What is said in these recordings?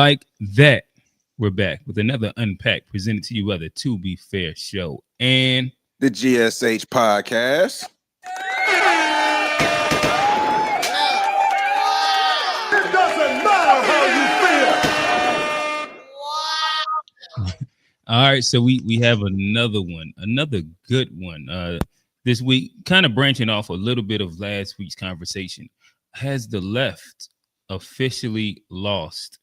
like that, we're back with another Unpack presented to you by the To Be Fair Show and the GSH Podcast. It doesn't matter how you feel. All right, so we have another good one. This week, kind of branching off a little bit of last week's conversation. Has the left officially lost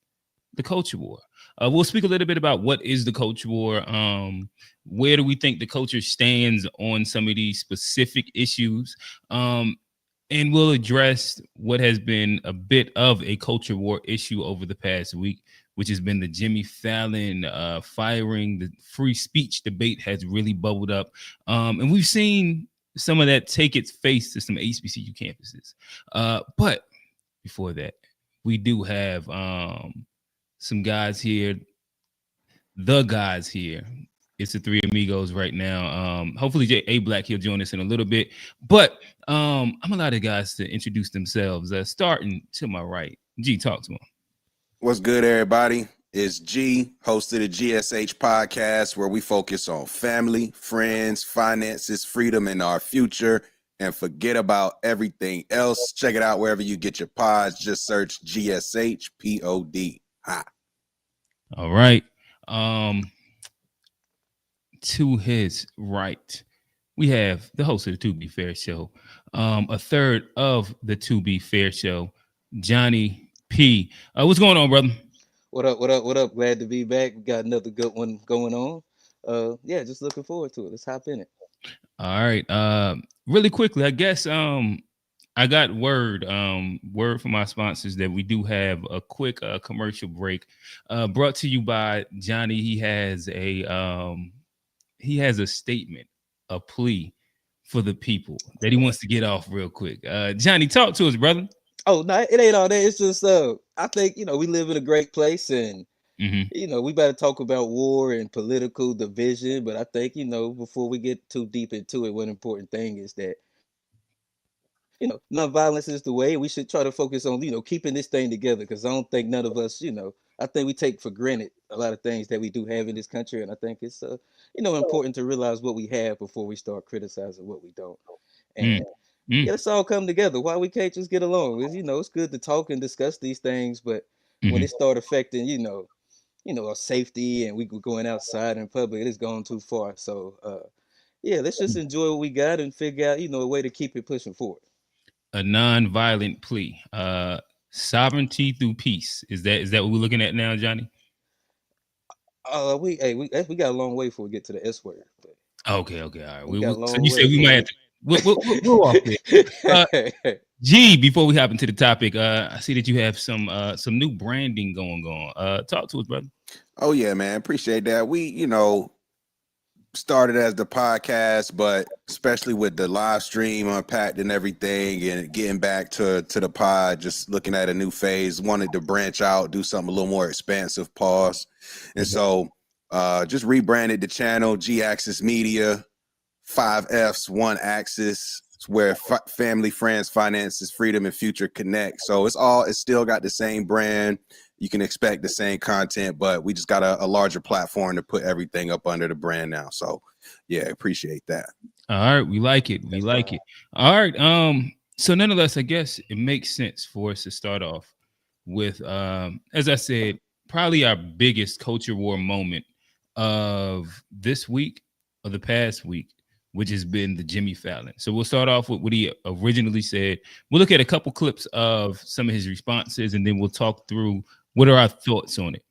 the culture war? We'll speak a little bit about what is the culture war. Where do we think the culture stands on some of these specific issues? And we'll address what has been a bit of a culture war issue over the past week, which has been the Jimmy Fallon firing. The free speech debate has really bubbled up. And we've seen some of that take its face to some HBCU campuses. But before that, we do have some guys here. The guys here. It's the three amigos right now. Hopefully A Black, he'll join us in a little bit. But I'm allow the guys to introduce themselves. Starting to my right. G, talk to him. What's good, everybody? It's G, host of the GSH Podcast, where we focus on family, friends, finances, freedom, and our future, and forget about everything else. Check it out wherever you get your pods. Just search GSH POD. Hi. All right. To his right, we have the host of the To Be Fair Show, a third of the To Be Fair Show, Johnny P. What's going on, brother? What up? Glad to be back. We got another good one going on. Yeah, just looking forward to it. Let's hop in it. All right. Really quickly, I guess I got word from my sponsors that we do have a quick commercial break brought to you by Johnny. He has a statement, a plea for the people that he wants to get off real quick. Johnny, talk to us, brother. Oh, no, it ain't all that. It's just I think we live in a great place, and we better talk about war and political division. But I think before we get too deep into it, one important thing is that nonviolence is the way. We should try to focus on keeping this thing together, because I don't think none of us I think we take for granted a lot of things that we do have in this country, and I think it's important to realize what we have before we start criticizing what we don't. And yeah, let's all come together. Why we can't just get along? It's good to talk and discuss these things, but when it start affecting our safety and we going outside in public, it's gone too far. So yeah, let's just enjoy what we got and figure out a way to keep it pushing forward. A non-violent plea, sovereignty through peace. Is that what we're looking at now, Johnny? We got a long way before we get to the S word. Okay, all right. So you say we might have to. We'll off there. G, before we hop into the topic, I see that you have some new branding going on. Talk to us, brother. Oh yeah, man. Appreciate that. We, started as the podcast, but especially with the live stream unpacked and everything, and getting back to the pod, just looking at a new phase, wanted to branch out, do something a little more expansive, pause. And so just rebranded the channel, G Axis Media, 5 F's, 1 Axis. It's where family, friends, finances, freedom, and future connect. So it's still got the same brand. You can expect the same content, but we just got a larger platform to put everything up under the brand now. So yeah, appreciate that. All right, we like it. All right. So nonetheless, I guess it makes sense for us to start off with, as I said, probably our biggest culture war moment of this week or the past week, which has been the Jimmy Fallon. So we'll start off with what he originally said. We'll look at a couple clips of some of his responses, and then we'll talk through what are our thoughts on it.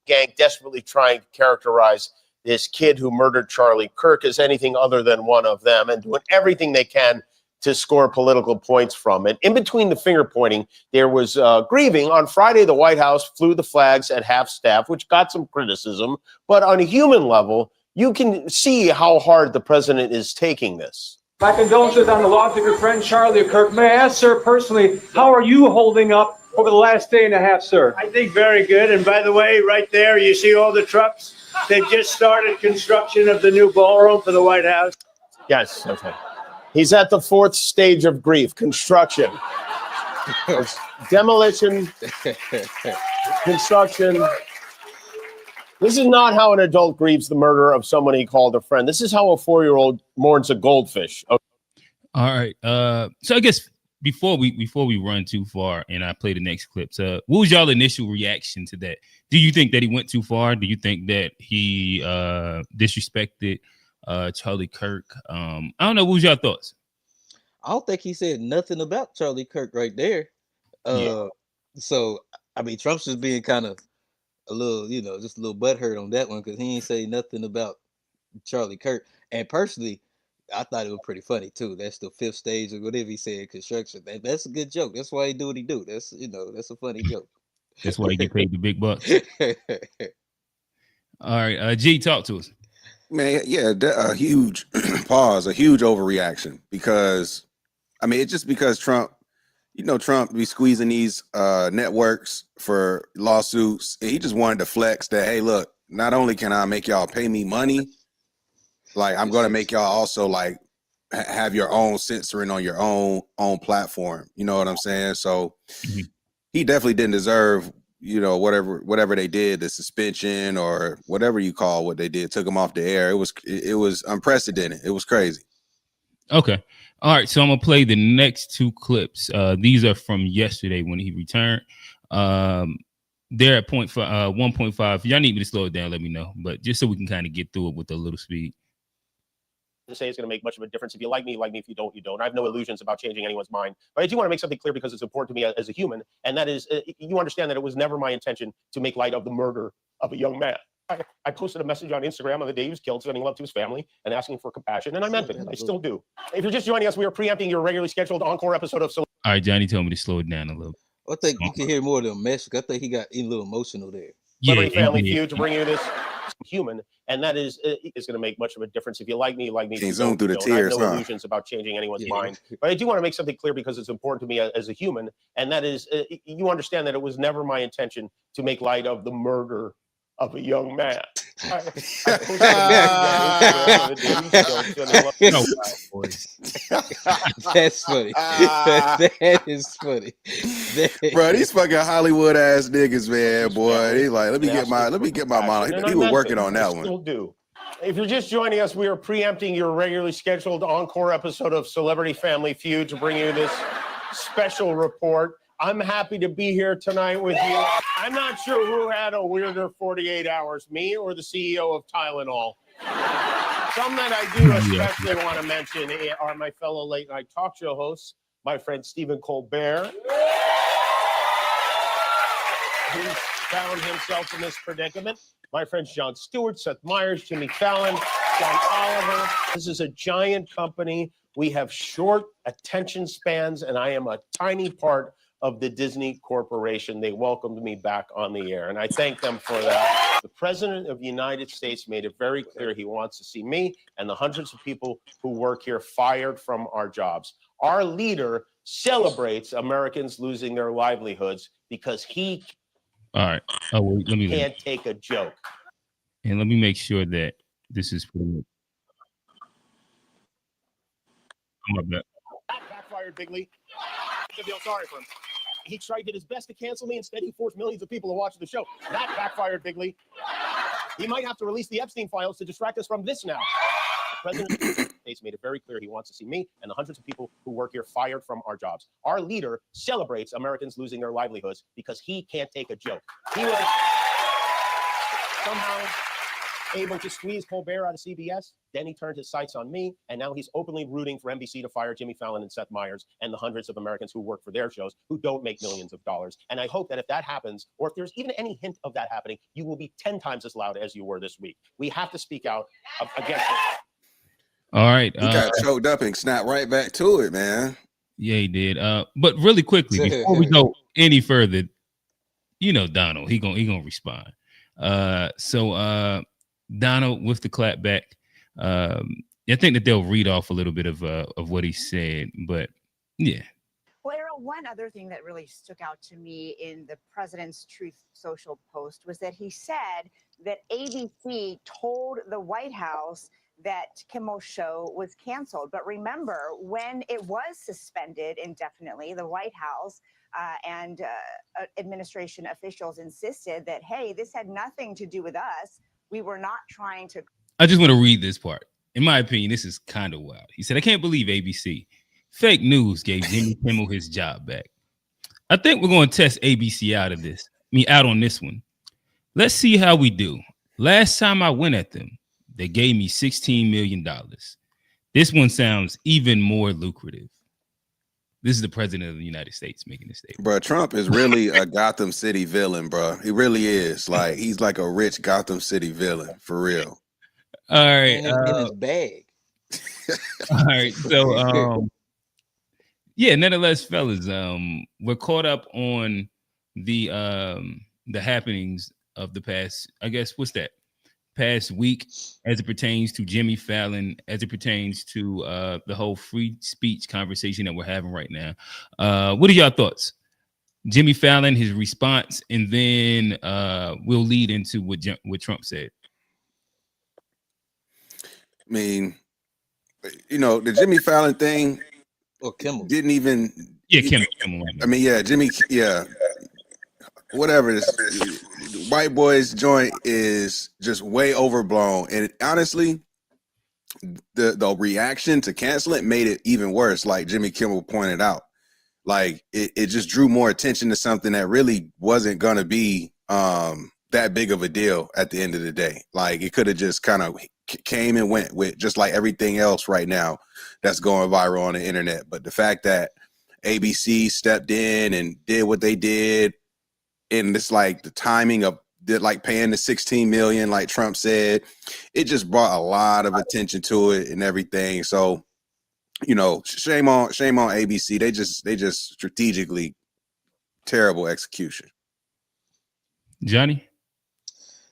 Gang desperately trying to characterize this kid who murdered Charlie Kirk as anything other than one of them, and doing everything they can to score political points from it. In between the finger pointing, there was grieving. On Friday, the White House flew the flags at half staff, which got some criticism. But on a human level, you can see how hard the president is taking this. My condolences on the loss of your friend Charlie Kirk. May I ask, sir, personally, how are you holding up over the last day and a half, sir? I think very good. And by the way, right there, you see all the trucks? They just started construction of the new ballroom for the White House. Yes, okay. He's at the 4th stage of grief, construction. demolition, construction. This is not how an adult grieves the murder of someone he called a friend. This is how a 4-year-old mourns a goldfish. Okay. All right. So I guess before we run too far and I play the next clips, what was y'all initial reaction to that? Do you think that he went too far? Do you think that he disrespected Charlie Kirk? I don't know. What was y'all thoughts? I don't think he said nothing about Charlie Kirk right there. Yeah. So I mean, Trump's just being kind of a little, just a little butthurt on that one because he ain't say nothing about Charlie Kirk. And personally, I thought it was pretty funny too. That's the fifth stage or whatever he said, construction. That's a good joke. That's why he do what he do. That's that's a funny joke. That's why he get paid the big bucks. All right, G, talk to us. Man, yeah, a huge pause, a huge overreaction because, I mean, it's just because Trump, Trump be squeezing these networks for lawsuits. And he just wanted to flex that, hey, look, not only can I make y'all pay me money, like I'm going to make y'all also like have your own censoring on your own platform. You know what I'm saying? So he definitely didn't deserve, whatever they did, the suspension or whatever you call what they did, took him off the air. It was unprecedented. It was crazy. Okay. All right. So I'm gonna play the next two clips. These are from yesterday when he returned. They're at 1.5. Y'all need me to slow it down, let me know. But just so we can kind of get through it with a little speed. To say it's going to make much of a difference. If you like me, like me. If you don't, you don't. I have no illusions about changing anyone's mind. But I do want to make something clear because it's important to me as a human. And that is, you understand that it was never my intention to make light of the murder of a young man. I posted a message on Instagram on the day he was killed, sending love to his family and asking for compassion. And I meant it. And I still do. If you're just joining us, we are preempting your regularly scheduled encore episode of... All right, Johnny told me to slow it down a little. I think you can hear more of the message. I think he got a little emotional there. Celebrity Family Feud to bring you this human, and that is going to make much of a difference. If you like me, like me. Can't zoom through the tears, I have no illusions about changing anyone's mind. But I do want to make something clear because it's important to me as a human, and that is, you understand that it was never my intention to make light of the murder of a young man. That's funny. That is funny. Bro, these fucking Hollywood ass niggas, man, boy. They like, let me get my mind. He was working on that one. Still do. If you're just joining us, we are preempting your regularly scheduled encore episode of Celebrity Family Feud to bring you this special report. I'm happy to be here tonight with you. I'm not sure who had a weirder 48 hours, me or the CEO of Tylenol. Some that I do especially want to mention are my fellow late night talk show hosts, my friend Stephen Colbert, who's found himself in this predicament, my friends Jon Stewart, Seth Meyers, Jimmy Fallon, John Oliver. This is a giant company. We have short attention spans, and I am a tiny part of the Disney Corporation. They welcomed me back on the air, and I thank them for that. The President of the United States made it very clear he wants to see me and the hundreds of people who work here fired from our jobs. Our leader celebrates Americans losing their livelihoods because he let me can't take a joke. And let me make sure that this is pretty much. That backfired bigly. I feel sorry for him. He did his best to cancel me. Instead, he forced millions of people to watch the show. That backfired bigly. He might have to release the Epstein files to distract us from this now. The President of the United States made it very clear he wants to see me and the hundreds of people who work here fired from our jobs. Our leader celebrates Americans losing their livelihoods because he can't take a joke. He was somehow able to squeeze Colbert out of CBS. Then he turned his sights on me, and now he's openly rooting for NBC to fire Jimmy Fallon and Seth Meyers and the hundreds of Americans who work for their shows who don't make millions of dollars. And I hope that if that happens, or if there's even any hint of that happening, you will be 10 times as loud as you were this week. We have to speak out against it. All right. He got choked up and snapped right back to it, man. Yeah, he did. But really quickly, before we go any further, Donald, he gonna respond. So Donald with the clap back. I think that they'll read off a little bit of what he said, but yeah. Well, Errol, one other thing that really stuck out to me in the president's Truth Social post was that he said that ABC told the White House that Kimmel's show was canceled. But remember, when it was suspended indefinitely, the White House and administration officials insisted that, hey, this had nothing to do with us. We were not trying to. I just want to read this part. In my opinion, this is kind of wild. He said, I can't believe ABC. Fake news gave Jimmy Kimmel his job back. I think we're going to test ABC out of this. Out on this one. Let's see how we do. Last time I went at them, they gave me $16 million. This one sounds even more lucrative. This is the president of the United States making this statement. Bro, Trump is really a Gotham City villain, bro. He really is. Like, he's like a rich Gotham City villain, for real. All right. In his bag. All right. So, yeah, nonetheless, fellas, we're caught up on the happenings of the past, I guess, past week as it pertains to Jimmy Fallon, as it pertains to the whole free speech conversation that we're having right now. What are y'all thoughts? Jimmy Fallon, his response, and then we'll lead into what Trump said. I mean, the Jimmy Fallon thing Kimmel didn't even. Yeah, Kimmel. I mean, yeah, Jimmy. Yeah, whatever. This white boys joint is just way overblown, and honestly, the reaction to cancel it made it even worse. Like Jimmy Kimmel pointed out, like it just drew more attention to something that really wasn't gonna be that big of a deal at the end of the day. Like it could have just kind of came and went with just like everything else right now that's going viral on the internet. But the fact that ABC stepped in and did what they did, and it's like the timing of like paying the 16 million, like Trump said, it just brought a lot of attention to it and everything. So, shame on ABC. They just strategically terrible execution. Johnny?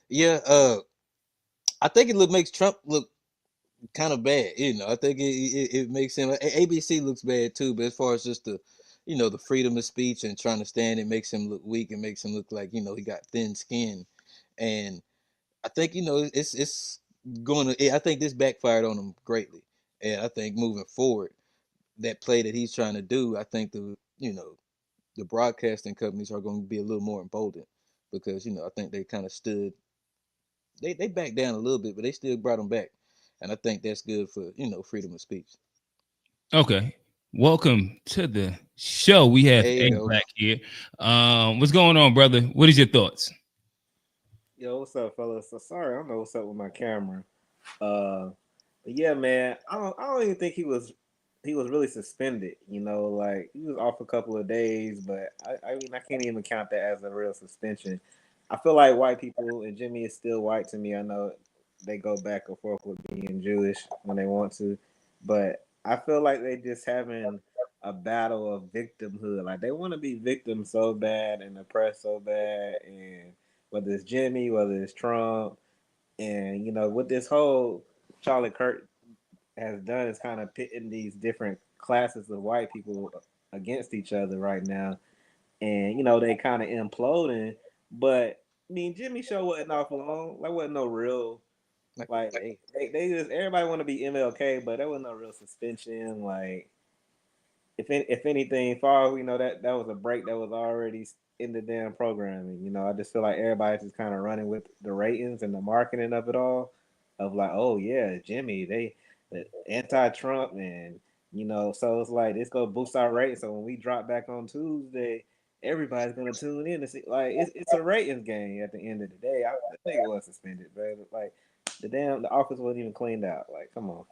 Yeah, I think it makes Trump look kind of bad. I think it makes him. ABC looks bad too, but as far as just the freedom of speech and trying to stand, it makes him look weak. It makes him look like he got thin skin, and I think it's going to. I think this backfired on him greatly, and I think moving forward, that play that he's trying to do, I think the broadcasting companies are going to be a little more emboldened because I think they kind of stood. They backed down a little bit, but they still brought them back, and I think that's good for freedom of speech. Okay, welcome to the show. We have Ed back here. What's going on, brother? What is your thoughts? Yo, what's up, fellas? So sorry, I don't know what's up with my camera. But yeah, man, I don't even think he was really suspended. Like he was off a couple of days, but I mean I can't even count that as a real suspension. I feel like white people, and Jimmy is still white to me. I know they go back and forth with being Jewish when they want to, but I feel like they just having a battle of victimhood. Like they want to be victims so bad and oppressed so bad, and whether it's Jimmy, whether it's Trump, and what this whole Charlie Kirk has done is kind of pitting these different classes of white people against each other right now, and they kind of imploding. But I mean, Jimmy show wasn't off long. Like wasn't no real. Like they just everybody want to be MLK, but there wasn't no real suspension. Like if anything, far as we know that was a break that was already in the damn programming. I just feel like everybody's just kind of running with the ratings and the marketing of it all. Of like, oh yeah, Jimmy, the anti-Trump, and so it's like it's gonna boost our ratings. So when we drop back on Tuesday, everybody's gonna tune in to see. Like it's a ratings game at the end of the day. I think it was suspended, but like the office wasn't even cleaned out. Like, come on.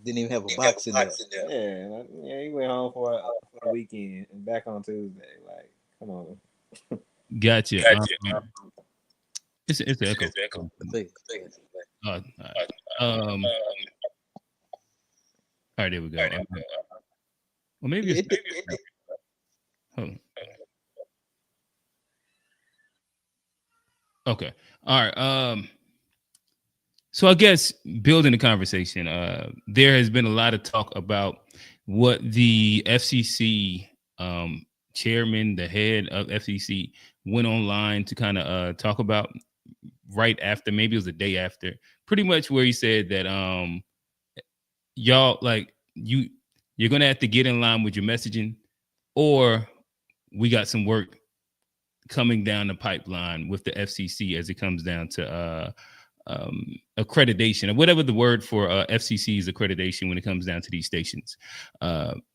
Didn't even have a box in there. Yeah, he went home for a weekend and back on Tuesday. Like, come on. Gotcha. It's an echo. All right, there we go. Well, maybe it's. Hold on. Okay. All right. So I guess building the conversation, there has been a lot of talk about what the FCC chairman, the head of FCC, went online to kind of talk about right after, maybe it was the day after, pretty much where he said that y'all, like, you're gonna have to get in line with your messaging or we got some work coming down the pipeline with the FCC as it comes down to accreditation, or whatever the word for FCC's accreditation when it comes down to these stations.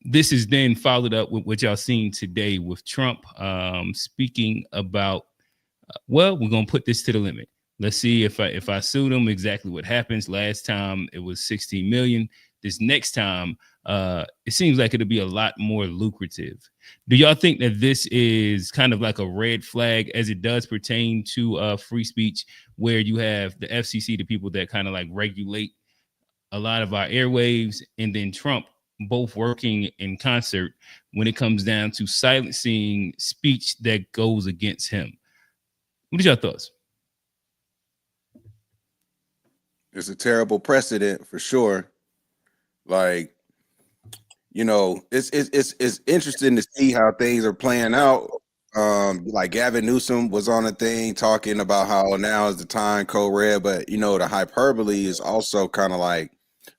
This is then followed up with what y'all seen today with Trump speaking about, well, we're gonna put this to the limit. Let's see if I sue them, exactly what happens. Last time it was 16 million. This next time, it seems like it'll be a lot more lucrative. Do y'all think that this is kind of like a red flag as it does pertain to free speech, where you have the FCC, the people that kind of like regulate a lot of our airwaves, and then Trump, both working in concert when it comes down to silencing speech that goes against him? What are your thoughts? It's a terrible precedent for sure. Like, you know, it's interesting to see how things are playing out. Like Gavin Newsom was on a thing talking about how now is the time, code red, but you know, the hyperbole is also kind of like,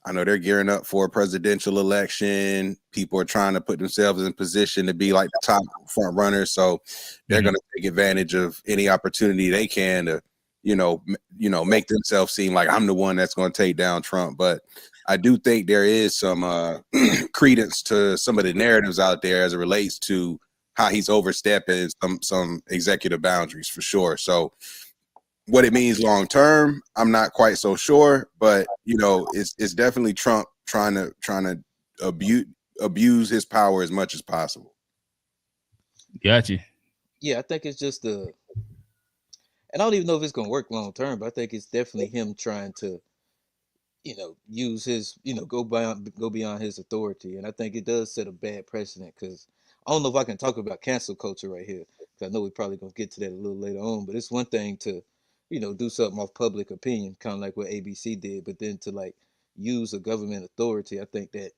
I know they're gearing up for a presidential election. People are trying to put themselves in position to be like the top front runners, so they're going to take advantage of any opportunity they can to, you know, make themselves seem like I'm the one that's going to take down Trump. But I do think there is some credence to some of the narratives out there as it relates to how he's overstepping some executive boundaries for sure. So what it means long term, I'm not quite so sure, but you know, it's definitely Trump trying to abuse his power as much as possible. Gotcha. Yeah, I think it's just and I don't even know if it's gonna work long term, but I think it's definitely him trying to, use his, go beyond his authority. And I think it does set a bad precedent, because I don't know if I can talk about cancel culture right here, because I know we're probably gonna get to that a little later on. But it's one thing to, do something off public opinion, kind of like what ABC did, but then to like use a government authority, I think that,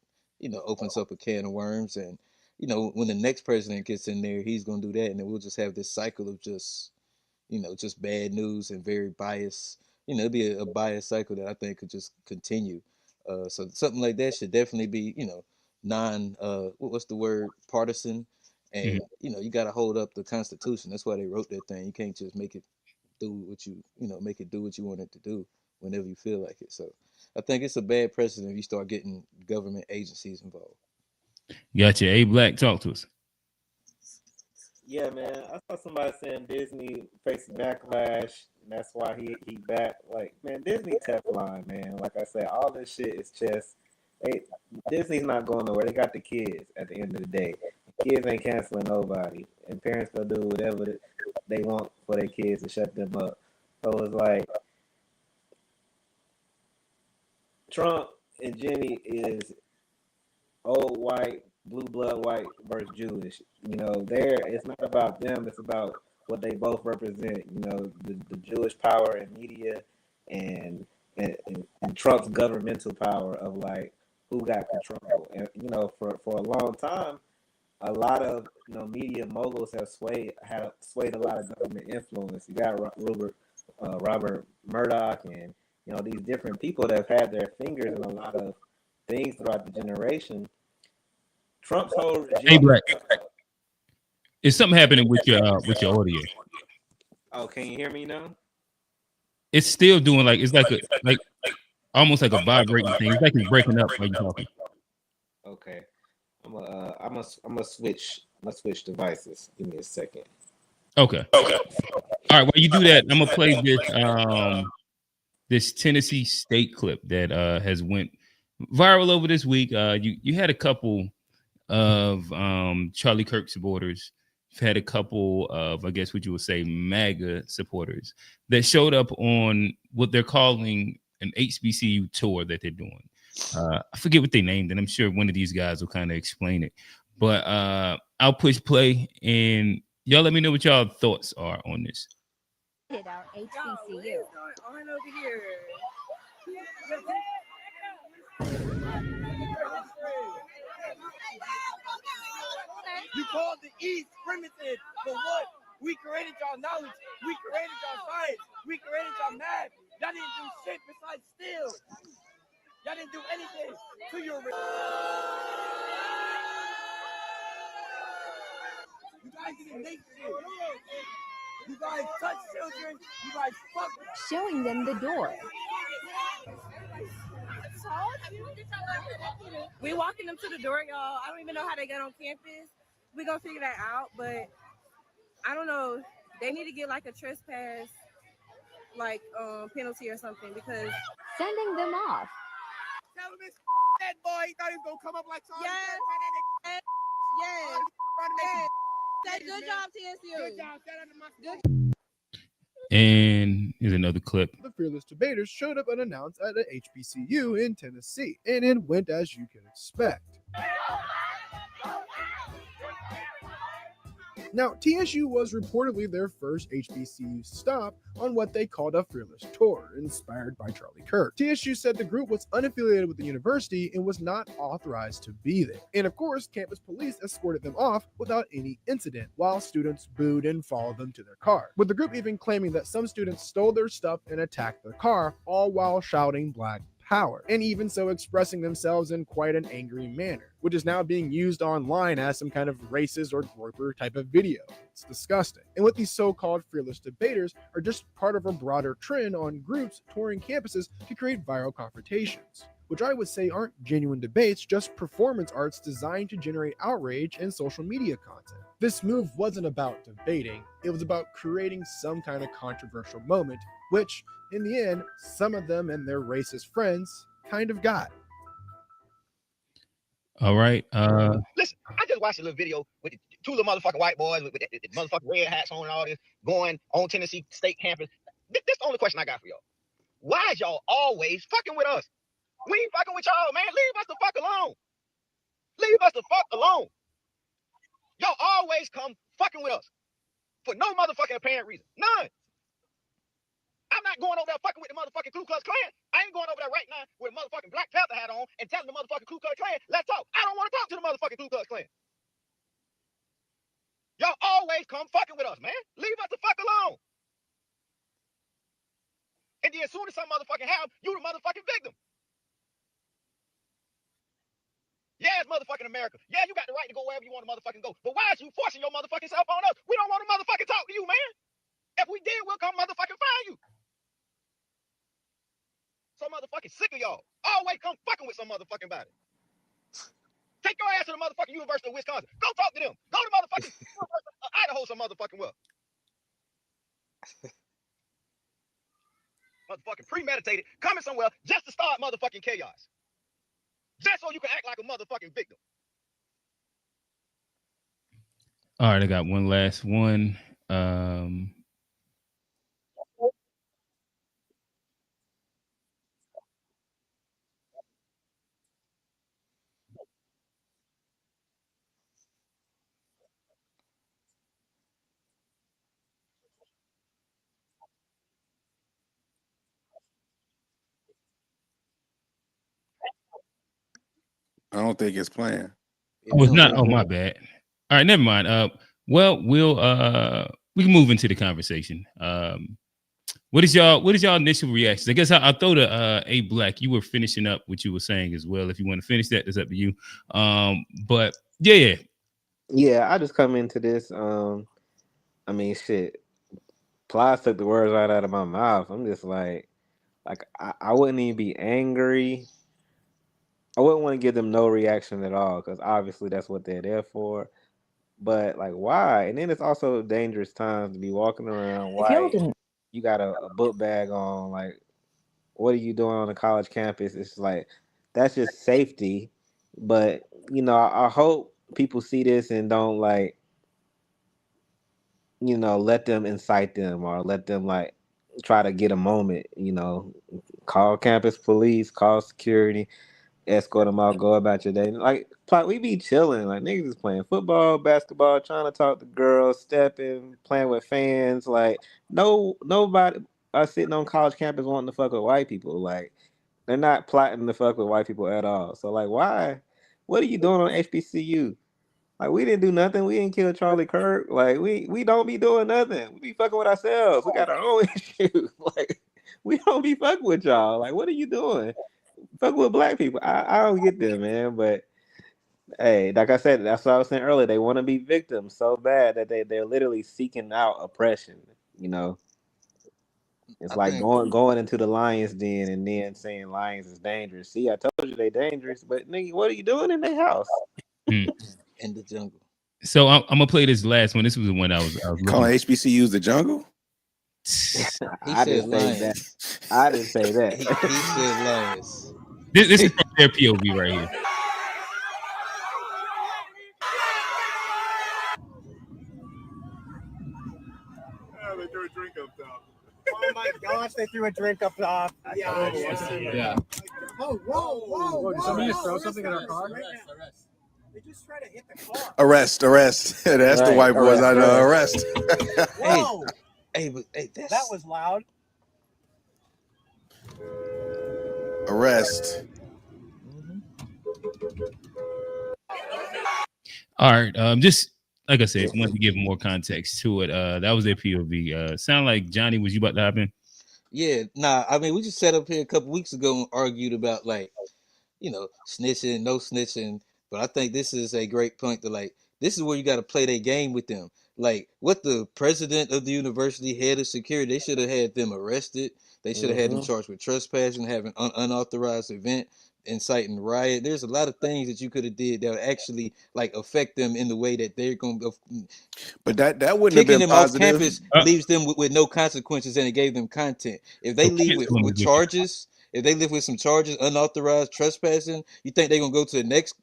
opens up a can of worms. And when the next president gets in there, he's gonna do that, and then we'll just have this cycle of just bad news and very biased. It'd be a biased cycle that I think could just continue. So something like that should definitely be, non what's the word, partisan. And you got to hold up the Constitution. That's why they wrote that thing. You can't just make it do what make it do what you want it to do whenever you feel like it. So I think it's a bad precedent if you start getting government agencies involved. Gotcha. A Black, talk to us. Yeah, man. I saw somebody saying Disney faced backlash, and that's why he back. Like, man, Disney Teflon, man. Like I said, all this shit is just Disney's not going nowhere. They got the kids at the end of the day. The kids ain't canceling nobody, and parents gonna do whatever they want for their kids to shut them up. So it's like Trump and Jimmy is old white, blue blood white versus Jewish. It's not about them. It's about what they both represent. The Jewish power in media and Trump's governmental power of like who got control. And for a long time, a lot of media moguls have swayed a lot of government influence. You got Robert Murdoch and these different people that have had their fingers in a lot of things throughout the generation. Trump's whole regime. Hey, Black, is something happening with your audio? Oh, can you hear me now? It's still doing like, it's like almost like a vibrating thing. It's like it's breaking up while you're talking. Okay, I'm gonna switch devices. Give me a second. Okay. All right. While you do that, I'm gonna play this Tennessee State clip that has went viral over this week. You had a couple of Charlie Kirk supporters. You've had a couple of, I guess what you would say, MAGA supporters that showed up on what they're calling an HBCU tour that they're doing. I forget what they named, and I'm sure one of these guys will kind of explain it. But I'll push play, and y'all let me know what y'all thoughts are on this. Our HBCU. On over here. You called the East primitive, but what? We created y'all knowledge. We created y'all science. We created y'all math. Y'all didn't do shit besides steal. Y'all didn't do anything to your. president makes shit. You guys touch children. You guys fuck. Showing them the door. We walking them to the door, y'all. I don't even know how they got on campus. We gonna figure that out, but I don't know. They need to get like a trespass, like penalty or something because Sending them off. Tell him it's that boy. He thought he was gonna come up like Charlie. yes, yes, yes. Say good job, TSU. Good job. Shout out to my Good. And here's another clip. The fearless debaters showed up unannounced at an HBCU in Tennessee, and it went as you can expect. Now, TSU was reportedly their first HBCU stop on what they called a fearless tour, inspired by Charlie Kirk. TSU said the group was unaffiliated with the university and was not authorized to be there. And of course, campus police escorted them off without any incident, while students booed and followed them to their car, with the group even claiming that some students stole their stuff and attacked their car, all while shouting Black Power, and even so expressing themselves in quite an angry manner, which is now being used online as some kind of racist or groper type of video. It's disgusting. And what these so-called fearless debaters are just part of a broader trend on groups touring campuses to create viral confrontations, which I would say aren't genuine debates, just performance arts designed to generate outrage and social media content. This move wasn't about debating, it was about creating some kind of controversial moment, which, in the end, some of them and their racist friends kind of got. All right. Listen, I just watched a little video with the two little motherfucking white boys with the motherfucking red hats on and all this going on Tennessee State campus. This the only question I got for y'all. Why is y'all always fucking with us? We ain't fucking with y'all, man. Leave us the fuck alone. Leave us the fuck alone. Y'all always come fucking with us for no motherfucking apparent reason. None. I'm not going over there fucking with the motherfucking Ku Klux Klan. I ain't going over there right now with a motherfucking Black Panther hat on and telling the motherfucking Ku Klux Klan, let's talk. I don't want to talk to the motherfucking Ku Klux Klan. Y'all always come fucking with us, man. Leave us the fuck alone. And then as soon as some motherfucking have, you the motherfucking victim. Yeah, it's motherfucking America. Yeah, you got the right to go wherever you want to motherfucking go. But why is you forcing your motherfucking self on us? We don't want to motherfucking talk to you, man. If we did, we'll come motherfucking find you. So motherfucking sick of y'all. Always come fucking with some motherfucking body. Take your ass to the motherfucking University of Wisconsin. Go talk to them. Go to motherfucking University of Idaho some motherfucking well. Motherfucking premeditated, coming somewhere just to start motherfucking chaos. Just so you can act like a motherfucking victim. All right, I got one last one. I don't think it's playing. Oh, it's not. Oh, my bad. All right, never mind. Well, we can move into the conversation. What is y'all initial reactions? I guess I'll throw to A Black. You were finishing up what you were saying as well. If you want to finish that, it's up to you. But yeah. I just come into this. I mean, shit. Plies took the words right out of my mouth. I'm just like I wouldn't even be angry. I wouldn't want to give them no reaction at all because obviously that's what they're there for. But like, why? And then it's also dangerous times to be walking around white. You got a book bag on. Like, what are you doing on a college campus? It's like that's just safety. But I hope people see this and don't like, let them incite them or let them like try to get a moment. Call campus police, call security. Escort them out, go about your day. Like, we be chilling. Like, niggas is playing football, basketball, trying to talk to girls, stepping, playing with fans. Like, nobody are sitting on college campus wanting to fuck with white people. Like, they're not plotting to fuck with white people at all. So, like, why? What are you doing on HBCU? Like, we didn't do nothing. We didn't kill Charlie Kirk. Like, we don't be doing nothing. We be fucking with ourselves. We got our own issues. Like, we don't be fucking with y'all. Like, what are you doing? Fuck with black people. I don't get them, man. But Hey, like I said, that's what I was saying earlier. They want to be victims so bad that they're literally seeking out oppression. You know, it's I like think going into the lion's den and then saying lions is dangerous. See, I told you they dangerous, but nigga, what are you doing in their house? Hmm. in the jungle. So I'm gonna play this last one. This was the one I was looking. Calling HBCUs the jungle? He I said didn't say that. lions. I didn't say that. He said lions. This is from their POV right here. Yeah, they threw a drink up top. Oh my gosh, they threw a drink up top. Yeah. Yeah. Oh, whoa. Did somebody just throw something in our car? They just tried to hit the car. Arrest. That's the Right, white boys I know. arrest. Arrest. Whoa. But that's... That was loud. Arrest. All right. Just like I said, wanted to give more context to it. That was their POV. Sound like Johnny, was you about to hop in? Yeah, nah. I mean, we just sat up here a couple weeks ago and argued about like, snitching, no snitching. But I think this is a great point to like. This is where you got to play their game with them. Like, what the president of the university, head of security, they should have had them arrested. They should have had them charged with trespassing, having unauthorized event, inciting riot. There's a lot of things that you could have did that would actually like affect them in the way that they're going to. But that wouldn't have Kicking been them off positive. campus leaves them with no consequences, and it gave them content. If they leave with charges, if they live with some charges, unauthorized trespassing, you think they're gonna go to the next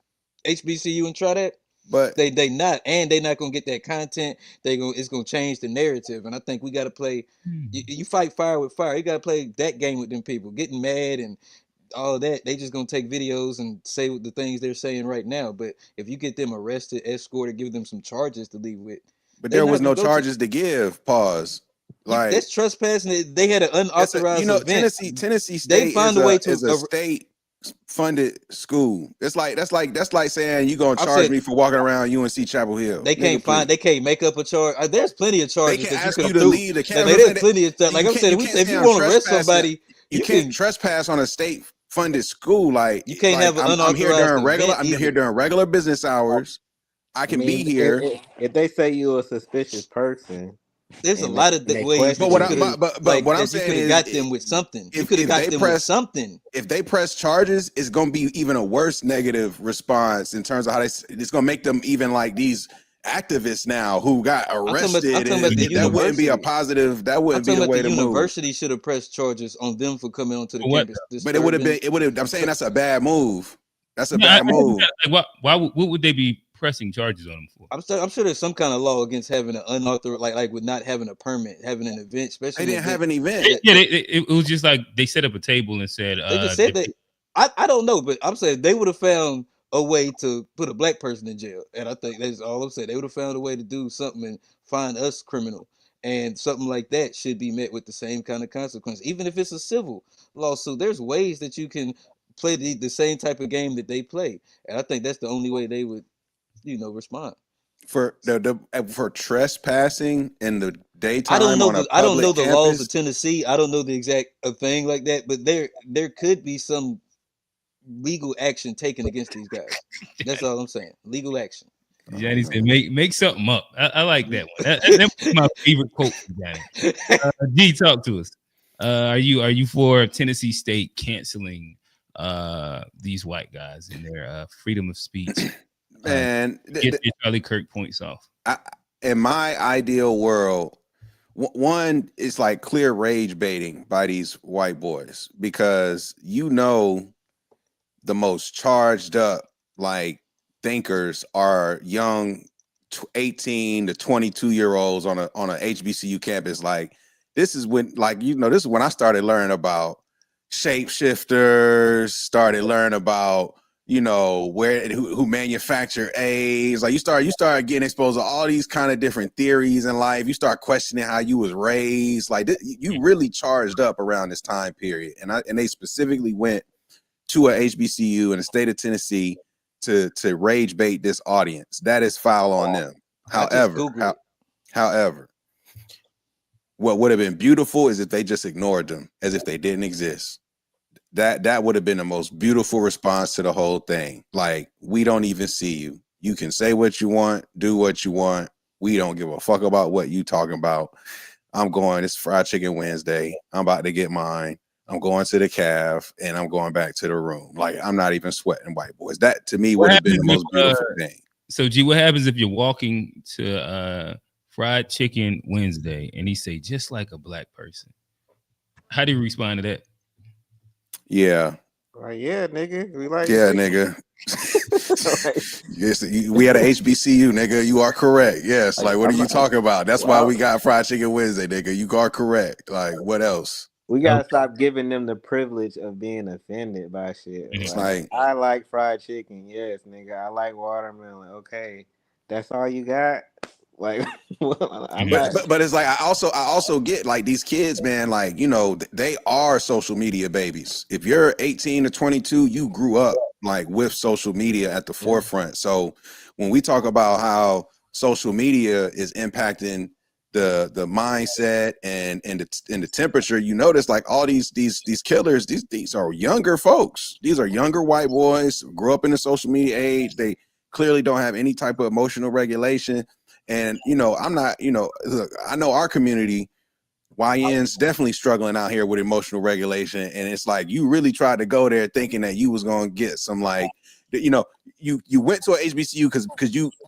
HBCU and try that? But they not, and they not gonna get that content. It's gonna change the narrative, and I think we got to play. You fight fire with fire. You got to play that game with them people, getting mad and all that. They just gonna take videos and say the things they're saying right now. But if you get them arrested, escorted, give them some charges to leave with. But there was no charges to give. Pause. Like that's trespassing. They had an unauthorized event. Tennessee State found a way to is a state funded school. That's like saying you gonna charge me for walking around UNC Chapel Hill. They can't they can't make up a charge. There's plenty of charges they can that ask you you could to leave the campus. There's plenty of stuff. Like I'm saying, if you want to arrest somebody, you can't trespass on a state funded school. Like you can't have an unauthorized I'm here during regular. event I'm here during regular business hours. I can be here. If they say you're a suspicious person, there's a lot of ways. But what I'm saying is, got them with something. You could have got them with something. If they press charges, it's going to be even a worse negative response in terms of how it's going to make them even like these activists now who got arrested. That wouldn't be a positive. That wouldn't be the way to move. The university should have pressed charges on them for coming onto the campus. But it would have been. I'm saying that's a bad move. That's a bad move. What would they be pressing charges on them for? I'm sure there's some kind of law against having an unauthorized, like with not having a permit, having an event. Especially they didn't have an event. It was just like they set up a table and said. They just said that. I don't know, but I'm saying they would have found a way to put a black person in jail, and I think that's all I'm saying. They would have found a way to do something and find us criminal, and something like that should be met with the same kind of consequence, even if it's a civil lawsuit. There's ways that you can play the same type of game that they play, and I think that's the only way they would, respond. For for trespassing in the daytime. I don't know the campus. laws of Tennessee. I don't know the exact thing like that, but there could be some legal action taken against these guys. That's all I'm saying. Legal action. Johnny said, "Make something up." I like that one. That was my favorite quote from Johnny. G, talk to us. Are you for Tennessee State canceling these white guys and their freedom of speech? And get Charlie Kirk points off. In my ideal world, one is like clear rage baiting by these white boys because the most charged up like thinkers are young 18 to 22-year-olds on a HBCU campus. Like this is when this is when I started learning about shapeshifters, started learning about who manufacture A's. Like you start getting exposed to all these kind of different theories in life. You start questioning how you was raised. Like you really charged up around this time period. And they specifically went to a HBCU in the state of Tennessee to rage bait this audience. That is foul on them. However, what would have been beautiful is if they just ignored them as if they didn't exist. that would have been the most beautiful response to the whole thing. Like, we don't even see you. You can say what you want, do what you want. We don't give a fuck about what you talking about. I'm going. It's Fried Chicken Wednesday. I'm about to get mine. I'm going to the calf and I'm going back to the room. Like, I'm not even sweating white boys. That to me would have been the most beautiful thing. So G, what happens if you're walking to Fried Chicken Wednesday and he say just like a black person? How do you respond to that? Yeah. Like, yeah, nigga. We like Yeah, nigga. Yes, we had an HBCU, nigga. You are correct. Yes. Like, what are you talking about? That's why we got Fried Chicken Wednesday, nigga. You are correct. Like, what else? We gotta stop giving them the privilege of being offended by shit. It's Like, like, I like fried chicken, yes, nigga. I like watermelon. Okay, that's all you got. Like, well, I'm not. but it's like I also get like these kids, man. Like, you know, they are social media babies. If you're 18 to 22, you grew up like with social media at the forefront. So when we talk about how social media is impacting the mindset and the temperature, you notice like all these killers, these are younger folks. These are younger white boys who grew up in the social media age. They clearly don't have any type of emotional regulation. And, you know, I'm not, you know, look, I know our community, YN's definitely struggling out here with emotional regulation. And it's like, you really tried to go there thinking that you was going to get some, like, you know, you went to a HBCU because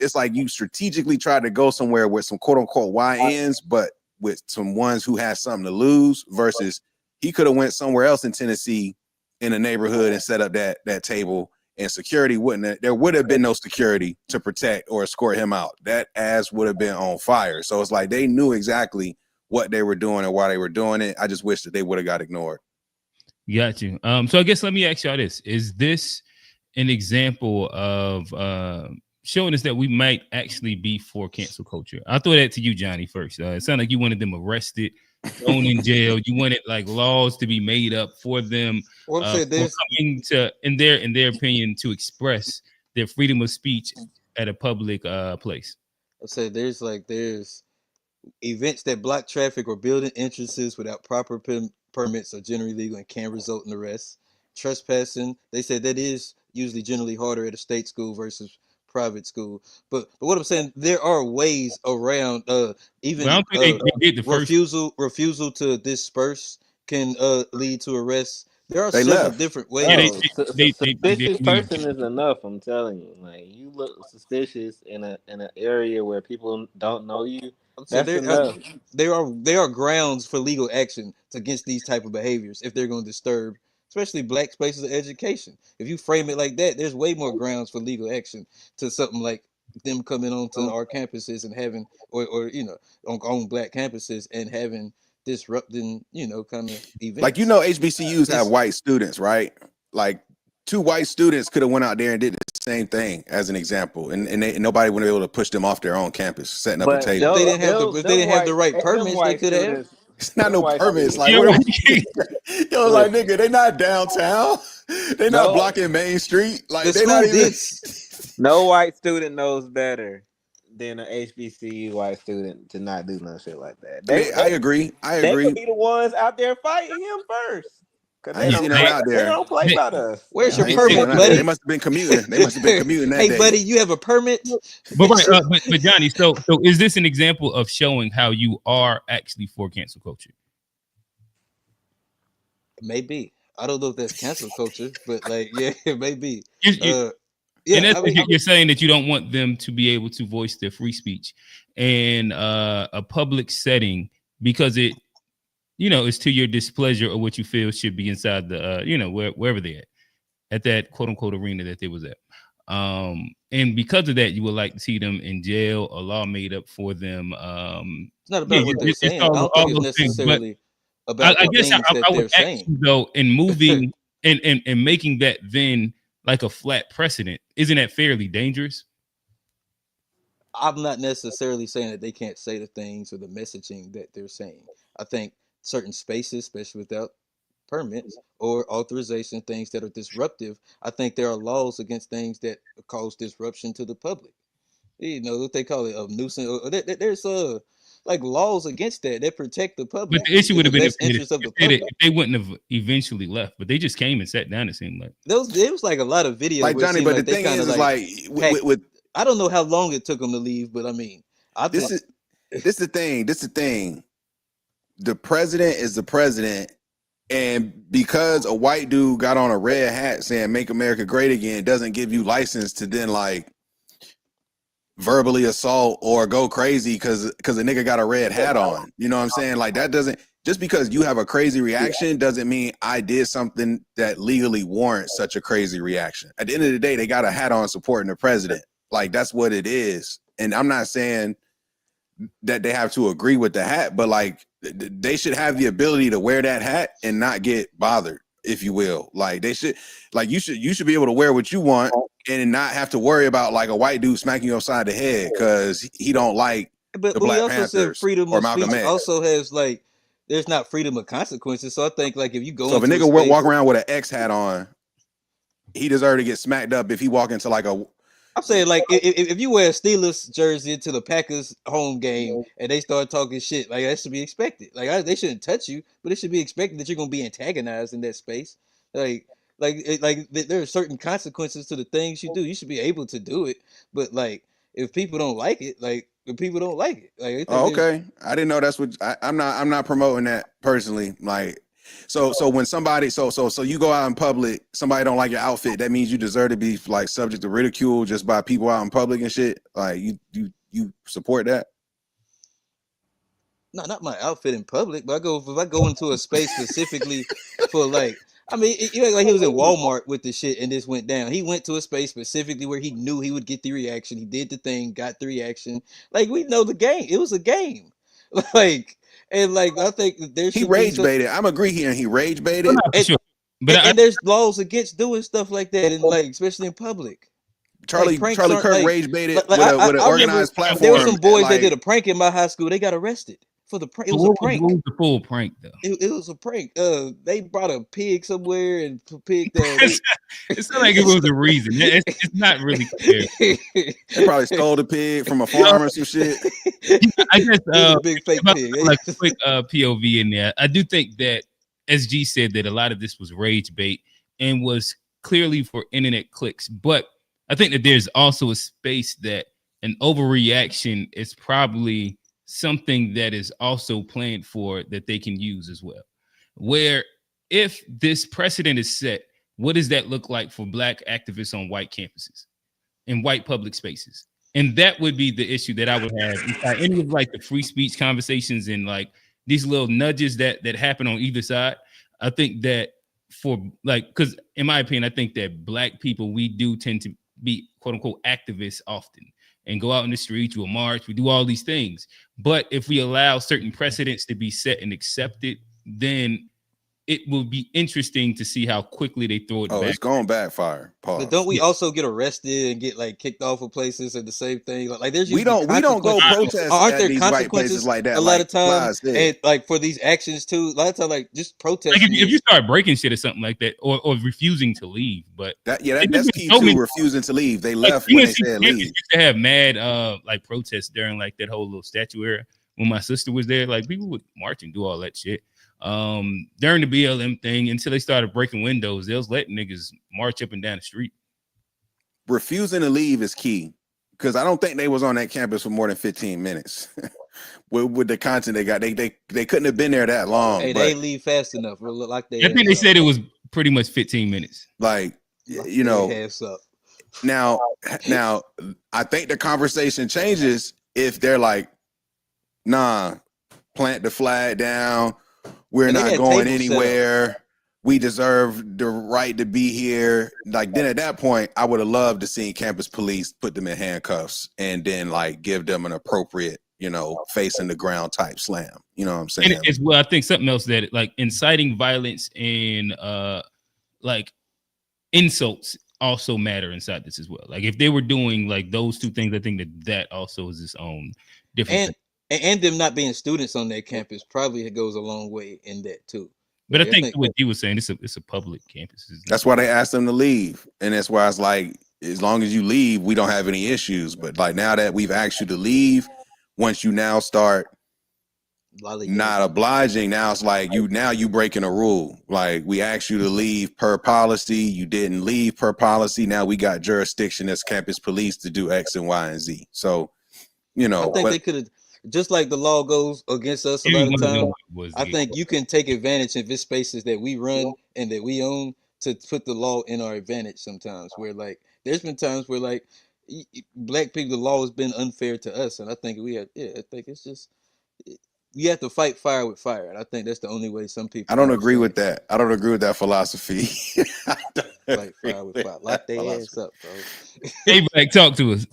it's like you strategically tried to go somewhere with some quote unquote YNs, but with some ones who had something to lose, versus he could have went somewhere else in Tennessee in a neighborhood and set up that table, and security there would have been no security to protect or escort him out. That ass would have been on fire. So it's like they knew exactly what they were doing and why they were doing it. I just wish that they would have got ignored. Got you. So I guess let me ask y'all this. Is this an example of showing us that we might actually be for cancel culture? I'll throw that to you, Johnny, first. It sounded like you wanted them arrested, thrown in jail. You wanted like laws to be made up for them for coming to, in their opinion, to express their freedom of speech at a public place. I said there's events that block traffic or building entrances without proper permits are generally legal and can result in arrest. Trespassing, they said that is usually generally harder at a state school versus private school. But what I'm saying, there are ways around even Well, I don't think they did the refusal to disperse can lead to arrest. There are They several left. different ways. Suspicious person is enough. I'm telling you. Like, you look suspicious in an area where people don't know you. So That's enough. there are grounds for legal action against these type of behaviors if they're going to disturb, especially black spaces of education. If you frame it like that, there's way more grounds for legal action to something like them coming onto our campuses and having, or you know, on black campuses and having disrupting, you know, kind of events. Like, you know, HBCUs have white students, right? Like, 2 white students could have went out there and did the same thing as an example, and nobody would be able to push them off their own campus, setting up a table. If they didn't have the right permits, they could have. It's not no permits. Like, what are we, yo, like, nigga, they not downtown. They not blocking Main Street. Like, they not even. No white student knows better than an HBCU white student to not do no shit like that. I agree. They could be the ones out there fighting him first. I ain't seen them out there. They don't play about us. Where's your permit, buddy? They must have been commuting. That hey, day. buddy, you have a permit? But Johnny, so is this an example of showing how you are actually for cancel culture? Maybe. I don't know if that's cancel culture, but like, yeah, it may be. And that's, you're saying that you don't want them to be able to voice their free speech in a public setting because it, you know, is to your displeasure or what you feel should be inside the, you know, wherever they're at that quote unquote arena that they was at. And because of that, you would like to see them in jail, a law made up for them. It's not about what they're saying. I don't think it's necessarily about I guess I would ask saying. you, though, in moving and making that then like a flat precedent, isn't that fairly dangerous? I'm not necessarily saying that they can't say the things or the messaging that they're saying. I think certain spaces, especially without permits or authorization, things that are disruptive, I think there are laws against things that cause disruption to the public. You know what they call it, a nuisance. There's like laws against that protect the public. But the issue would have been best interest of the public. if they wouldn't have eventually left, but they just came and sat down. It seemed like It was like a lot of videos. Like where it Johnny, seemed but like the thing they is like like with I don't know how long it took them to leave, but I mean, this is the thing. The president is the president, and because a white dude got on a red hat saying "Make America Great Again" doesn't give you license to then like verbally assault or go crazy because a nigga got a red hat on. You know what I'm saying? Like that doesn't, just because you have a crazy reaction doesn't mean I did something that legally warrants such a crazy reaction. At the end of the day, they got a hat on supporting the president. Like that's what it is. And I'm not saying that they have to agree with the hat, but like they should have the ability to wear that hat and not get bothered, if you will. Like they should, like you should be able to wear what you want and not have to worry about like a white dude smacking you upside the head because he don't like but the we Black also said Panthers freedom or of Malcolm speech X. also has like there's not freedom of consequences. So I think like if you go So if a into nigga space, walk around with an X hat on, he deserves to get smacked up if he walk into like a. I'm saying like if you wear a Steelers jersey to the Packers home game and they start talking shit, like that should be expected. Like they shouldn't touch you, but it should be expected that you're gonna be antagonized in that space. There are certain consequences to the things you do. You should be able to do it, but like if people don't like it, like if people don't like it, like I think Oh, there's- okay. I didn't know that's what I'm not promoting that personally. Like, so when somebody so you go out in public, somebody don't like your outfit, that means you deserve to be like subject to ridicule just by people out in public and shit. Like you support that? No, not my outfit in public, but if I go into a space specifically for like, I mean, you act like he was in Walmart with the shit and this went down. He went to a space specifically where he knew he would get the reaction. He did the thing, got the reaction. Like we know the game. It was a game. Like and like I think that there He should rage be baited. I'm agree here. He rage baited. and there's laws against doing stuff like that, and like especially in public. Charlie pranks Kirk aren't, like- rage baited like, with I an remember organized platform. There were some boys that like- did a prank in my high school. They got arrested for the prank. It was a prank. What was the full prank though? It was a prank. They brought a pig somewhere and pig It's not like it was a reason. It's not really clear. They probably stole the pig from a farm or some shit. I guess a big fake pig. Like a quick POV in there. I do think that SG said that a lot of this was rage bait and was clearly for internet clicks. But I think that there's also a space that an overreaction is probably something that is also planned for that they can use as well. Where if this precedent is set, what does that look like for Black activists on white campuses, in white public spaces? And that would be the issue that I would have inside any of like the free speech conversations and like these little nudges that happen on either side. I think that for like, because in my opinion, I think that Black people, we do tend to be quote unquote activists often and go out in the streets, we'll march, we do all these things. But if we allow certain precedents to be set and accepted, then it will be interesting to see how quickly they throw it back. It's going backfire. Pause. But don't we also get arrested and get like kicked off of places and the same thing? Like there's we don't go protest. Aren't at there these white consequences places like that? a lot like of times? Plies said. And like for these actions too, a lot of times like just protest. Like if you start breaking shit or something like that, or refusing to leave, but that's key too. Refusing to leave, they left like, when they said leave. Used to have mad like protests during like that whole little statue era when my sister was there. Like people would march and do all that shit. During the BLM thing until they started breaking windows, they was letting niggas march up and down the street. Refusing to leave is key because I don't think they was on that campus for more than 15 minutes with the content they got. They couldn't have been there that long. Hey, they leave fast enough. Like they. I think they said it was pretty much 15 minutes. Like you know. Up. Now, I think the conversation changes if they're like, nah, plant the flag down. We're not going anywhere. We deserve the right to be here. Like then at that point, I would have loved to see campus police put them in handcuffs and then like give them an appropriate, face in the ground type slam. You know what I'm saying? And as well, I think something else that like inciting violence and like insults also matter inside this as well. Like if they were doing like those two things, I think that also is its own different thing. And them not being students on that campus probably goes a long way in that too. But I think what you were saying, it's a public campus. That's why they asked them to leave. And that's why it's like, as long as you leave, we don't have any issues. But like now that we've asked you to leave, once you now start not obliging. Now it's like you breaking a rule. Like we asked you to leave per policy, you didn't leave per policy. Now we got jurisdiction as campus police to do X and Y and Z. So, I think they could have, just like the law goes against us a lot of times. I think you can take advantage of this spaces that we run and that we own to put the law in our advantage sometimes. Where like there's been times where like black people, the law has been unfair to us, and I think I think it's just you have to fight fire with fire, and I think that's the only way some people. I don't agree with that. I don't agree with that philosophy. Fight fire with fire. Lock their ass up, bro. Hey, Black, talk to us.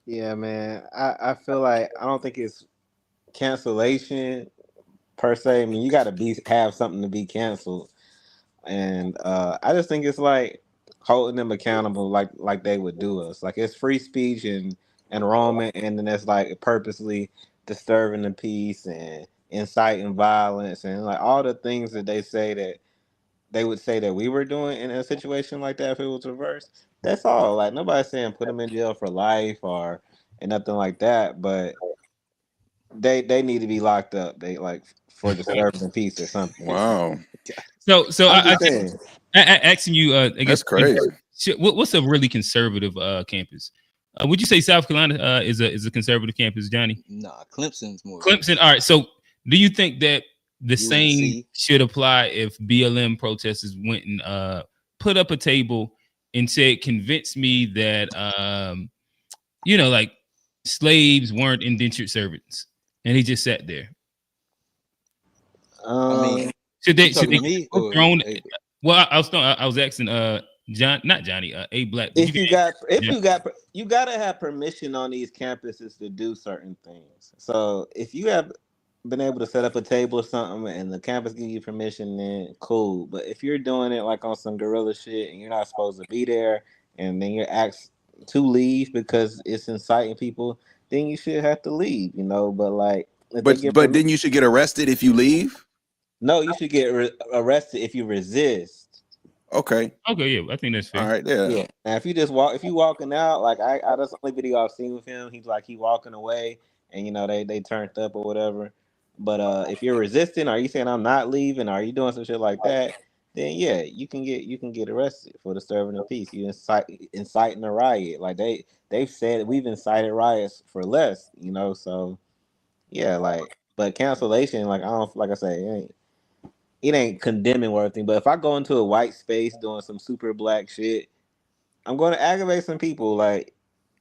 Yeah, man. I feel like I don't think it's cancellation per se. I mean, you got to have something to be canceled, and I just think it's like holding them accountable, like they would do us. Like it's free speech and enrollment, and then it's like purposely disturbing the peace and inciting violence and like all the things that they say that they would say that we were doing in a situation like that if it was reversed. That's all. Like nobody's saying put them in jail for life or and nothing like that, but they need to be locked up. They like for disturbing the peace or something. Wow. So I asking you, I guess that's crazy. What's a really conservative campus? Would you say South Carolina is a conservative campus, Johnny? Nah, Clemson's more. Clemson. All right. So do you think that the same should apply if BLM protesters went and put up a table and said, "Convince me that like slaves weren't indentured servants," and he just sat there? I mean, should they me thrown? Well, I was asking not Johnny, A Black. You gotta have permission on these campuses to do certain things. So if you have been able to set up a table or something and the campus give you permission, then cool. But if you're doing it like on some guerrilla shit and you're not supposed to be there and then you're asked to leave because it's inciting people, then you should have to leave, But like, but then you should get arrested if you leave. No, you should get arrested if you resist. Okay, yeah, I think that's fair. All right, yeah. Now, if you walking out, like that's the only video I've seen with him. He's like he walking away, and they turned up or whatever. But if you're resisting, are you saying I'm not leaving? Are you doing some shit like that? Then yeah, you can get arrested for disturbing the peace. You inciting a riot. Like they've said we've incited riots for less. So yeah, like but cancellation, like I say, it ain't condemning or anything, but if I go into a white space doing some super black shit, I'm going to aggravate some people. Like,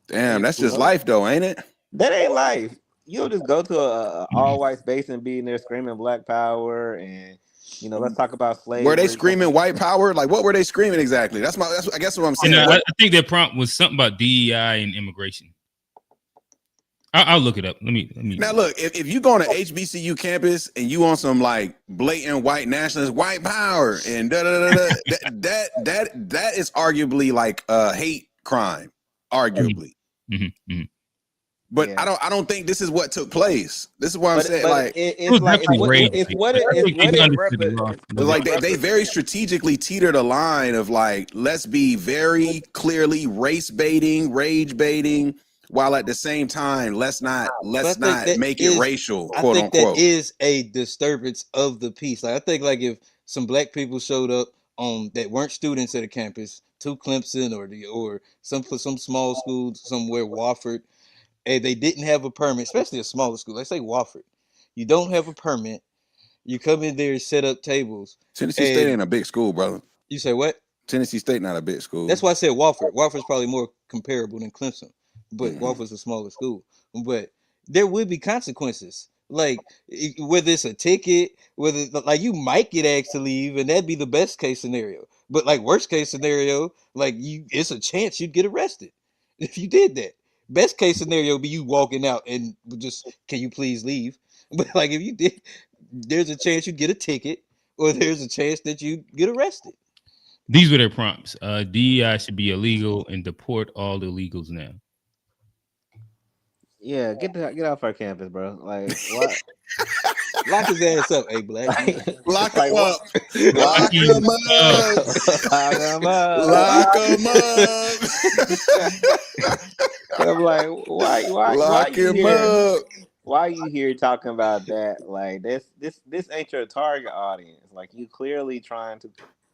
damn, that's just life, though, ain't it? That ain't life. You don't just go to a all white space and be in there screaming Black Power and let's talk about slavery. Were they screaming white power? Like, what were they screaming exactly? That's I guess what I'm saying. I think their prompt was something about DEI and immigration. I'll look it up. Let me. Now look, if you go on an HBCU campus and you on some like blatant white nationalist, white power, and that is arguably like a hate crime, arguably. Mm-hmm. But yeah. I don't think this is what took place. This is what I'm saying. Like they very strategically teetered a line of like, let's be very clearly race baiting, rage baiting. While at the same time, let's not make it racial, quote unquote. That is a disturbance of the peace. Like I think like if some black people showed up that weren't students at a campus to Clemson or some small school somewhere, Wofford, and they didn't have a permit, especially a smaller school. Let's say Wofford. You don't have a permit. You come in there and set up tables. Tennessee State ain't a big school, brother. You say what? Tennessee State not a big school. That's why I said Wofford. Wofford's probably more comparable than Clemson. But Wofford's a smaller school. But there would be consequences. Like whether it's a ticket, whether like you might get asked to leave, and that'd be the best case scenario. But like worst case scenario, like it's a chance you'd get arrested if you did that. Best case scenario would be you walking out and just, can you please leave? But like if you did, there's a chance you get a ticket, or there's a chance that you get arrested. These were their prompts. DEI should be illegal and deport all the illegals now. Yeah, get off our campus, bro. Like, what? Lock his ass up, A Black. Lock him up. Lock him up. Lock him up. Lock him up. I'm like, why lock him up? why you here talking about that? Like this ain't your target audience. Like you clearly trying to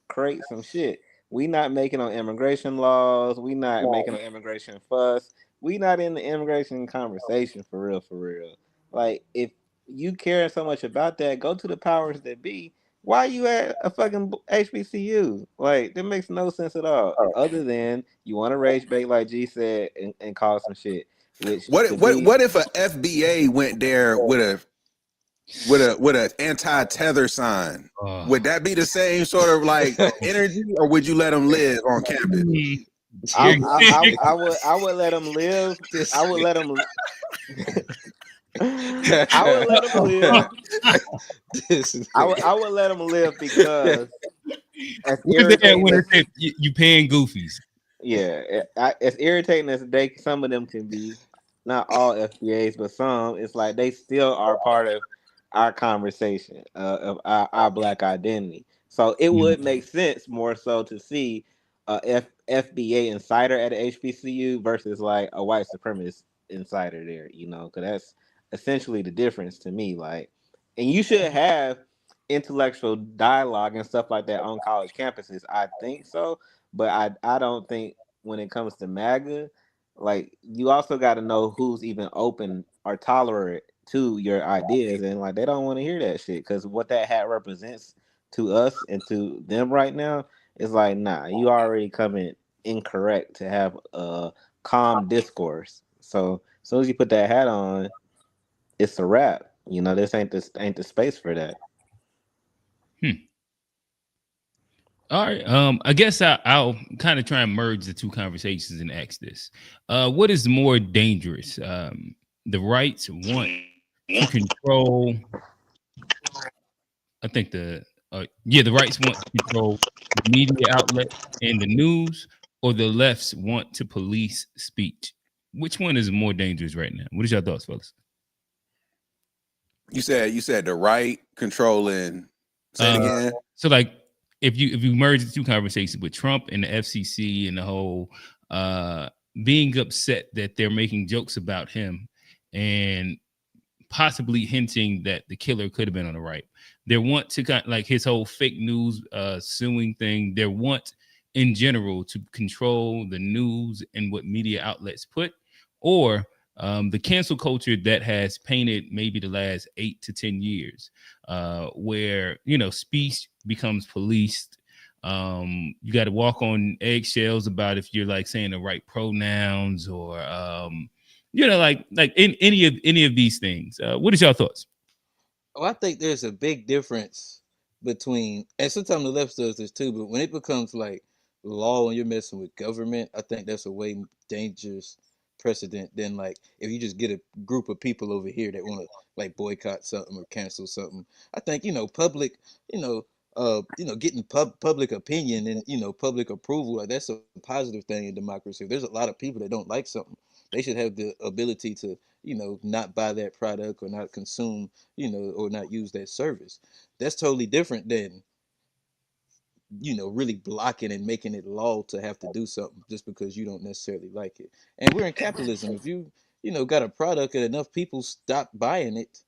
create some shit. We not making on immigration laws. We not making on immigration fuss. We not in the immigration conversation for real, for real. Like if you care so much about that, go to the powers that be. Why you at a fucking HBCU? Like that makes no sense at all. Other than you want to rage bait like G said and cause some shit. Which to me, What if a FBA went there with a anti-tether sign? Would that be the same sort of like energy, or would you let them live on campus? I would let them live. I would let them. I would let them live. I would let them live because as Where's that irritating when as it said you paying goofies? yeah, as irritating as some of them can be, not all FBAs, but some, it's like they still are part of our conversation of our black identity. So it would make sense more so to see a FBA insider at a HBCU versus like a white supremacist insider there, you know, because that's essentially the difference to me. Like, and you should have intellectual dialogue and stuff like that on college campuses. I think so, but I don't think when it comes to MAGA, like you also got to know who's even open or tolerant to your ideas, and like they don't want to hear that shit because what that hat represents to us and to them right now is like, nah, you already coming incorrect to have a calm discourse. So as soon as you put that hat on, it's a wrap. You know, this ain't the space for that. All right. I guess I'll kind of try and merge the two conversations and ask this: what is more dangerous? The rights want to control. I think the rights want to control the media outlet and the news, or the lefts want to police speech. Which one is more dangerous right now? What is your thoughts, fellas? You said the right controlling. Say it again. So like if you merge the two conversations with Trump and the FCC and the whole being upset that they're making jokes about him and possibly hinting that the killer could have been on the right. They want to kind of like his whole fake news suing thing. They want in general to control the news and what media outlets put, or the cancel culture that has painted maybe the last 8 to 10 years, where speech becomes policed. You got to walk on eggshells about if you're like saying the right pronouns or like in any of these things. What is your thoughts? Oh, I think there's a big difference between, and sometimes the left does this too, but when it becomes like law and you're messing with government, I think that's a way dangerous precedent than like if you just get a group of people over here that want to like boycott something or cancel something. I think public, getting public opinion and public approval, like that's a positive thing in democracy. If there's a lot of people that don't like something, they should have the ability to not buy that product or not consume or not use that service. That's totally different than really blocking and making it law to have to do something just because you don't necessarily like it. And we're in capitalism. If you got a product and enough people stop buying it,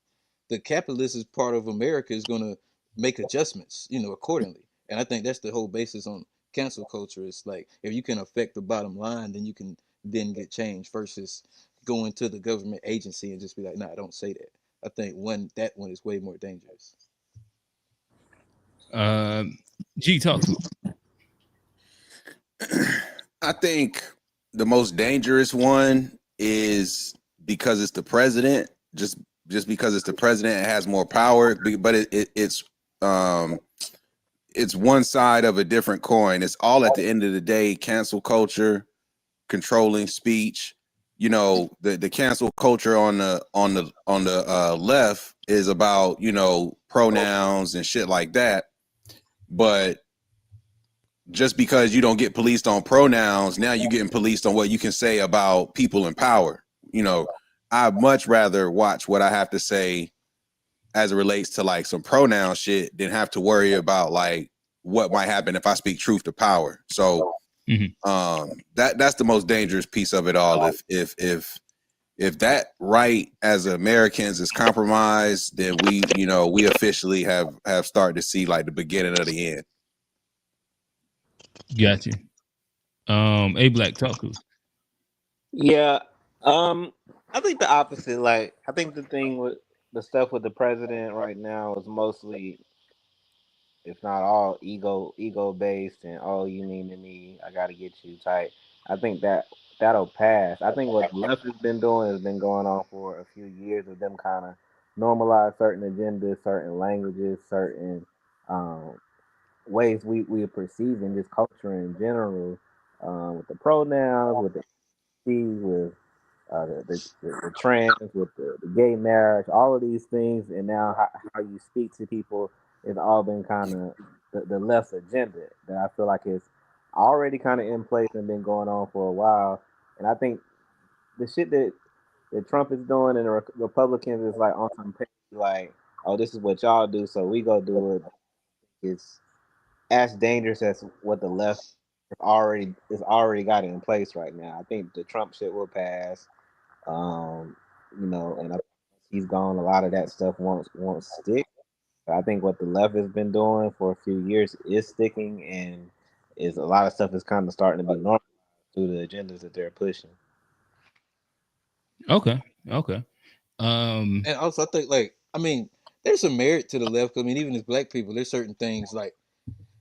the capitalist part of America is going to make adjustments accordingly. And I think that's the whole basis on cancel culture. It's like if you can affect the bottom line, then you can then get change versus going to the government agency and just be like, nah, don't say that. I think that one is way more dangerous. G, talk to it. I think the most dangerous one is because it's the president. Just because it's the president, it has more power. But it's one side of a different coin. It's all at the end of the day cancel culture, controlling speech. The cancel culture on the left is about pronouns and shit like that. But just because you don't get policed on pronouns, now you're getting policed on what you can say about people in power. I'd much rather watch what I have to say as it relates to like some pronoun shit than have to worry about like what might happen if I speak truth to power. So that's the most dangerous piece of it all. If if that right as Americans is compromised, then we officially have started to see like the beginning of the end. Got you. A Black Talker. Yeah, I think the opposite. Like, I think the thing with the stuff with the president right now is mostly, if not all, ego based, and oh, you mean to me, I got to get you tight. I think that'll pass. I think what the left has been doing has been going on for a few years of them kind of normalize certain agendas, certain languages, certain um, ways we are perceiving this culture in general, with the pronouns, with the with the trans, with the gay marriage, all of these things, and now how you speak to people has all been kind of the left agenda that I feel like is already kind of in place and been going on for a while. And I think the shit that Trump is doing and the Republicans is like on some page, like, oh, this is what y'all do, so we go do it. It's as dangerous as what the left is already got in place right now. I think the Trump shit will pass. And I, he's gone. A lot of that stuff won't stick. But I think what the left has been doing for a few years is sticking, and is a lot of stuff is kind of starting to be normal through the agendas that they're pushing. Okay. And also, I think, like, I mean, there's some merit to the left. I mean, even as black people, there's certain things like,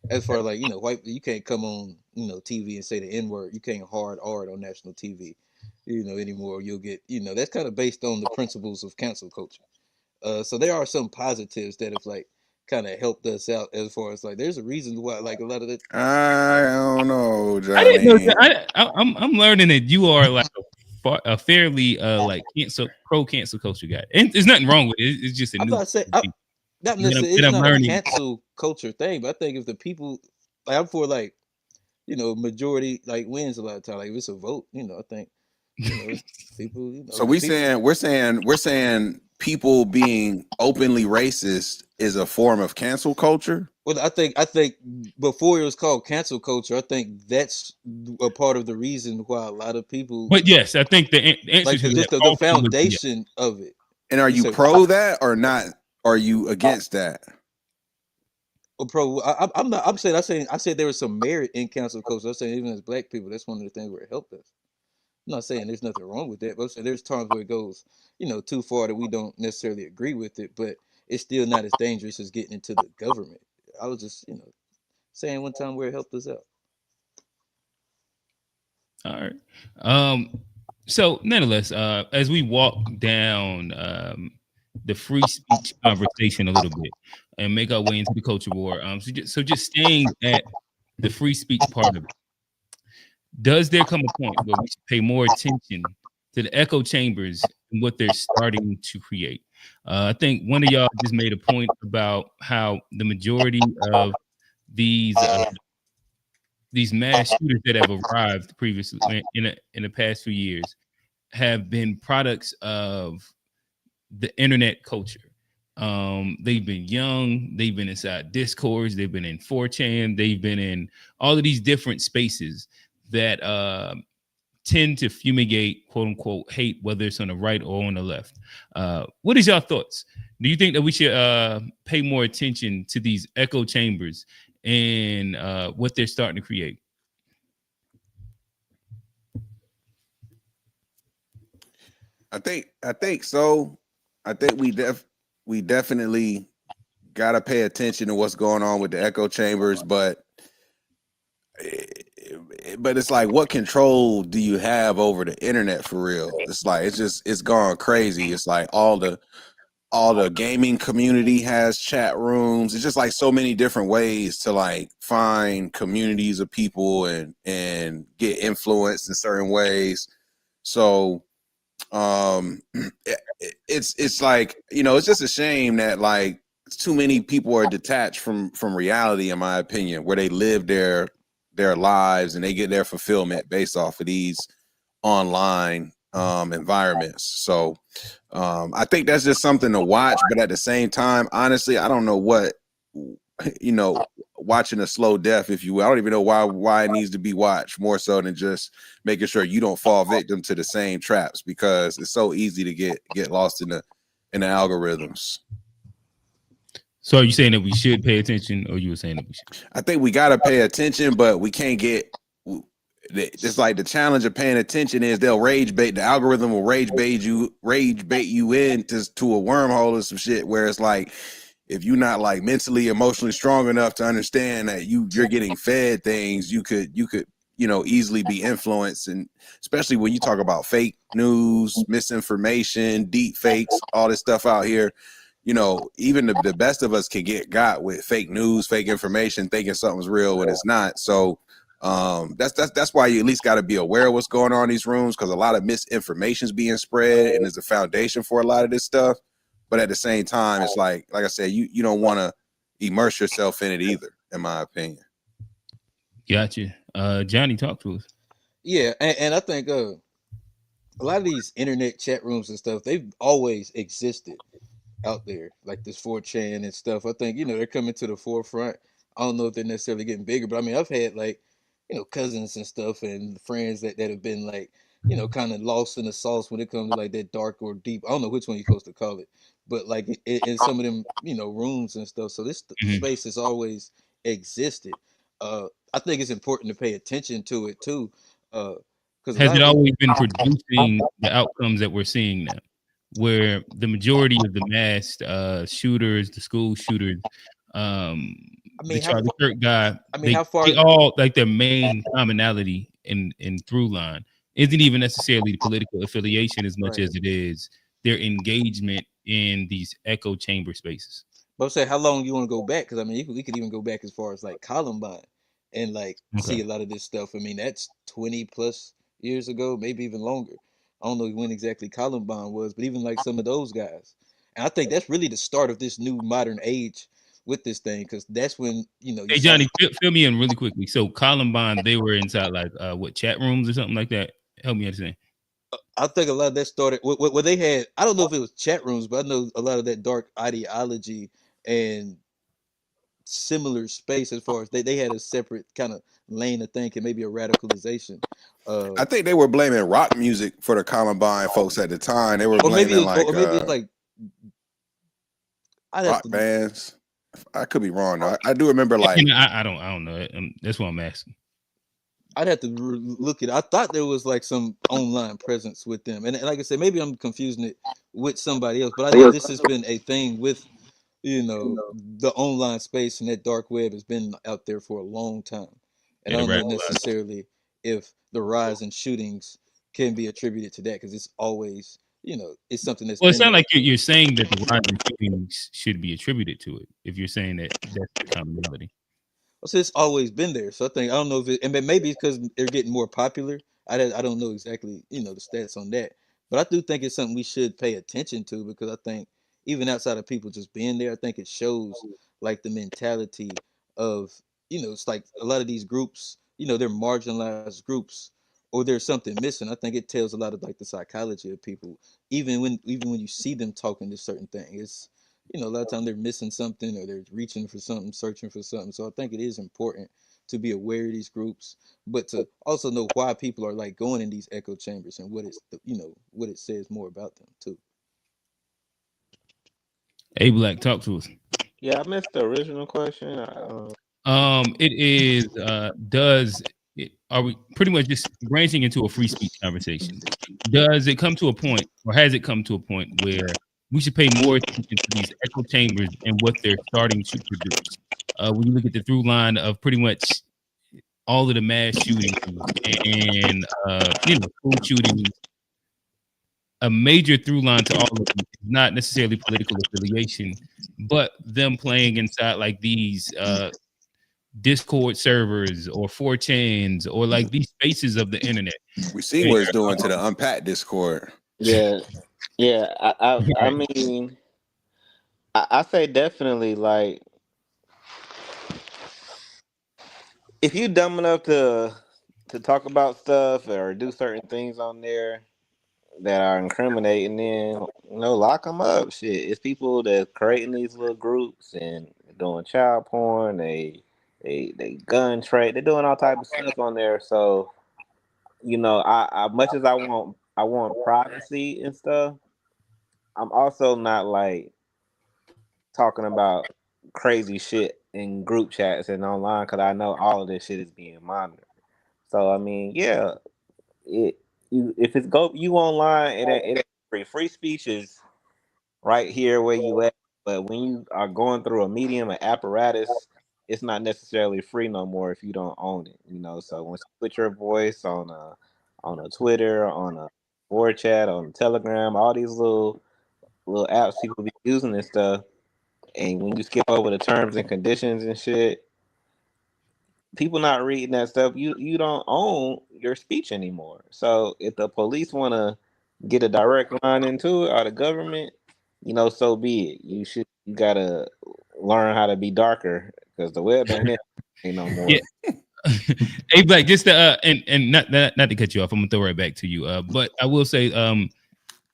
as far as like, white, you can't come on, TV and say the N word. You can't hard R on national TV, anymore. You'll get, that's kind of based on the principles of cancel culture. So there are some positives that have like kind of helped us out as far as like, there's a reason why like a lot of the. I don't know, I didn't know Johnny. that. I'm learning that you are like a fairly like pro cancel culture guy, and there's nothing wrong with it. It's just a I'm new. not saying not That necessarily. It's I'm not a learning. cancel culture thing, but I think if the people, like, I'm for like, majority like wins a lot of time. Like if it's a vote, I think, people, So people. we're saying people being openly racist is a form of cancel culture. Well, I think before it was called cancel culture, I think that's a part of the reason why a lot of people, But yes, I think the answer like, to that the also would be yes. foundation of it. And are You you say, pro that or not? Are you against that? Pro, I'm not. I said there was some merit in cancel culture. I'm saying even as black people, that's one of the things where it helped us. I'm not saying there's nothing wrong with that, but I'm saying there's times where it goes, too far that we don't necessarily agree with it, but it's still not as dangerous as getting into the government. I was just, saying one time where it helped us out. All right. So nonetheless, as we walk down the free speech conversation a little bit and make our way into the culture war, so just staying at the free speech part of it, does there come a point where we should pay more attention to the echo chambers and what they're starting to create? I think one of y'all just made a point about how the majority of these mass shooters that have arrived previously in the past few years have been products of the internet culture. They've been young, they've been inside Discords, they've been in 4chan, they've been in all of these different spaces that tend to fumigate, quote unquote, hate, whether it's on the right or on the left. What is your thoughts? Do you think that we should pay more attention to these echo chambers and what they're starting to create? I think so. I think we definitely got to pay attention to what's going on with the echo chambers, but it's like, what control do you have over the internet for real? It's like it's gone crazy. It's like all the gaming community has chat rooms. It's just like so many different ways to like find communities of people and get influenced in certain ways. So it's like, it's just a shame that like too many people are detached from reality, in my opinion, where they live their lives and they get their fulfillment based off of these online environments. So I think that's just something to watch, but at the same time, honestly, I don't know watching a slow death, if you will. I don't even know why it needs to be watched more so than just making sure you don't fall victim to the same traps, because it's so easy to get lost in the algorithms. So are you saying that we should pay attention, or you were saying that we should? I think we got to pay attention, but we can't get. It's like the challenge of paying attention is they'll rage bait. The algorithm will rage bait you into a wormhole or some shit where it's like, if you're not like mentally, emotionally strong enough to understand that you're getting fed things, you could easily be influenced. And especially when you talk about fake news, misinformation, deep fakes, all this stuff out here, even the best of us can get got with fake news, fake information, thinking something's real when it's not. So that's why you at least got to be aware of what's going on in these rooms, because a lot of misinformation is being spread and is the foundation for a lot of this stuff. But at the same time, it's like I said, you don't want to immerse yourself in it either, in my opinion. Gotcha. Johnny, talk to us. Yeah, and I think a lot of these internet chat rooms and stuff, they've always existed out there, like this 4chan and stuff. I think, they're coming to the forefront. I don't know if they're necessarily getting bigger, but I mean, I've had like, cousins and stuff and friends that have been like, kind of lost in the sauce when it comes to like that dark or deep. I don't know which one you're supposed to call it, but like in some of them, rooms and stuff. So this space has always existed. I think it's important to pay attention to it too, because a Has lot it of always been producing the outcomes that we're seeing now, where the majority of the mass shooters, the school shooters, the Charlie Kirk guy, they all like their main commonality in through line isn't even necessarily political affiliation as much as it is their engagement in these echo chamber spaces. But I'm saying, how long you want to go back? Because I mean, we could even go back as far as like Columbine and like see a lot of this stuff. I mean, that's 20 plus years ago, maybe even longer. I don't know when exactly Columbine was, but even like some of those guys. And I think that's really the start of this new modern age with this thing, because that's when you Hey Johnny, fill me in really quickly. So Columbine, they were inside like what, chat rooms or something like that? Help me understand. I think a lot of that started where they had, I don't know if it was chat rooms, but I know a lot of that dark ideology and similar space, as far as they had a separate kind of lane of thinking, maybe a radicalization. I think they were blaming rock music for the Columbine folks at the time. They were blaming maybe it's like rock bands. I could be wrong though. I do remember like I don't know. That's what I'm asking. I'd have to look at it. I thought there was like some online presence with them, and like I said, maybe I'm confusing it with somebody else. But I know this has been a thing with the online space, and that dark web has been out there for a long time. And I don't know necessarily if the rise in shootings can be attributed to that, because it's always, it's something that's. Well, it sounds like you're saying that the rise in shootings should be attributed to it. If you're saying that that's the commonality. So it's always been there. So I don't know if it, and maybe it's because they're getting more popular. I don't know exactly, the stats on that, but I do think it's something we should pay attention to, because I think even outside of people just being there, I think it shows like the mentality of, it's like a lot of these groups, they're marginalized groups, or there's something missing. I think it tells a lot of like the psychology of people, even when you see them talking to certain things. A lot of times they're missing something, or they're reaching for something, searching for something. So I think it is important to be aware of these groups, but to also know why people are like going in these echo chambers, and what what it says more about them too. Hey, Black, talk to us. Yeah, I missed the original question. It is are we pretty much just branching into a free speech conversation? Does it come to a point, or has it come to a point where we should pay more attention to these echo chambers and what they're starting to produce? When you look at the through line of pretty much all of the mass shootings and school shootings, a major through line to all of them is not necessarily political affiliation, but them playing inside like these Discord servers or 4chans or like these spaces of the internet. We see what it's doing to the Unpack Discord. Yeah. I mean, I say definitely, like, if you dumb enough to talk about stuff or do certain things on there that are incriminating, then lock them up. Shit, it's people that creating these little groups and doing child porn. They they gun trade. They're doing all type of stuff on there. So I much as I want privacy and stuff. I'm also not like talking about crazy shit in group chats and online because I know all of this shit is being monitored. So I mean, yeah, it if it's go you online, it ain't free. Free speech is right here where you at. But when you are going through a medium, an apparatus, it's not necessarily free no more if you don't own it. So once you put your voice on a Twitter, on a board chat, on Telegram, all these little apps people be using and stuff, and when you skip over the terms and conditions and shit, people not reading that stuff. You don't own your speech anymore. So if the police want to get a direct line into it, or the government, so be it. You gotta learn how to be darker because the web ain't no more. Yeah. Hey, Black, just and not to cut you off, I'm gonna throw right back to you. But I will say,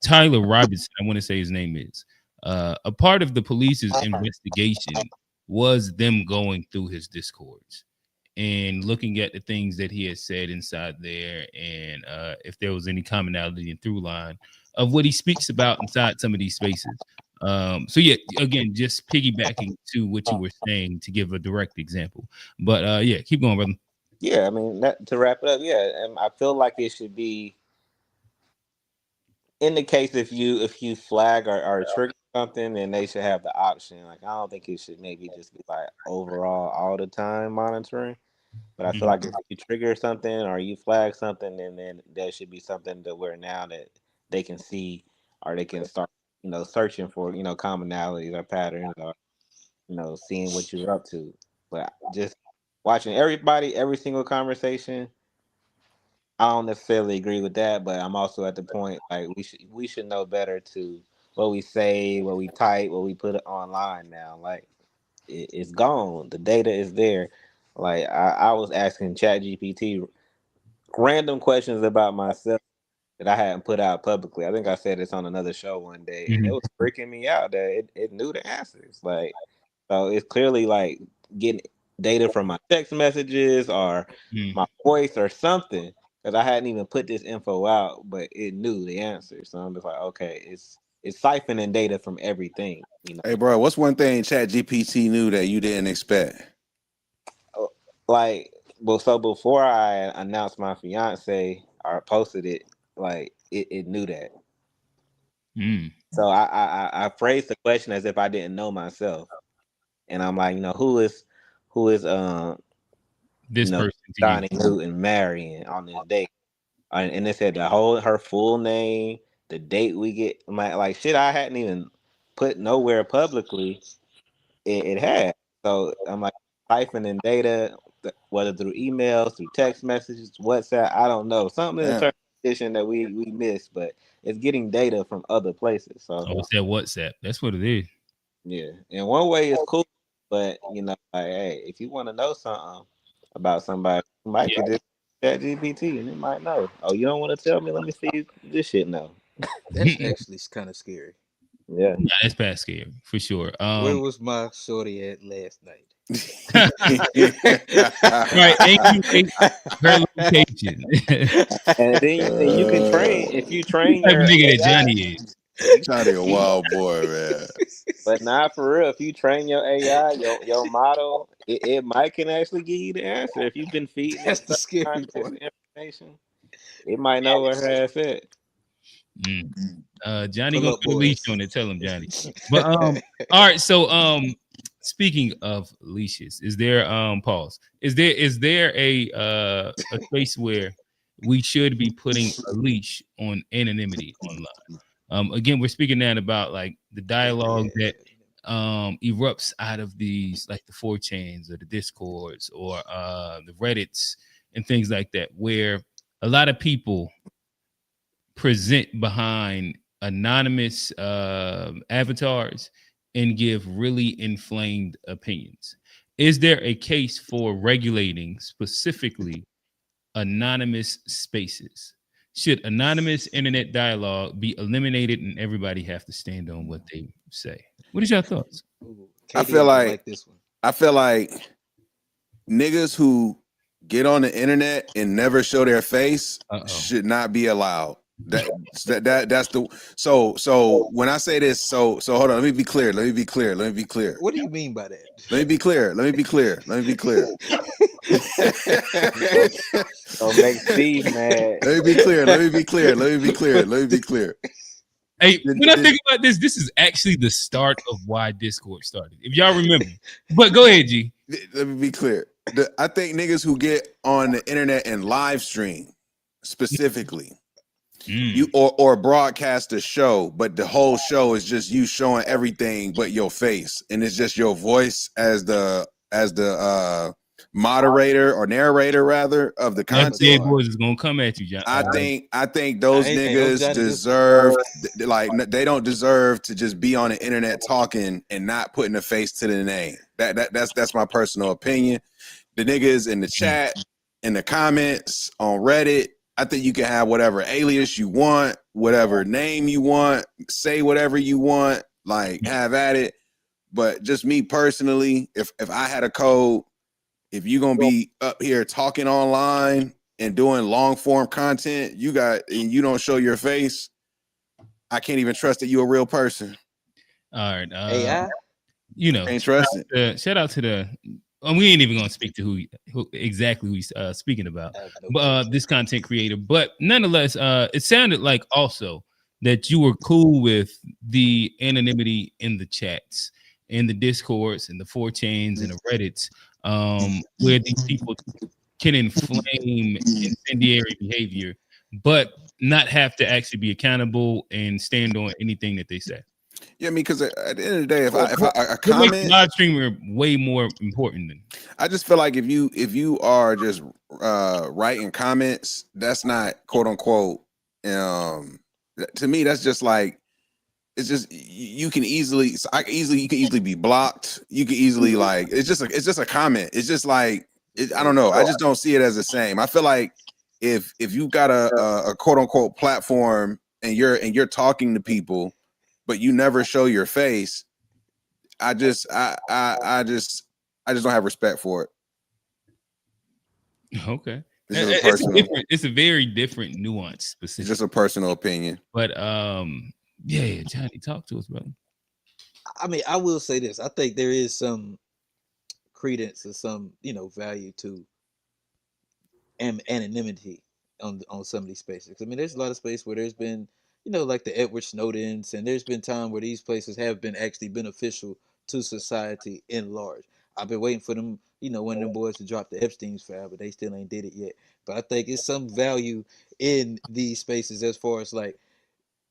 Tyler Robinson, I want to say his name is. A part of the police's investigation was them going through his discords and looking at the things that he had said inside there, and if there was any commonality and through line of what he speaks about inside some of these spaces. So yeah, again, just piggybacking to what you were saying to give a direct example. But yeah, keep going, brother. Yeah, I mean, to wrap it up, yeah, and I feel like it should be in the case if you flag or trigger something, then they should have the option. Like, I don't think it should maybe just be like overall all the time monitoring. But I feel like if you trigger something or you flag something, then there should be something to where now that they can see or they can start, searching for, commonalities or patterns or, seeing what you're up to. But just watching every single conversation, I don't necessarily agree with that. But I'm also at the point like we should know better to what we say, what we type, what we put online now. Like it's gone. The data is there. Like I was asking ChatGPT random questions about myself that I hadn't put out publicly. I think I said this on another show one day, and it was freaking me out that it knew the answers. Like, so it's clearly like getting data from my text messages or my voice or something because I hadn't even put this info out, but it knew the answer. So I'm just like, okay, it's siphoning data from everything. Hey, bro, what's one thing ChatGPT knew that you didn't expect? Like, so before I announced my fiance or posted it, like it knew that. So I phrased the question as if I didn't know myself, and I'm like, who is this person Donnie Newton marrying on this date, and it said her full name, the date we get, like shit I hadn't even put nowhere publicly. It had. So I'm like siphoning data, whether through emails, through text messages, WhatsApp, I don't know. Something in the term condition that we missed, but it's getting data from other places. So it's that WhatsApp. That's what it is. Yeah. In one way it's cool, but like, hey, if you want to know something about somebody, you might could just chat GPT and it might know. Oh, you don't want to tell me? Let me see you this shit know. That's actually kind of scary. Yeah. Nah, that's past scary for sure. Where was my shorty at last night? Right, her location. And then you can train if you train Type your of nigga that AI. Johnny is. Johnny a wild boy, man. But not for real. If you train your AI, your model, it might can actually give you the answer. If you've been feeding That's it the certain scary context part. and information, it might know where her ass at. Johnny Pull gonna up, put a leash boys. on it. Tell him, Johnny. But all right. So speaking of leashes, is there pause? Is there a space where we should be putting a leash on anonymity online? Again, we're speaking now about like the dialogue that erupts out of these, like the 4chans or the discords or the Reddits and things like that, where a lot of people present behind anonymous avatars and give really inflamed opinions. Is there a case for regulating specifically anonymous spaces? Should anonymous internet dialogue be eliminated and everybody have to stand on what they say? What is your thoughts? I feel like this one. I feel like niggas who get on the internet and never show their face Uh-oh. should not be allowed. That's the so when I say this, so hold on, let me be clear. What do you mean by that? Let me be clear. Don't make Steve mad. Let me be clear. Hey, when I think about this is actually the start of why Discord started. If y'all remember. But go ahead, G. Let me be clear. I think niggas who get on the internet and live stream specifically, you or broadcast a show, but the whole show is just you showing everything but your face, and it's just your voice as the moderator or narrator rather of the content. Boys is gonna come at you, John. I think those niggas deserve they don't deserve to just be on the internet talking and not putting a face to the name. That's my personal opinion. The niggas in the chat, in the comments, on Reddit, I think you can have whatever alias you want, whatever name you want, say whatever you want, like have at it. But just me personally, if I had a code, if you're gonna be up here talking online and doing long form content, and you don't show your face, I can't even trust that you're a real person. All right. AI? You know, ain't trust it. Shout out to the we ain't even gonna speak to who exactly he's speaking about, this content creator. But nonetheless, it sounded like also that you were cool with the anonymity in the chats, in the discords, and the 4chans and the Reddits, where these people can inflame incendiary behavior, but not have to actually be accountable and stand on anything that they say. Yeah, I mean, because at the end of the day, if I comment, live streamer way more important than. I just feel like if you are just writing comments, that's not quote unquote. To me, that's just like it's just you can easily be blocked. You can easily like it's just a comment. It's just like I don't know. I just don't see it as the same. I feel like if you got a quote unquote platform and you're talking to people, but you never show your face, I just don't have respect for it. Okay. It's a very different nuance specific. It's just a personal opinion. But yeah, Johnny, talk to us, brother. I mean, I will say this. I think there is some credence or some, value to anonymity on some of these spaces. I mean, there's a lot of space where there's been, like the Edward Snowdens, and there's been time where these places have been actually beneficial to society in large. I've been waiting for them, one of them boys to drop the Epstein's file, but they still ain't did it yet. But I think it's some value in these spaces as far as like,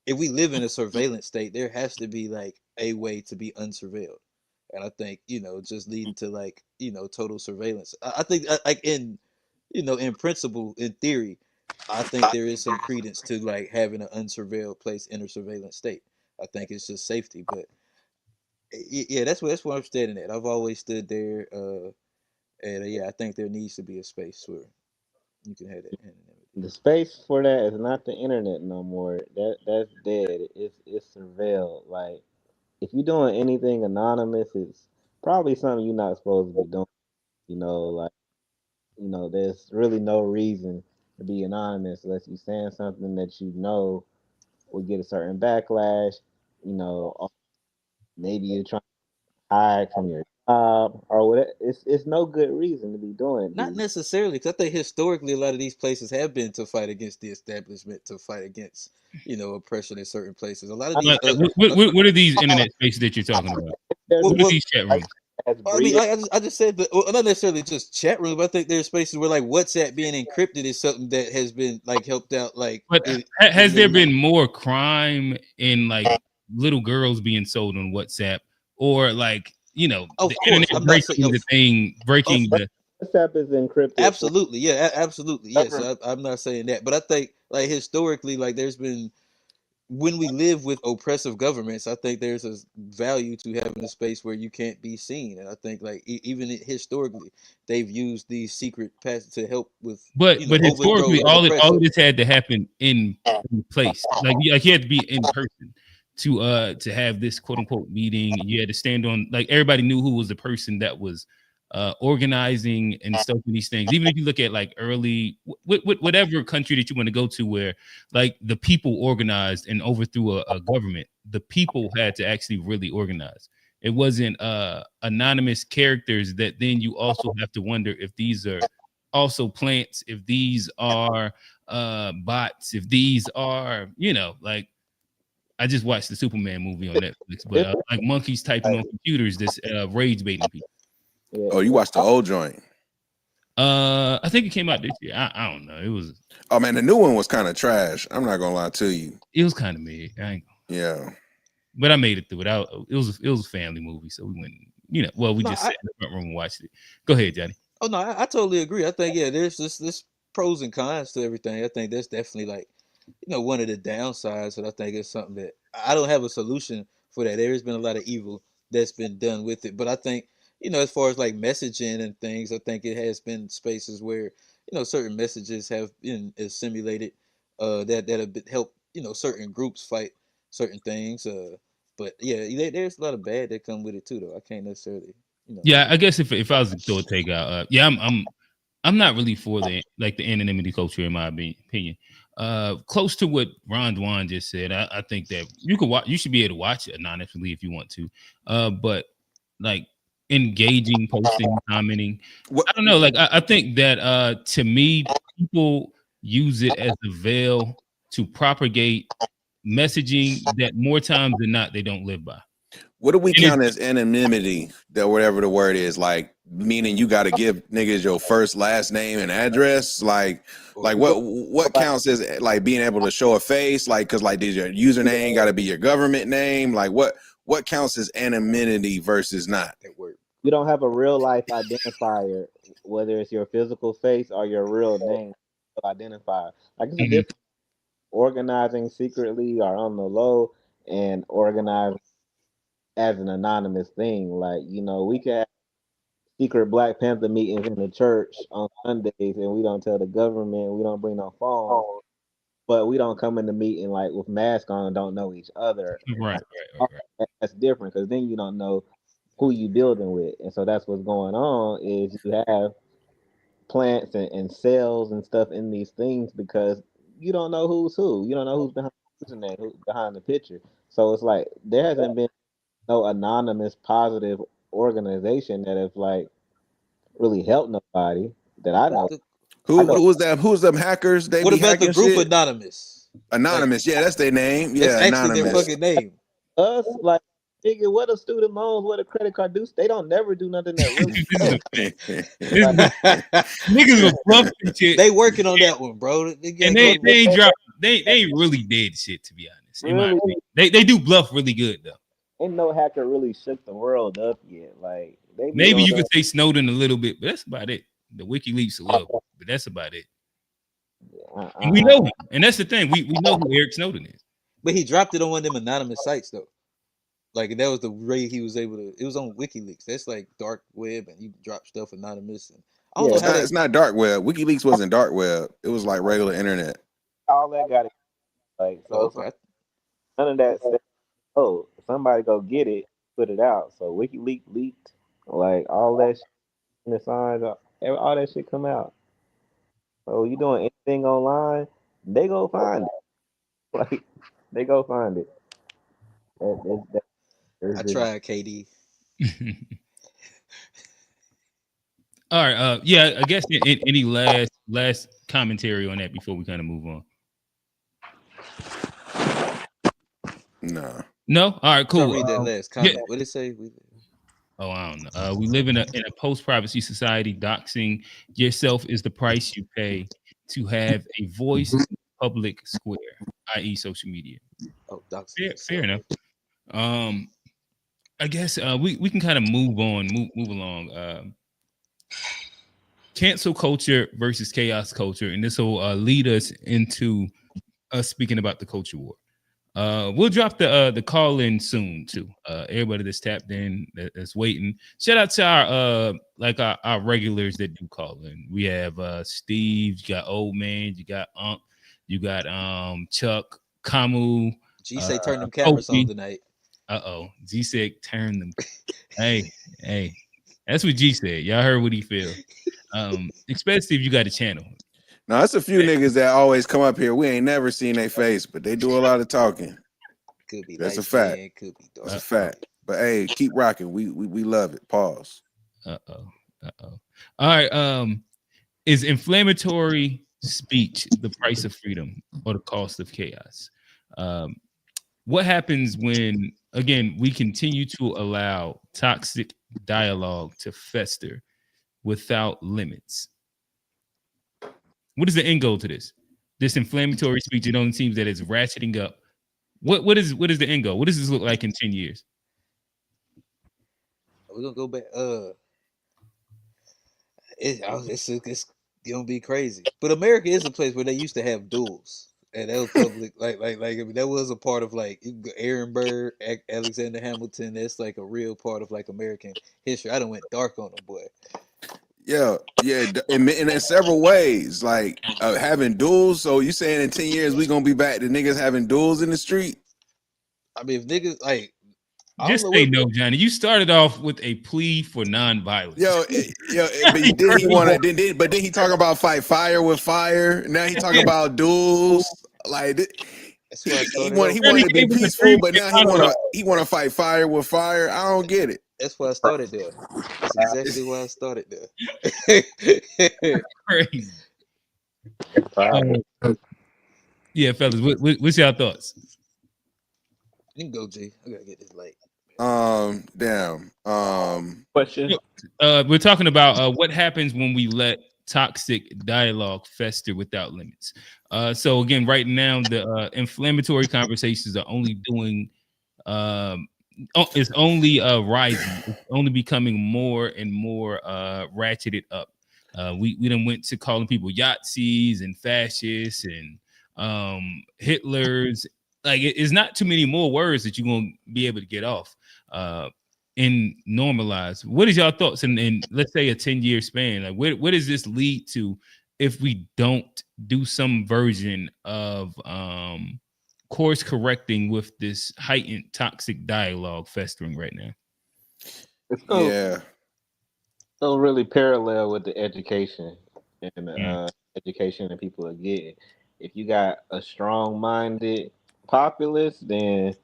if we live in a surveillance state, there has to be like a way to be unsurveilled. And I think, just leading to like, total surveillance. I think like in principle, in theory, I think there is some credence to like having an unsurveilled place in a surveillance state. I think it's just safety, but yeah, that's where I'm standing at. I've always stood there, and yeah, I think there needs to be a space where you can have that. The space for that is not the internet no more. That's dead. It's surveilled. Like if you're doing anything anonymous, it's probably something you're not supposed to be doing. There's really no reason to be anonymous unless you're saying something that will get a certain backlash. Maybe you're trying to hide from your job or whatever. It's no good reason to be doing. Not necessarily, because I think historically a lot of these places have been to fight against the establishment, to fight against oppression in certain places. A lot of these. What are these internet spaces that you're talking about? What are these chat rooms? I mean, I just said, but not necessarily just chat rooms. But I think there's spaces where like WhatsApp being encrypted is something that has been like helped out. Like, but has there been more crime in like little girls being sold on WhatsApp, or like of the course, internet breaking the WhatsApp is encrypted? Absolutely, yeah, absolutely, yes. I'm not saying that, but I think like historically, like there's been. When we live with oppressive governments, I think there's a value to having a space where you can't be seen, and I think like even historically, they've used these secret passes to help with. But historically, all of this had to happen in place. Like you had to be in person to have this quote unquote meeting. You had to stand on, like everybody knew who was the person that was organizing and stoking these things. Even if you look at like early whatever country that you want to go to, where like the people organized and overthrew a government, the people had to actually really organize. It wasn't anonymous characters that then you also have to wonder if these are also plants, if these are bots, if these are, like I just watched the Superman movie on Netflix, but like monkeys typing on computers, this rage baiting people. Oh, you watched the old joint? I think it came out this year. I don't know. It was. Oh man, the new one was kind of trash. I'm not gonna lie to you. It was kind of mid. Yeah, but I made it through it. It was a family movie, so we went. We just sat in the front room and watched it. Go ahead, Johnny. Oh no, I totally agree. I think there's this pros and cons to everything. I think that's definitely like one of the downsides, and I think it's something that I don't have a solution for that. There has been a lot of evil that's been done with it, but I think as far as like messaging and things, I think it has been spaces where certain messages have been assimilated that have helped certain groups fight certain things. But yeah, there's a lot of bad that come with it too, though. I can't necessarily. Yeah, I guess if I was to throw a take out, I'm not really for the anonymity culture in my opinion. Close to what Ron Dwan just said, I think that you should be able to watch it anonymously if you want to. But like engaging, posting, commenting, I don't know. Like I think that to me, people use it as a veil to propagate messaging that more times than not they don't live by. What do we count as anonymity? That whatever the word is, like meaning you got to give niggas your first, last name, and address. Like what counts as like being able to show a face? Like, cause like, did your username got to be your government name? Like what counts as anonymity versus not? We don't have a real life identifier, whether it's your physical face or your real name identifier. Like it's a difference organizing secretly or on the low and organizing as an anonymous thing. Like, we can have secret Black Panther meetings in the church on Sundays and we don't tell the government, we don't bring no phone, but we don't come in the meeting like with masks on and don't know each other. Right. That's different because then you don't know who you building with. And so that's what's going on is you have plants and cells and stuff in these things because you don't know who's who. You don't know who's behind the username, who's behind the picture. So it's like there hasn't been no anonymous positive organization that have like really helped nobody that I know. Who's them hackers? They what be about the group shit? Anonymous? Anonymous, yeah, that's their name. That's Yeah, actually anonymous. their fucking name. Us, like, nigga, what a student loans, what a credit card do? They don't never do nothing that really. Niggas will bluff and shit. They working on that one, bro. And they ain't drop. They ain't really did shit, to be honest. In my opinion. They do bluff really good though. Ain't no hacker really shook the world up yet. Like maybe you could say Snowden a little bit, but that's about it. The WikiLeaks a little, but that's about it. And we know him, and that's the thing. We know who Eric Snowden is. But he dropped it on one of them anonymous sites though. Like that was the way he was able to. It was on WikiLeaks. That's like dark web, and you drop stuff anonymous. And I don't know it's not dark web. WikiLeaks wasn't dark web. It was like regular internet. All that got it. Like so, none of that. Said, oh, somebody go get it, put it out. So WikiLeaks leaked. Like all that shit in the signs, all that shit come out. So you doing anything online, they go find it. Like they go find it. I tried, KD. All right. Yeah, I guess any last commentary on that before we kind of move on? No. All right. Cool. Read that last comment. What did it say? Oh, I don't know. We live in a post-privacy society. Doxing yourself is the price you pay to have a voice in the public square, i.e., social media. Oh, fair enough. I guess we can kind of move along. Cancel culture versus chaos culture, and this will lead us into us speaking about the culture war. We'll drop the call in soon too. Everybody that's tapped in, that's waiting. Shout out to our regulars that do call in. We have Steve, you got Old Man, you got Unc, you got Chuck, Kamu. G say turn them cameras on tonight. G said turn them. hey, That's what G said. Y'all heard what he feel. Especially if you got a channel. Now, it's a few niggas that always come up here. We ain't never seen their face, but they do a lot of talking. Could be That's a light fact. skin, could be dark. That's a fact. But hey, keep rocking. We love it. Pause. Uh-oh. All right. Is inflammatory speech the price of freedom or the cost of chaos? What happens when, again, we continue to allow toxic dialogue to fester without limits? What is the end goal to this? This inflammatory speech, it only seems that it's ratcheting up. What is the end goal? What does this look like in 10 years? We're gonna go back. It's gonna be crazy. But America is a place where they used to have duels, and that was public. I mean, that was a part of like Aaron Burr, Alexander Hamilton. That's like a real part of like American history. I done went dark on them, boy. Yeah, in several ways, like having duels. So you saying in 10 years we gonna be back to niggas having duels in the street? I mean, if niggas like, just say no, Johnny. You started off with a plea for nonviolence. Yo, but then he wanna, but then he talking about fight fire with fire. Now he talking about duels. Like that's why he wanted to be peaceful, but now he wanna fight fire with fire. I don't get it. That's why I started there. That's exactly why I started there. Crazy. Yeah, fellas, what's your thoughts? You can go, G. I gotta get this late. Damn. Question. We're talking about what happens when we let toxic dialogue fester without limits. So again, right now the inflammatory conversations are only doing it's only rising. It's only becoming more and more ratcheted up. We done went to calling people Yahtzees and fascists and Hitlers. Like it's not too many more words that you're gonna be able to get off and normalize. What is y'all thoughts in let's say a 10-year span? Like where does this lead to if we don't do some version of course correcting with this heightened toxic dialogue festering right now? It's so really parallel with the education and education that people are getting. If you got a strong-minded populace, then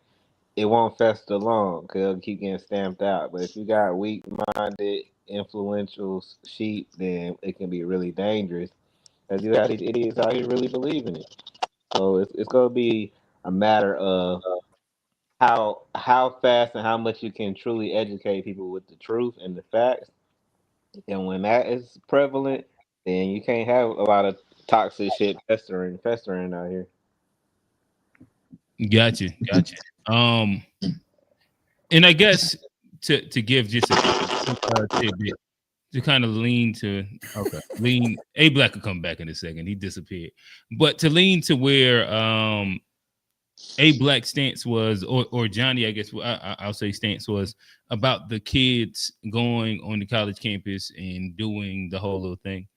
it won't fester long because it'll keep getting stamped out. But if you got weak-minded, influential sheep, then it can be really dangerous because you have these idiots out here really believing it. So it's going to be a matter of how fast and how much you can truly educate people with the truth and the facts. And when that is prevalent, then you can't have a lot of toxic shit festering out here. Gotcha. And I guess to give just a tidbit to kind of lean A Black will come back in a second. He disappeared. But to lean to where A Black stance was, or Johnny, I guess I'll say stance was about the kids going on the college campus and doing the whole little thing.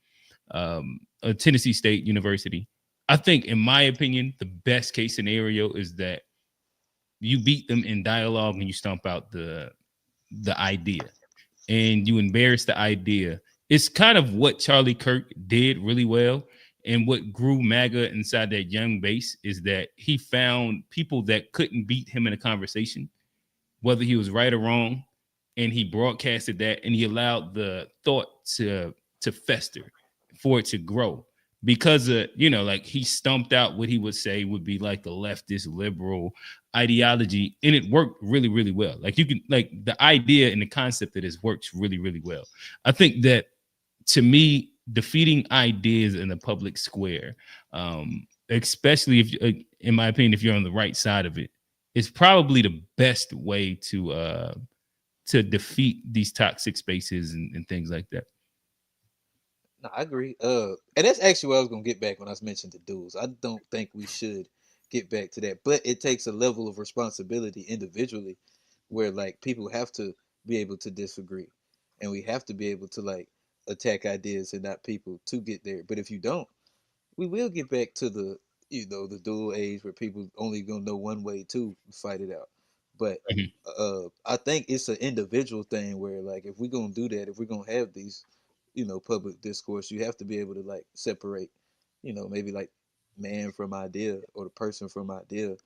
Tennessee State University. I think, in my opinion, the best case scenario is that you beat them in dialogue and you stomp out the idea and you embarrass the idea. It's kind of what Charlie Kirk did really well. And what grew MAGA inside that young base is that he found people that couldn't beat him in a conversation, whether he was right or wrong. And he broadcasted that and he allowed the thought to fester, for it to grow. Because like he stumped out what he would say would be like the leftist liberal ideology, and it worked really, really well. Like you can, like, the idea and the concept of this works really, really well. I think that, to me, defeating ideas in the public square, especially if, in my opinion, if you're on the right side of it, is probably the best way to defeat these toxic spaces and things like that. No, I agree. And that's actually what I was gonna get back when I mentioned the duels. I don't think we should get back to that, but it takes a level of responsibility individually, where like people have to be able to disagree, and we have to be able to like attack ideas and not people to get there. But if you don't, we will get back to the the dual age where people only gonna know one way to fight it out. But I think it's an individual thing where, like, if we're gonna do that, if we're gonna have these, public discourse, you have to be able to like separate, maybe like man from idea or the person from idea,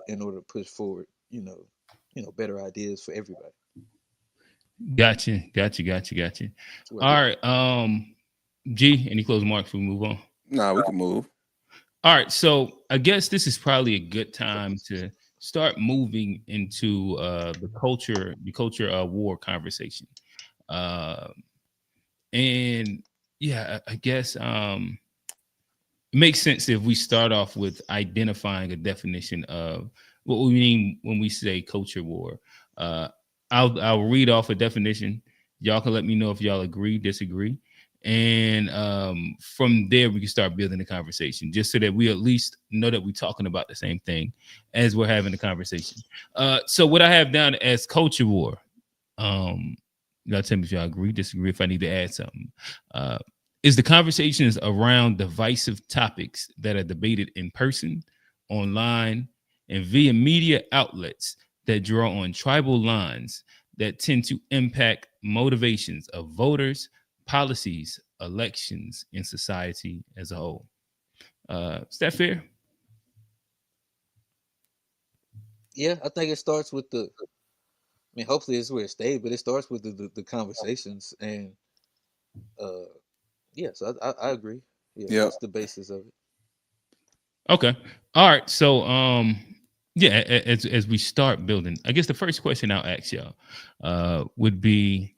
in order to push forward, better ideas for everybody. Gotcha. All right. G, any closing marks before we move on? No, we can move. All right. So I guess this is probably a good time to start moving into the culture war conversation. And yeah, I guess it makes sense if we start off with identifying a definition of what we mean when we say culture war. I'll read off a definition. Y'all can let me know if y'all agree, disagree. And from there, we can start building the conversation just so that we at least know that we're talking about the same thing as we're having the conversation. So what I have down as culture war, y'all tell me if y'all agree, disagree, if I need to add something, is the conversations around divisive topics that are debated in person, online, and via media outlets that draw on tribal lines that tend to impact motivations of voters, policies, elections, and society as a whole. Is that fair? Yeah, I think it starts with hopefully it's where it stays, but it starts with the conversations, and yeah, so I agree. Yeah, that's the basis of it. Okay. All right. So yeah, as we start building, I guess the first question I'll ask y'all would be,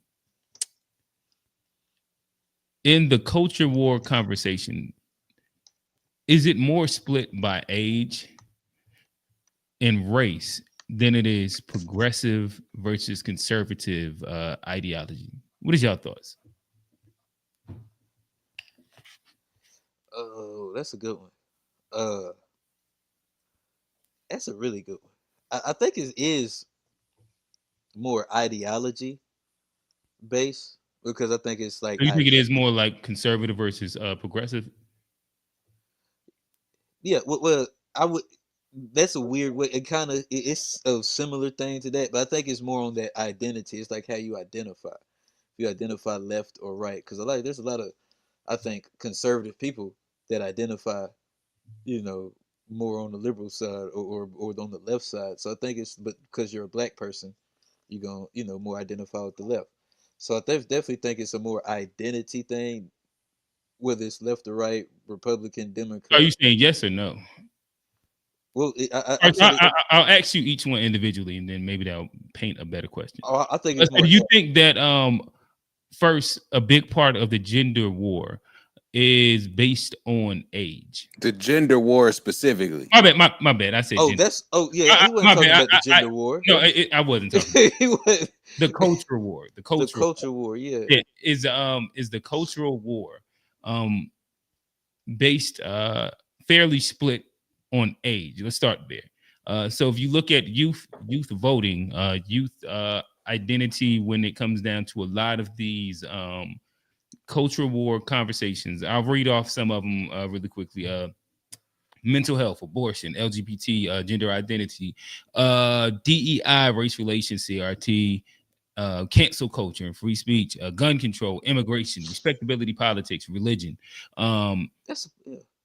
in the culture war conversation, is it more split by age and race than it is progressive versus conservative ideology? What is y'all thoughts? Oh, that's a good one. That's a really good one. I think it is more ideology based, because I think it's like Do you think it is more like conservative versus progressive? Yeah, well, I would. That's a weird way. It's a similar thing to that, but I think it's more on that identity. It's like how you identify. If you identify left or right, because there's a lot of, I think, conservative people that identify, more on the liberal side or on the left side. So I think it's, but because you're a black person, you're gonna more identify with the left. So I definitely think it's a more identity thing, whether it's left or right, Republican, Democrat. Are you saying yes or no? Well, I'll ask you each one individually, and then maybe that'll paint a better question. Oh, I think it's more. Do you think that first, a big part of the gender war is based on age? The gender war specifically. My bad. I said. Gender. Yeah. He wasn't talking about the gender war. No, I wasn't talking. The culture war. The culture war. Yeah. Is the cultural war based fairly split on age? Let's start there. So if you look at youth voting, youth identity, when it comes down to a lot of these cultural war conversations, I'll read off some of them really quickly. Mental health, abortion, LGBT, gender identity, DEI, race relations, CRT, cancel culture and free speech, gun control, immigration, respectability, politics, religion.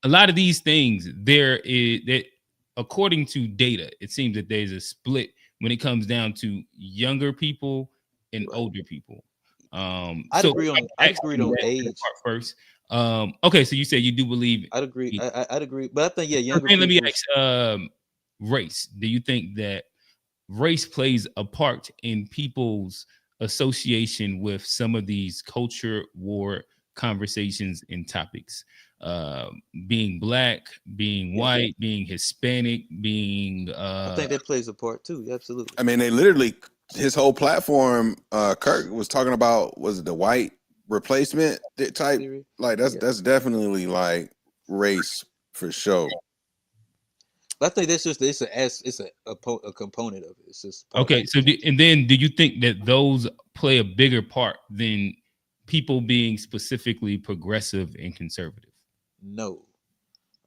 A lot of these things, there is that, according to data, it seems that there's a split when it comes down to younger people and older people. I'd agree on age first. Okay, so you say you do believe. I'd agree. I'd agree, but I think younger. Let me ask, race. Do you think that race plays a part in people's association with some of these culture war conversations and topics? Being black, being white, being Hispanic, being I think that plays a part too. Absolutely. I mean, they literally, his whole platform, Kirk was talking about, was it the white replacement type? Like that's definitely like race for sure. But I think that's just it's a component of it. It's just okay. So and then do you think that those play a bigger part than people being specifically progressive and conservative? No,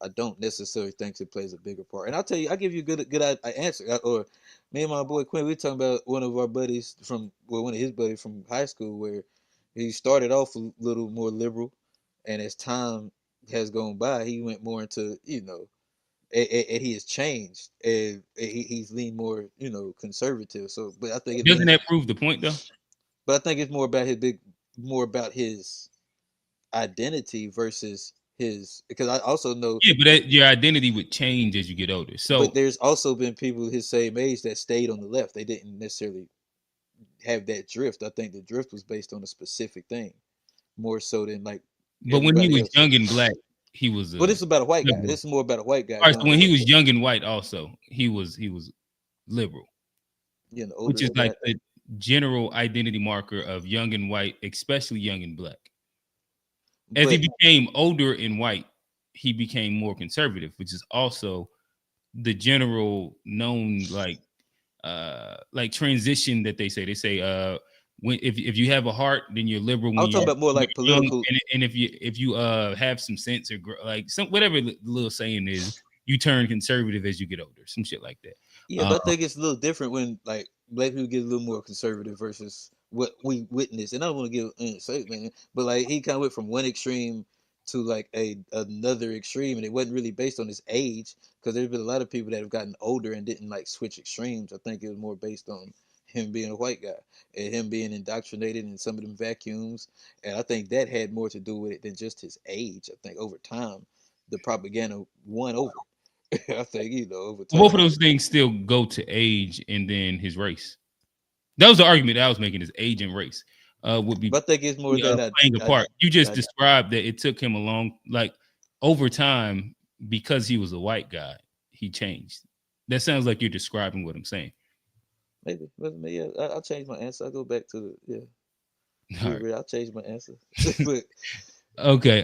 I don't necessarily think it plays a bigger part. And I'll tell you, I'll give you a good answer. Or me and my boy Quinn, we were talking about one of our buddies one of his buddies from high school, where he started off a little more liberal, and as time has gone by, he went more into, and he has changed, and he's leaned more, conservative. So, but I think Doesn't that prove the point though? but I think it's more about his identity versus his, because I also know, Yeah, but your identity would change as you get older. So, but there's also been people his same age that stayed on the left. They didn't necessarily have that drift. I think the drift was based on a specific thing, more so than like but when he everybody was else. young and black, he was. But this is about a white guy. liberal. This is more about a white guy. All right, so when he was young and white, also he was liberal, which is like the general identity marker of young and white, especially young and black. As he became older and white, he became more conservative, which is also the general known like transition that they say. They say when if you have a heart, then you're liberal. When I'm talking about more like political. And if you have some sense or like some whatever the little saying is, you turn conservative as you get older. Some shit like that. Yeah, but I think it's a little different when like black people get a little more conservative versus what we witness. And I don't want to give man, but like he kind of went from one extreme to like another extreme, and it wasn't really based on his age, because there's been a lot of people that have gotten older and didn't like switch extremes. I think it was more based on him being a white guy and him being indoctrinated in some of them vacuums, and I think that had more to do with it than just his age. I think over time the propaganda won over. I think, over time. Both of those things still go to age and then his race. That was the argument that I was making, is age and race would be. But I think it's more that playing a part. You just described that it took him a long, like over time, because he was a white guy, he changed. That sounds like you're describing what I'm saying. Maybe, but yeah, I'll change my answer. I'll go back to Right. I'll change my answer. Okay.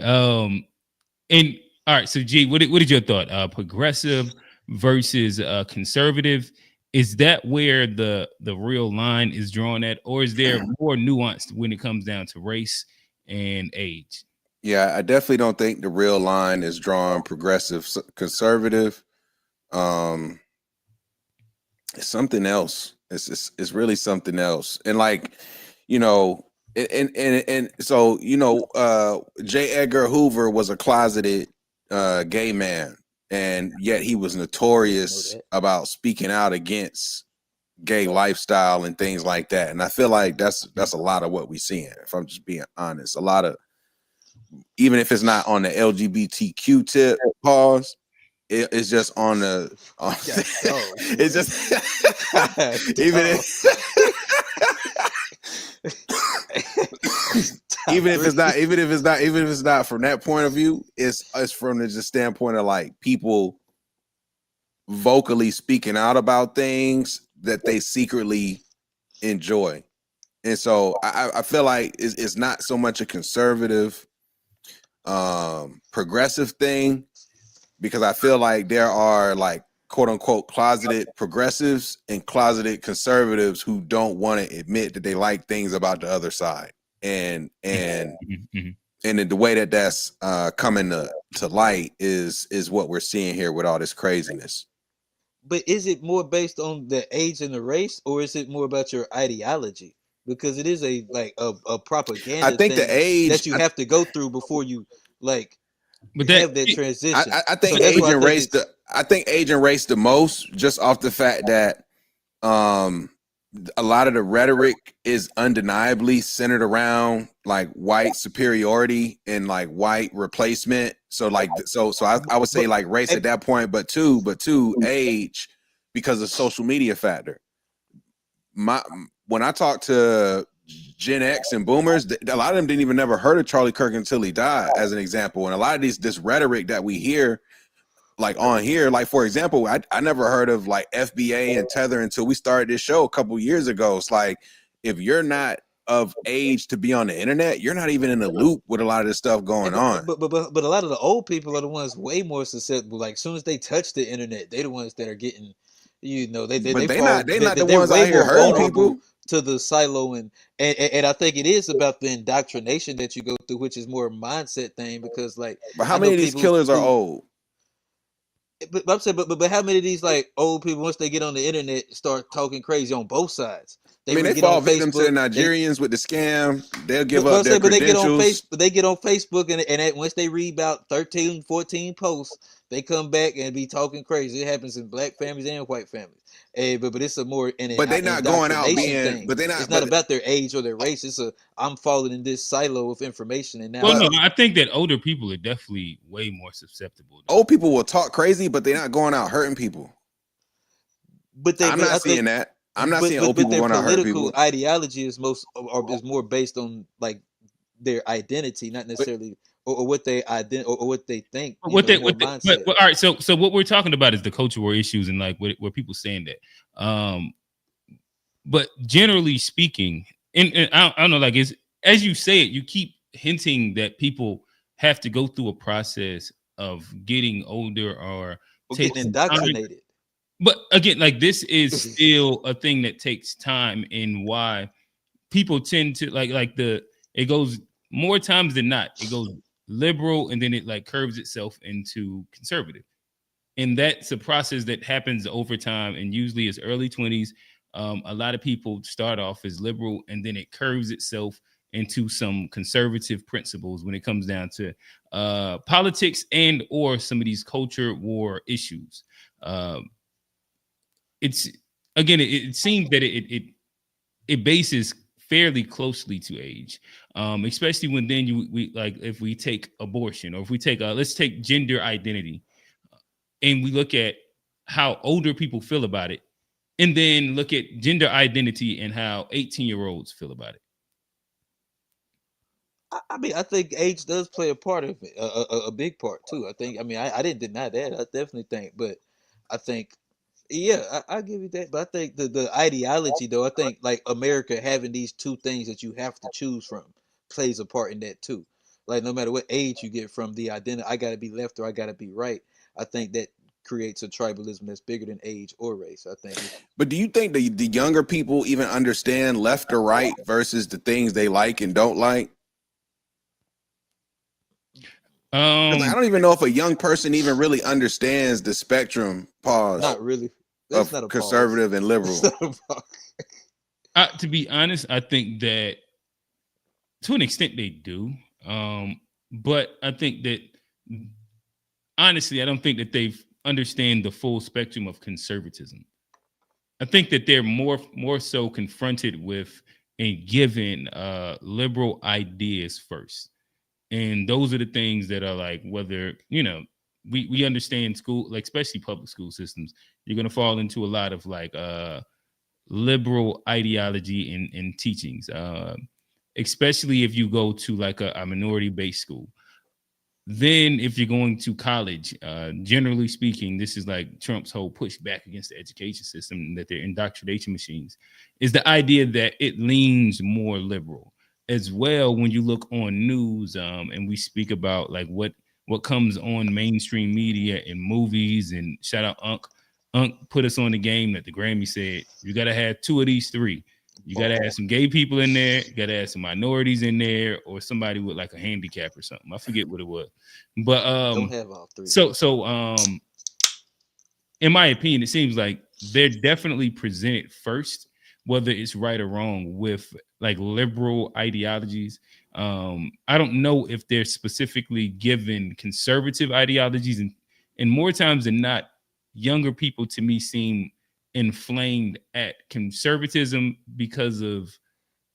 And all right. So, G, what is your thought? Progressive versus conservative. Is that where the real line is drawn at, or is there more nuanced when it comes down to race and age? Yeah, I definitely don't think the real line is drawn progressive, conservative. It's something else. It's really something else. And like, and so J. Edgar Hoover was a closeted gay man, and yet he was notorious about speaking out against gay lifestyle and things like that. And I feel like that's a lot of what we're seeing, if I'm just being honest. A lot of, even if it's not on the LGBTQ tip, pause, it's just on the it's just even if even if it's not from that point of view, it's from the just standpoint of like people vocally speaking out about things that they secretly enjoy. And so I feel like it's not so much a conservative progressive thing, because I feel like there are like quote unquote closeted progressives and closeted conservatives who don't want to admit that they like things about the other side. And the way that that's coming to light is what we're seeing here with all this craziness. But is it more based on the age and the race, or is it more about your ideology? Because it is a propaganda. I think thing the age that you have to go through before you have that transition. I think age and race. I think age and race the most, just off the fact that a lot of the rhetoric is undeniably centered around like white superiority and like white replacement. So like I would say like race at that point, but two age, because of social media factor. When I talk to Gen X and boomers, a lot of them didn't even never heard of Charlie Kirk until he died, as an example. And a lot of this rhetoric that we hear like on here, like for example, I never heard of like FBA and Tether until we started this show a couple years ago. It's like, if you're not of age to be on the internet, you're not even in the loop with a lot of this stuff going on. But a lot of the old people are the ones way more susceptible. Like, as soon as they touch the internet, they're the ones that are getting, they're not the ones out here hurting people to the silo, and I think it is about the indoctrination that you go through, which is more a mindset thing, because like, but how many of these killers are old? But I'm saying, but how many of these like old people once they get on the internet start talking crazy on both sides? I mean, they Get on fall victim to the Facebook. Nigerians with the scam. They'll give But up I their say, but they get on credentials. Facebook. They get on Facebook, and once they read about 13, 14 posts, they come back and be talking crazy. It happens in black families and white families. But it's a more But they not going out indoctrination being. thing. But they It's not. not But about their age or their race. It's a I'm falling in this silo of information, and now Well, no, I think that older people are definitely way more susceptible. old people will talk crazy, but they're not going out hurting people. But I'm not seeing that. I'm not seeing old people their going out hurting political people. ideology is is more based on like their identity, not necessarily or what they or what they think. But all right. So what we're talking about is the cultural issues and like where people saying that. But generally speaking, and I don't know, like it's as you say it, you keep hinting that people have to go through a process of getting older or getting indoctrinated. But again, like this is still a thing that takes time, and why people tend to it goes more times than not. It goes liberal, and then it like curves itself into conservative, and that's a process that happens over time, and usually it's early 20s. A lot of people start off as liberal, and then it curves itself into some conservative principles when it comes down to politics and or some of these culture war issues. It's again, it seems that it bases fairly closely to age, especially when then we like if we take abortion, or if we take let's take gender identity, and we look at how older people feel about it, and then look at gender identity and how 18-year-olds feel about it. I mean, I think age does play a part of it, a big part too. I think. I mean, I didn't deny that. I definitely think, but I think, yeah, I give you that. But I think the ideology, though, I think like America having these two things that you have to choose from plays a part in that too. Like no matter what age you get from, the identity, I got to be left or I got to be right. I think that creates a tribalism that's bigger than age or race. I think. But do you think the younger people even understand left or right versus the things they like and don't like? I don't even know if a young person even really understands the spectrum. Pause. Not really. That's of not a conservative pause. and liberal. To be honest, I think that to an extent they do, but I think that honestly, I don't think that they understand the full spectrum of conservatism. I think that they're more so confronted with and given liberal ideas first. And those are the things that are like, whether, we understand school, like especially public school systems, you're going to fall into a lot of like liberal ideology and teachings, especially if you go to like a minority-based school. Then if you're going to college, generally speaking, this is like Trump's whole push back against the education system, that they're indoctrination machines, is the idea that it leans more liberal as well. When you look on news, and we speak about like what comes on mainstream media and movies, and shout out Unc put us on the game that the Grammy said, you got to have two of these three. You got to have some gay people in there. You got to have some minorities in there, or somebody with like a handicap or something. I forget what it was, but don't have all three. So in my opinion, it seems like they're definitely presented first, whether it's right or wrong, with like liberal ideologies. I don't know if they're specifically given conservative ideologies, and more times than not, younger people to me seem inflamed at conservatism because of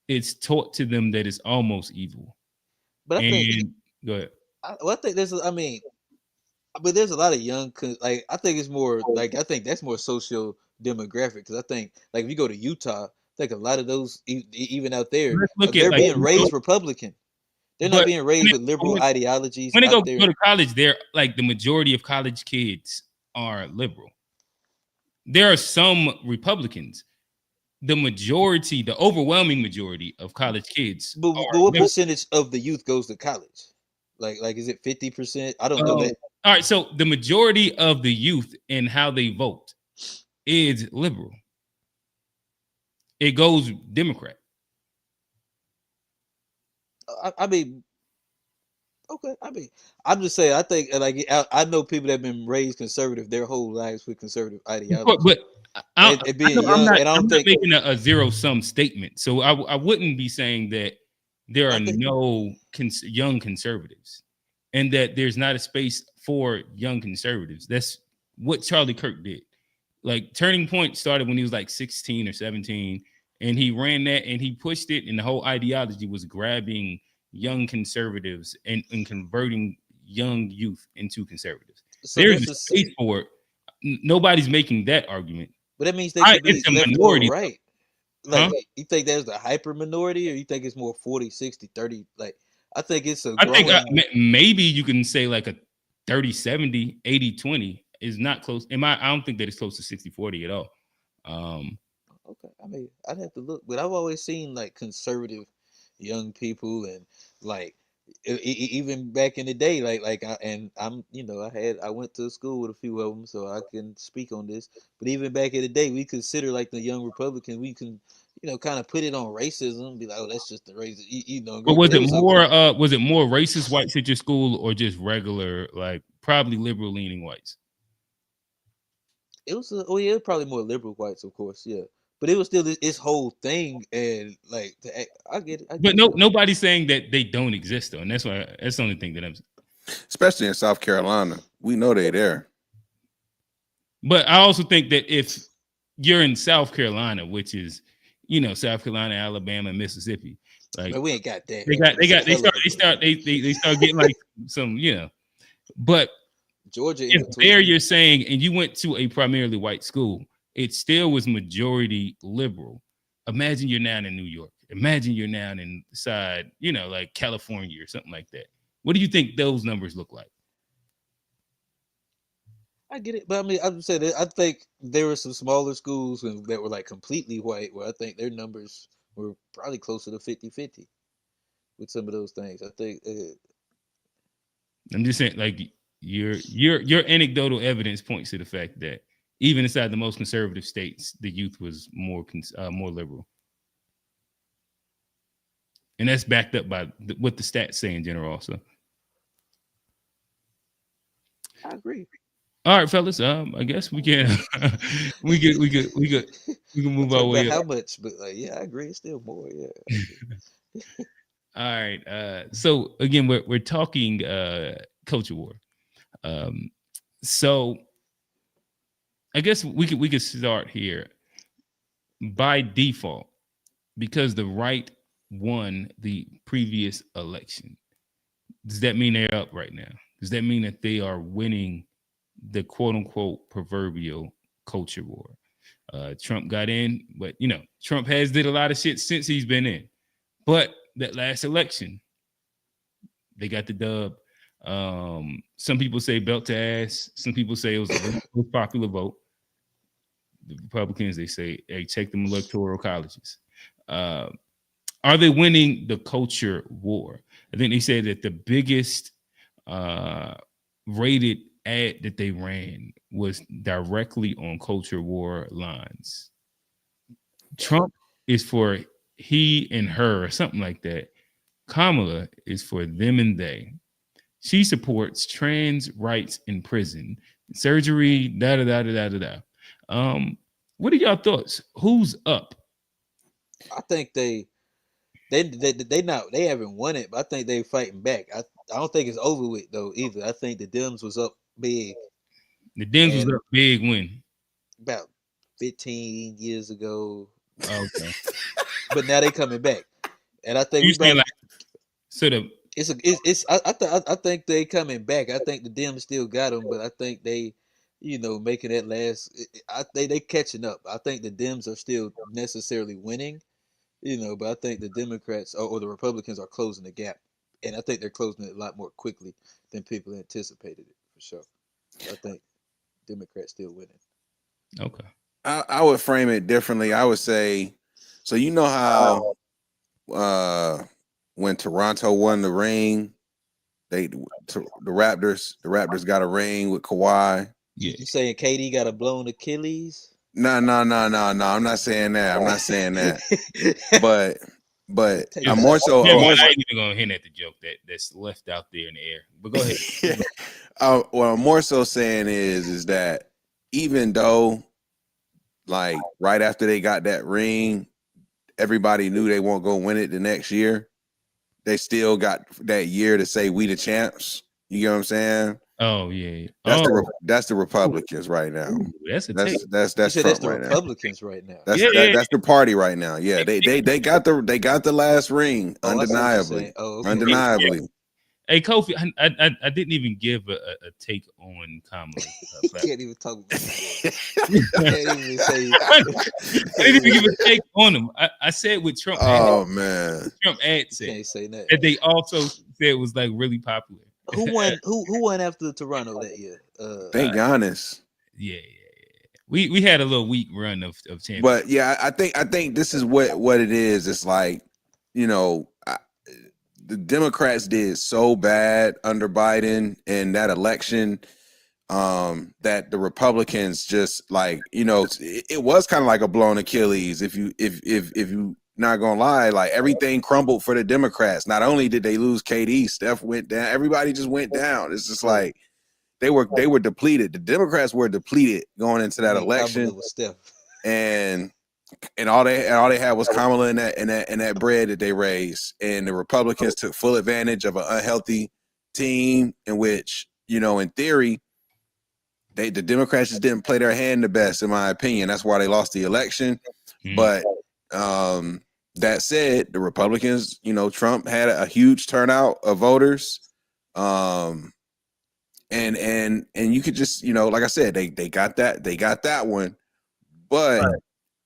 it's taught to them that it's almost evil. But I think go ahead. I think there's but there's a lot of young, like I think it's more like I think that's more social demographic, because I think like if you go to Utah, I think a lot of those even out there, they're being raised Republican. They're not being raised with liberal ideologies. When they go to college, they're like the majority of college kids are liberal. There are some Republicans. The majority, the overwhelming majority of college kids. But what percentage of the youth goes to college? Like is it 50%? I don't know that. All right, so the majority of the youth and how they vote is liberal. It goes Democrat. I mean, Okay, I mean, I'm just saying. I think like I know people that have been raised conservative their whole lives with conservative ideology, But and I being know young. And I I'm don't not think making a zero sum statement. So I wouldn't be saying that there are no young conservatives, and that there's not a space for young conservatives. That's what Charlie Kirk did. Like Turning Point started when he was like 16 or 17, and he ran that and he pushed it, and the whole ideology was grabbing young conservatives and converting young youth into conservatives. so. There's That's a space for it. Nobody's making that argument. but that means they could be It's a left or minority, right. huh? Like you think there's the hyper minority, or you think it's more 40, 60, 30? Like I think it's a I think growing. maybe you can say like a 30-70, 80-20 is not close. I don't think that it's close to 60-40 at all. Okay, I mean, I'd have to look, but I've always seen like conservative young people, and like even back in the day, I went to school with a few of them, so I can speak on this. But even back in the day, we consider like the young Republicans, we can, kind of put it on racism, be like, oh, that's just the race, But but it was a was it more racist whites at your school or just regular, like probably liberal leaning whites? it was it was probably more liberal whites, of course, yeah. But it was still this whole thing, and like I get it. But nobody's saying that they don't exist though, and that's the only thing that I'm. Especially in South Carolina, we know they there. But I also think that if you're in South Carolina, which is South Carolina, Alabama, Mississippi, like man, we ain't got that. They start getting like some but Georgia if there you're saying, and you went to a primarily white school, it still was majority liberal. Imagine you're now in New York. Imagine you're now inside, like California or something like that. What do you think those numbers look like? I get it, but I mean, I'm saying that I think there were some smaller schools that were like completely white, where I think their numbers were probably closer to 50-50 with some of those things. I think. I'm just saying, like your anecdotal evidence points to the fact that even inside the most conservative states, the youth was more liberal, and that's backed up by what the stats say in general. Also, I agree. All right, fellas. I guess we can we can move our way up. How much? But yeah, I agree. It's still more. Yeah. All right. So again, we're talking culture war. So I guess we could start here. By default, because the right won the previous election, does that mean they're up right now? Does that mean that they are winning the quote unquote proverbial culture war? Trump got in, but Trump has did a lot of shit since he's been in. But that last election, they got the dub. Some people say belt to ass. Some people say it was the most popular vote. The Republicans, they say, hey, take them electoral colleges. Are they winning the culture war? I think they said that the biggest rated ad that they ran was directly on culture war lines. Trump is for he and her or something like that. Kamala is for them and they. She supports trans rights in prison, surgery, what are y'all thoughts? Who's up? I think they haven't won it, but I think they're fighting back. I don't think it's over with though either. I think the Dems was up big. The Dems was up big when? About 15 years ago. Okay. But now they coming back. And I think I think they coming back. I think the Dems still got them, but I think they, making that last. They catching up. I think the Dems are still necessarily winning, but I think the Democrats or the Republicans are closing the gap, and I think they're closing it a lot more quickly than people anticipated it for sure. I think Democrats still winning. Okay. I would frame it differently. I would say, so how when Toronto won the ring, the Raptors got a ring with Kawhi. Yeah. You saying KD got a blown Achilles? No. I'm not saying that. But But Take I'm that. more so. Never I'm more mind, so I ain't even gonna hint at the joke that's left out there in the air. But go ahead. what I'm more so saying is that even though, like, right after they got that ring, everybody knew they won't go win it the next year. They still got that year to say we the champs. You get what I'm saying? Oh yeah. That's the Republicans right now. Ooh, that's a That's take. that's You that's said Trump that's the right now. Republicans right now. That's Yeah. that's the party right now. Yeah, they got the last ring Oh, I see what you're undeniably, saying. Oh, okay. undeniably. Hey Kofi, I didn't even give a take on Kamala. He can't even talk about it. Can't even say. I didn't even give a take on them. I said what Trump Oh man, Trump ad said Can't say that. that they also said was like really popular. Who won? Who won after Toronto that year? thank Giannis. Yeah. We had a little weak run of champions. But yeah, I think this is what it is. It's like, you know, the Democrats did so bad under Biden in that election, that the Republicans just, like, you know, it was kind of like a blown Achilles. If you not gonna lie, like, everything crumbled for the Democrats. Not only did they lose KD, Steph went down, everybody just went down. It's just like they were depleted. The Democrats were depleted going into that election. Kamala was Steph. And all they had was Kamala and that bread that they raised. And the Republicans took full advantage of an unhealthy team in which, you know, in theory, the Democrats just didn't play their hand the best, in my opinion. That's why they lost the election. But that said, the Republicans, you know, Trump had a huge turnout of voters. And you could just, you know, like I said, they got that one. But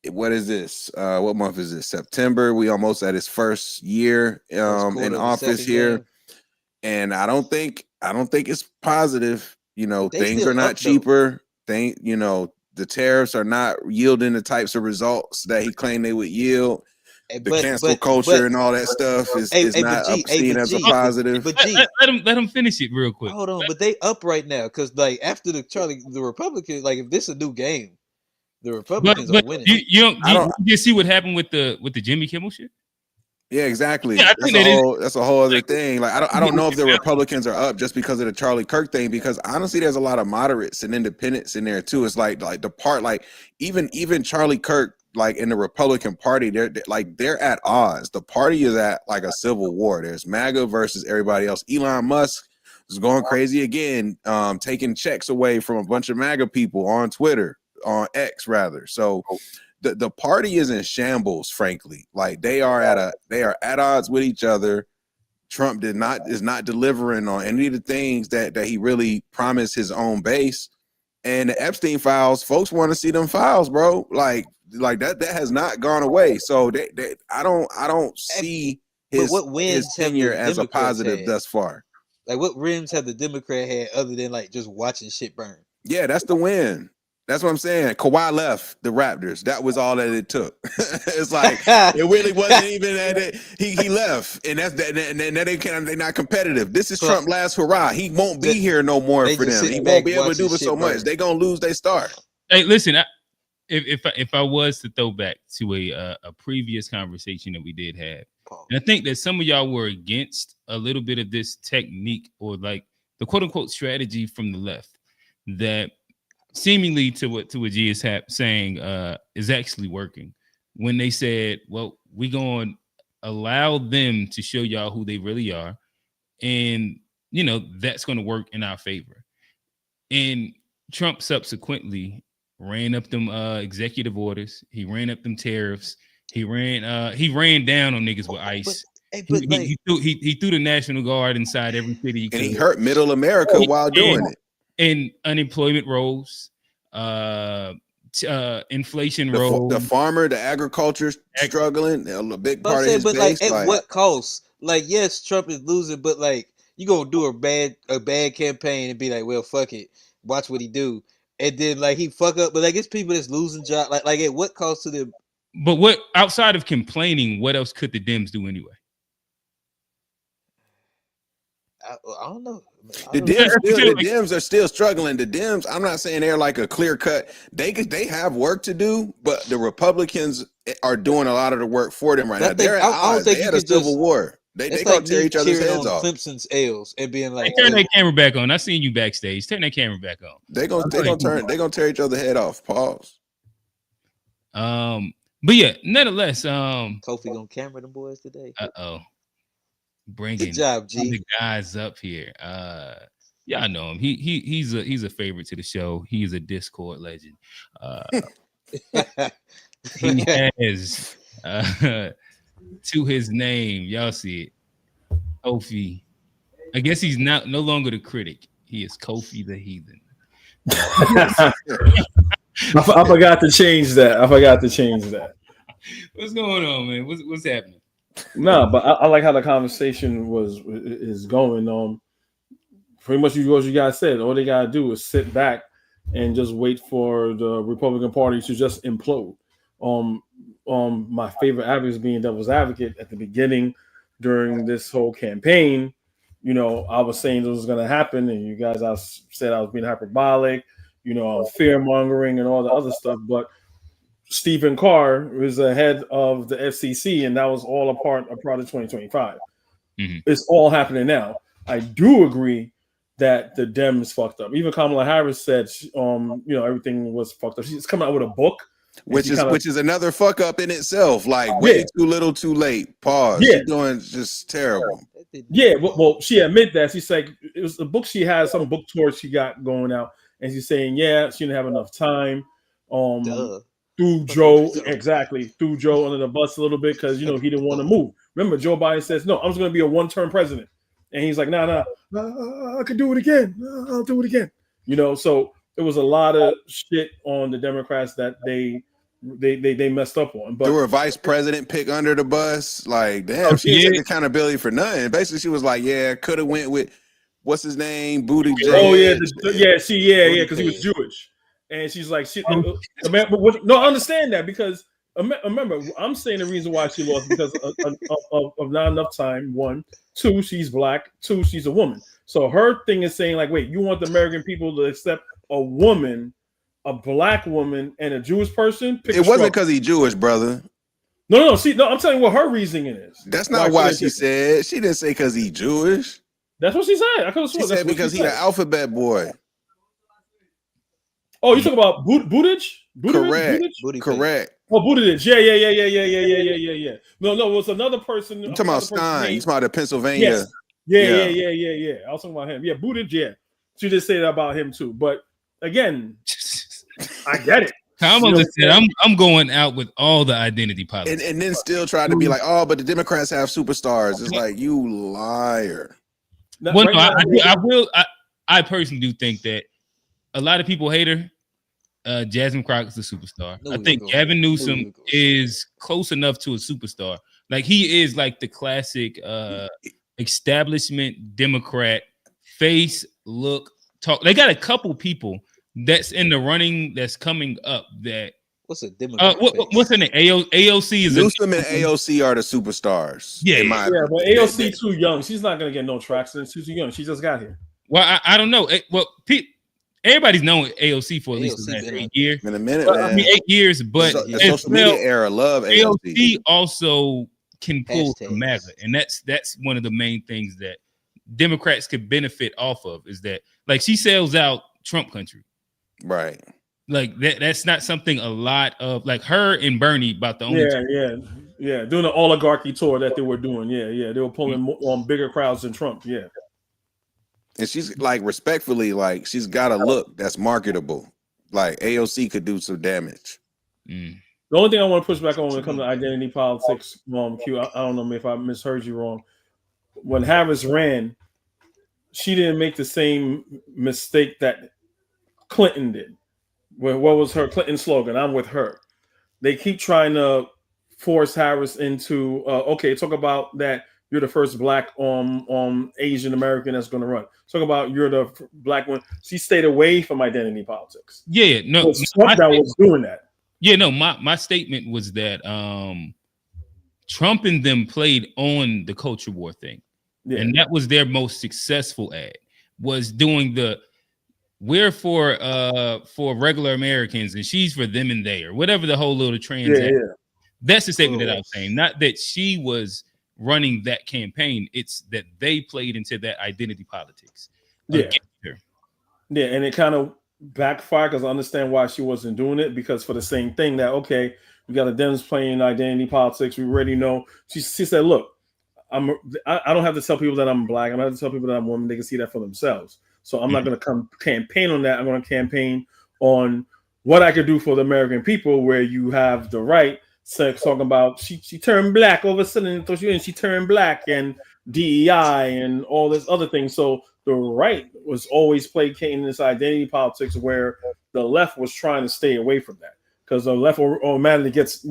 what is this? What month is this? September. We almost at his first year in office here. Game. And I don't think it's positive. You know, They things still are not up, though. cheaper. You know, the tariffs are not yielding the types of results that he claimed they would yield. The cancel culture and all that stuff is not seen as a positive. But G, let him finish it real quick. hold on, but they up right now because like after the Republicans, like if this a new game, the Republicans are winning. You see what happened with the Jimmy Kimmel shit? Yeah, exactly. Yeah, that's a whole other thing. Like, I don't know if the Republicans are up just because of the Charlie Kirk thing, because honestly, there's a lot of moderates and independents in there too. It's like the part, like even Charlie Kirk, like in the Republican Party, they're at odds. The party is at like a civil war. There's MAGA versus everybody else. Elon Musk is going crazy again, taking checks away from a bunch of MAGA people on Twitter, on X rather. So the party is in shambles, frankly. Like they are at odds with each other. Trump is not delivering on any of the things that he really promised his own base. And the Epstein files, folks want to see them files, bro. Like that has not gone away. So I don't see his tenure as a positive thus far. Like what wins have the Democrat had other than like just watching shit burn? Yeah, that's the win. That's what I'm saying. Kawhi left the Raptors. That was all that it took. It's like it really wasn't even that he left, and that's that. And they're not competitive. This is Trump's last hurrah. He won't be here no more for them. He won't be able to do for so much. They're gonna lose their star. Hey, listen. If I was to throw back to a previous conversation that we did have, and I think that some of y'all were against a little bit of this technique or like the quote unquote strategy from the left that seemingly to what G is saying is actually working. When they said, well, we're going to allow them to show y'all who they really are, and you know that's going to work in our favor. And Trump subsequently ran up them executive orders. He ran up them tariffs. He ran down on niggas with ICE. He threw the National Guard inside every city, and he hurt Middle America while doing it. And unemployment rose, inflation rose. The farmer, the agriculture struggling. A big part of his base. Like, at what cost? Like, yes, Trump is losing, but like, you gonna do a bad campaign and be like, well, fuck it, watch what he do, and then like he fuck up. But like, it's people that's losing jobs. Like at what cost to them? But what outside of complaining, what else could the Dems do anyway? I don't know. The Dems are still struggling. The Dems, I'm not saying they're like a clear cut. They have work to do, but the Republicans are doing a lot of the work for them right now. They're at I don't odds. think They you had a could civil just. war. They It's gonna like tear me each other's cheering heads on off. Clemson's L's and being like, Turn that camera back on. I seen you backstage. Turn that camera back on. They gonna tear each other's head off. Pause. But yeah, nonetheless, Kofi gonna camera them boys today. Bringing Good job, G. the guys up here. Yeah, I know him. He's a favorite to the show. He's a Discord legend. He has to his name. Y'all see it, Kofi. I guess he's no longer the critic. He is Kofi the Heathen. I forgot to change that. What's going on, man? What's happening? No, but I like how the conversation is going. Pretty much what you guys said. All they gotta do is sit back and just wait for the Republican Party to just implode. My favorite advocates being devil's advocate at the beginning during this whole campaign. You know, I was saying this was going to happen, and you guys said I was being hyperbolic, fear mongering and all the other stuff. But Stephen Carr was the head of the FCC, and that was all a part of 2025. Mm-hmm. It's all happening now. I do agree that the Dems fucked up. Even Kamala Harris said, everything was fucked up. She's coming out with a book. Which is another fuck up in itself. Like way too little, too late. Pause. Yeah. She's doing just terrible. Yeah, well, she admit that. She's like, it was the book she has, some book tour she got going out, and she's saying, yeah, she didn't have enough time. Threw Joe under the bus a little bit because he didn't want to move. Remember, Joe Biden says, no, I'm just gonna be a one-term president. And he's like, nah, I could do it again. I'll do it again. So it was a lot of shit on the Democrats that they messed up on. But there were a vice president pick under the bus. Like, damn, she didn't take accountability for nothing. Basically, she was like, yeah, could have went with what's his name, Booty J. Oh yeah, because he was Jewish. And she's like, I understand that because remember, I'm saying the reason why she lost because of not enough time. 1, 2, she's black. 2, she's a woman. So her thing is saying like, wait, you want the American people to accept a woman, a black woman, and a Jewish person? It wasn't because he's Jewish, brother. No. I'm telling you what her reasoning is. That's not why she said. She didn't say because he's Jewish. That's what she said. I could have sworn. She said because he's an alphabet boy. Oh, you talking about Buttigieg? Correct. Correct. Oh, Buttigieg. Yeah. No, it was another person. You talking about Stein? You talking about the Pennsylvania? Yes. Yeah. I was talking about him. Yeah, Buttigieg. Yeah. She did say that about him too. But again, I get it. Kamala just said, I'm going out with all the identity politics. And then still try to be like, oh, but the Democrats have superstars. It's like, you liar. Well, I personally do think that a lot of people hate her. Jasmine Crockett's a superstar. I think Gavin Newsom is close enough to a superstar. Like he is like the classic establishment Democrat face, look, talk. They got a couple people that's in the running that's coming up. That what's a Democrat? What's in the AOC is Newsom and AOC are the superstars. Yeah, but AOC too young. She's not gonna get no traction. She's too young. She just got here. Well, I don't know. Everybody's known AOC for at least the last 8 years. In a minute, man. I mean, 8 years, but the social media era love AOC also can pull from MAGA, and that's one of the main things that Democrats could benefit off of is that like she sells out Trump country, right? Like that's not something a lot of like her and Bernie about the only doing the oligarchy tour that they were doing. They were pulling on bigger crowds than Trump. Yeah. And she's like respectfully, like she's got a look that's marketable. Like AOC could do some damage. The only thing I want to push back on when it comes to identity politics, Q, I don't know if I misheard you wrong. When Harris ran, she didn't make the same mistake that Clinton did. What was her Clinton slogan? I'm with her. They keep trying to force Harris into talk about that. You're the first black Asian American that's going to run. Talk about you're the black one. She stayed away from identity politics. No, Trump that was doing that. My statement was that Trump and them played on the culture war thing, and that was their most successful ad. Was doing the we're for regular Americans and she's for them and they or whatever the whole little trans ad. That's the statement that I was saying. Not that she was running that campaign. It's that they played into that identity politics. Yeah. Yeah, and it kind of backfired because I understand why she wasn't doing it, because for the same thing that, okay, we got a Dems playing identity politics. We already know. She said, look, I don't have to tell people that I'm black. I don't have to tell people that I'm woman. They can see that for themselves. So I'm not going to come campaign on that. I'm going to campaign on what I could do for the American people, where you have the right talking about she turned black all of a sudden, and she turned black and DEI and all this other thing. So the right was always placating this identity politics, where the left was trying to stay away from that, because the left automatically gets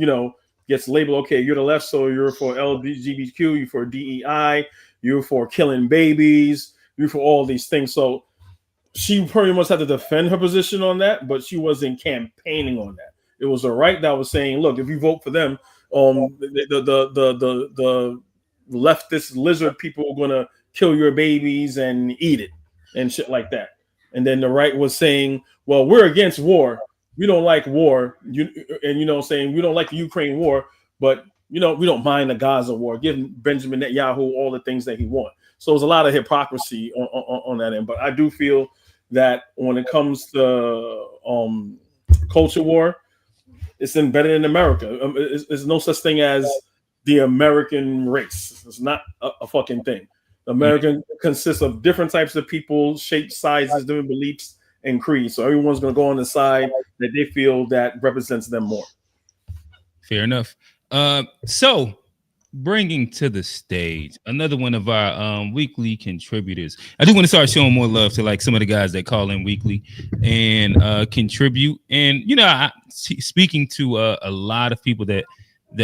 labeled, okay, you're the left, so you're for LGBTQ, you're for DEI, you're for killing babies, you're for all these things. So she pretty much had to defend her position on that, but she wasn't campaigning on that. It was the right that was saying, look, if you vote for them, the leftist lizard people are gonna kill your babies and eat it and shit like that. And then the right was saying, well, we're against war. We don't like war. Saying we don't like the Ukraine war, but we don't mind the Gaza war. Give Benjamin Netanyahu all the things that he wants. So there's a lot of hypocrisy on that end. But I do feel that when it comes to culture war, it's embedded in America. There's no such thing as the American race. It's not a fucking thing. American consists of different types of people, shapes, sizes, different beliefs, and creeds. So everyone's going to go on the side that they feel that represents them more. Fair enough. So bringing to the stage another one of our weekly contributors. I do want to start showing more love to like some of the guys that call in weekly and contribute. And speaking to a lot of people that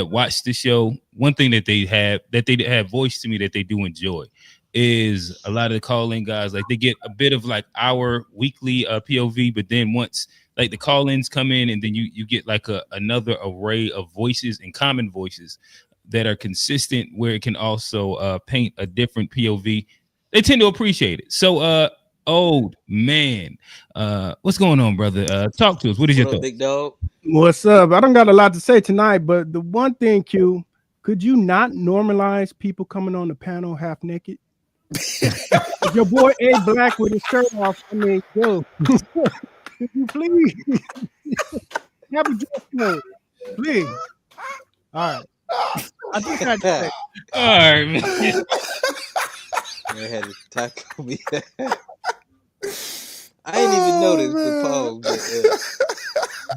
watch the show, one thing that they have voiced to me that they do enjoy is a lot of the call-in guys. Like, they get a bit of like our weekly POV, but then once like the call-ins come in, and then you get like another array of voices and common voices that are consistent, where it can also paint a different POV. They tend to appreciate it. So old man, what's going on, brother? Talk to us. What is your thought? Big dog? What's up? I don't got a lot to say tonight, but the one thing, Q, could you not normalize people coming on the panel half naked? Your boy A Black with his shirt off. I mean, yo, could you please have a dress code, please? All right. I think I did. All right, man. I had to tackle me. I didn't even notice the pause.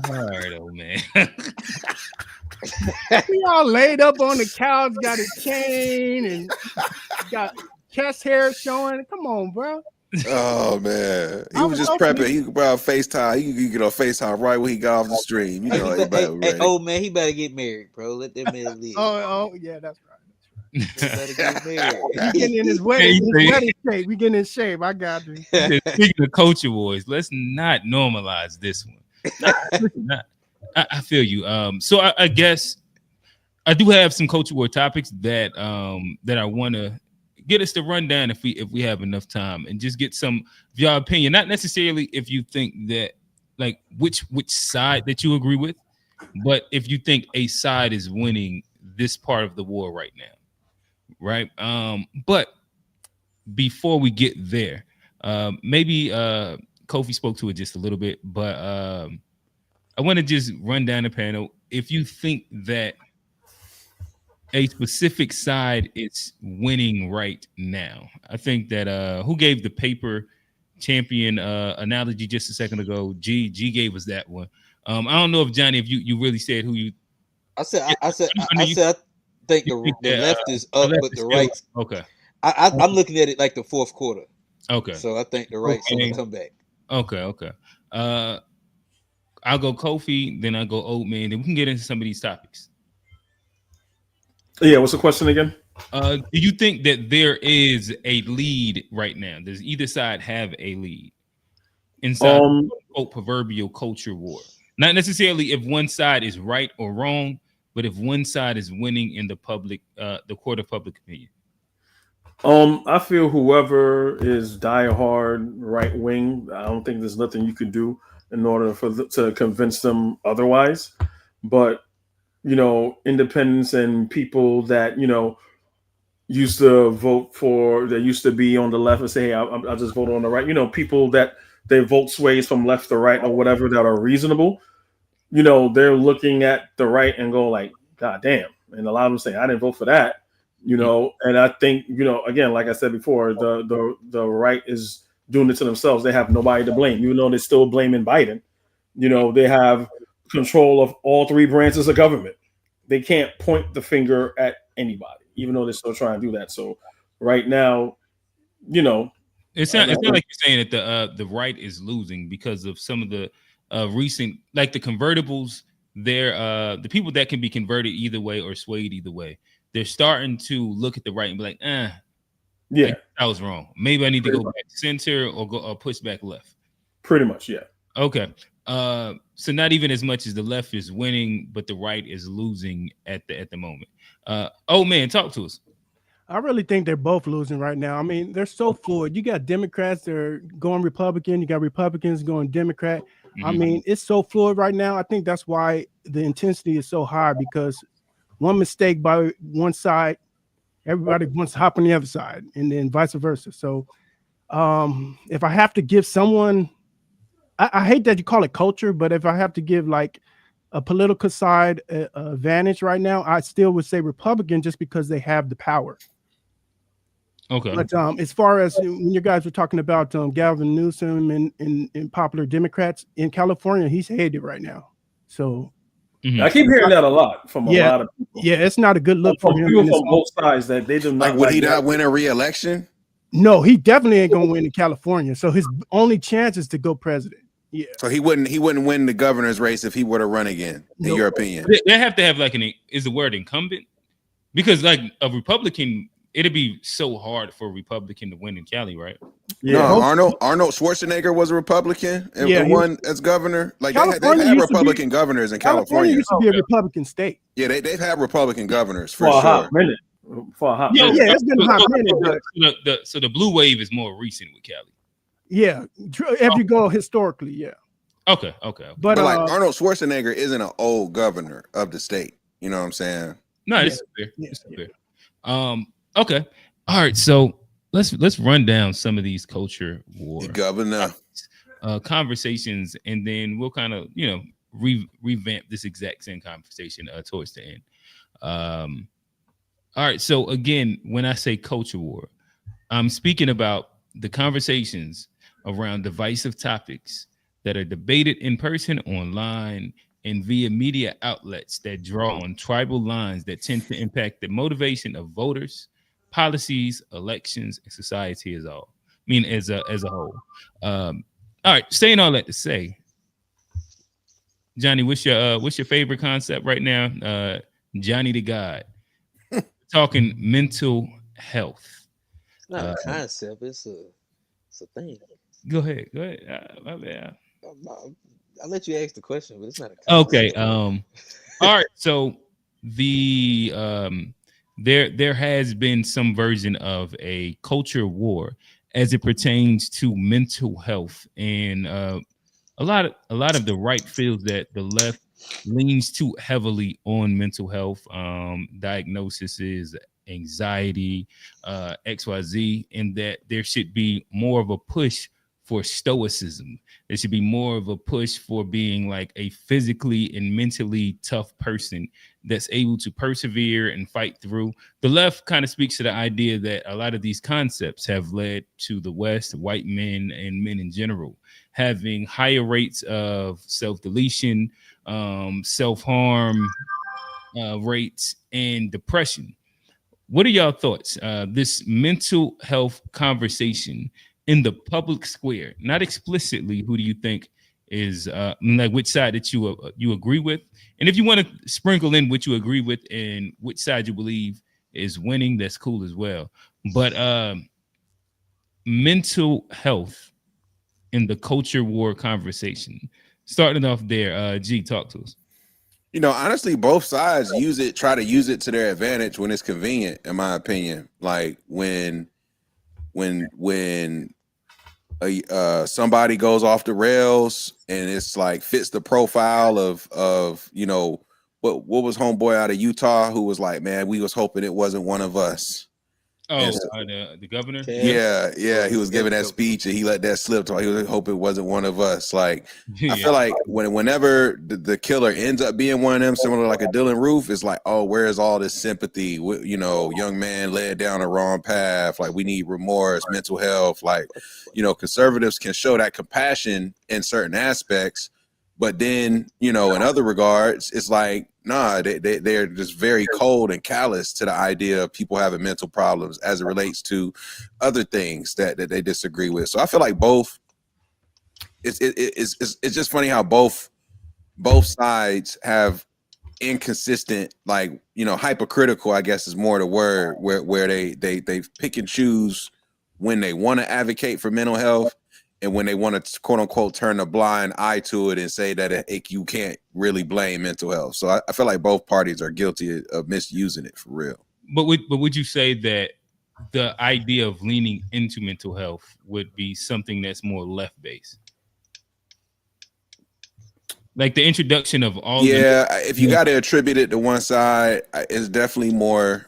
All right, old man. We all laid up on the couch, got a chain, and got chest hair showing. Come on, bro. Oh man, he was just prepping. He could probably FaceTime. He could get on FaceTime right when he got off the stream. You know, hey, old man, he better get married, bro. Let that man live. Oh, yeah, that's right. He better get married. We getting in his wedding shape. We getting in shape. I got you. Speaking of culture wars, let's not normalize this one. I feel you. So I guess I do have some culture war topics that I want to get us to run down if we have enough time, and just get some of your opinion. Not necessarily if you think that like which side that you agree with, but if you think a side is winning this part of the war right now. Right. But before we get there, maybe Kofi spoke to it just a little bit, but I want to just run down the panel. If you think that a specific side is winning right now, I think that who gave the paper champion analogy just a second ago? G gave us that one. I don't know if Johnny, if you really said who you. I think the left is up, but the right. Okay. I'm looking at it like the fourth quarter. Okay. So I think the right's gonna come back. Okay. I'll go Kofi, then I'll go Old Man, then we can get into some of these topics. Yeah, what's the question again? Do you think that there is a lead right now? Does either side have a lead inside proverbial culture war? Not necessarily if one side is right or wrong, but if one side is winning in the public, the court of public opinion. I feel whoever is diehard right wing, I don't think there's nothing you can do in order to convince them otherwise. But independents and people that used to vote for, that used to be on the left and say, hey, I'll just vote on the right. People that their vote sways from left to right or whatever that are reasonable. They're looking at the right and go like, God damn. And a lot of them say, I didn't vote for that. And I think, again, like I said before, the right is doing it to themselves. They have nobody to blame, even though they're still blaming Biden. They have control of all three branches of government. They can't point the finger at anybody, even though they're still trying to do that. So right now, it's not like you're saying that the right is losing because of some of the recent, like the convertibles. They're the people that can be converted either way or swayed either way. They're starting to look at the right and be like, yeah, I was wrong. Maybe I need to go back center or push back left. Pretty much, yeah. Okay. So not even as much as the left is winning, but the right is losing at the moment. Oh man, talk to us. I really think they're both losing right now. I mean, they're so fluid. You got Democrats that are going Republican. You got Republicans going Democrat. I mean, it's so fluid right now. I think that's why the intensity is so high, because one mistake by one side, everybody wants to hop on the other side, and then vice versa. So if I have to give someone, I hate that you call it culture, but if I have to give like a political side advantage right now, I still would say Republican, just because they have the power. Okay. But as far as when you guys were talking about Gavin Newsom and popular Democrats in California, he's hated right now. So I keep hearing that a lot from a lot of people. Yeah, it's not a good look for him. People from both sides that they do not. Like, would he not win a re-election? No, he definitely ain't gonna win in California. So his only chance is to go president. Yeah. So he wouldn't win the governor's race if he were to run again, in your opinion. They have to have like is the word incumbent? Because like a Republican, it'd be so hard for a Republican to win in Cali, right? Yeah. No, Arnold Schwarzenegger was a Republican and won as governor. Like they've had Republican governors in California. Used to be a Republican state. Yeah, they've had Republican governors for a sure. hot minute. For a hot minute. Yeah, it's been a hot minute. So the blue wave is more recent with Cali. Yeah, if you go historically, yeah. Okay. But like Arnold Schwarzenegger isn't an old governor of the state. You know what I'm saying? No, it's fair. It's fair. Okay. All right. So let's run down some of these culture war governor conversations, and then we'll kind of revamp this exact same conversation towards the end. All right. So again, when I say culture war, I'm speaking about the conversations around divisive topics that are debated in person, online, and via media outlets that draw on tribal lines that tend to impact the motivation of voters, policies, elections, and society as a whole. All right, saying all that to say, Johnny, what's your favorite concept right now? Johnny the God, talking mental health. Not a concept, it's a thing. Go ahead. I'll let you ask the question, but it's not a concept. Okay. All right. So the there has been some version of a culture war as it pertains to mental health, and a lot of the right feels that the left leans too heavily on mental health diagnoses, anxiety, XYZ, and that there should be more of a push for stoicism. There should be more of a push for being like a physically and mentally tough person that's able to persevere and fight through. The left kind of speaks to the idea that a lot of these concepts have led to the West, white men and men in general, having higher rates of self-deletion, self-harm rates, and depression. What are y'all thoughts? This mental health conversation in the public square, not explicitly, who do you think is like which side that you agree with? And if you want to sprinkle in what you agree with and which side you believe is winning, that's cool as well. But mental health in the culture war conversation, starting off there, G, talk to us. Honestly, both sides try to use it to their advantage when it's convenient, in my opinion. Like when somebody goes off the rails and it's like fits the profile of what was homeboy out of Utah who was like, man, we was hoping it wasn't one of us. Oh, So, the governor. yeah, he was giving that speech and he let that slip. He was hoping it wasn't one of us. Like, I feel like whenever the killer ends up being one of them, similar like a Dylan Roof, it's like, oh, where's all this sympathy? You know, young man led down a wrong path. Like, we need remorse, mental health. Like, you know, conservatives can show that compassion in certain aspects, but then, you know, in other regards, it's like, nah, they're just very cold and callous to the idea of people having mental problems as it relates to other things that they disagree with. So I feel like both. It's just funny how both sides have inconsistent, like, you know, hypocritical, I guess is more the word, where they pick and choose when they want to advocate for mental health and when they want to quote unquote turn a blind eye to it and say that you can't really blame mental health. So I feel like both parties are guilty of misusing it for real. But would you say that the idea of leaning into mental health would be something that's more left based? Like the introduction of all. Yeah, if you got to attribute it to one side, it's definitely more.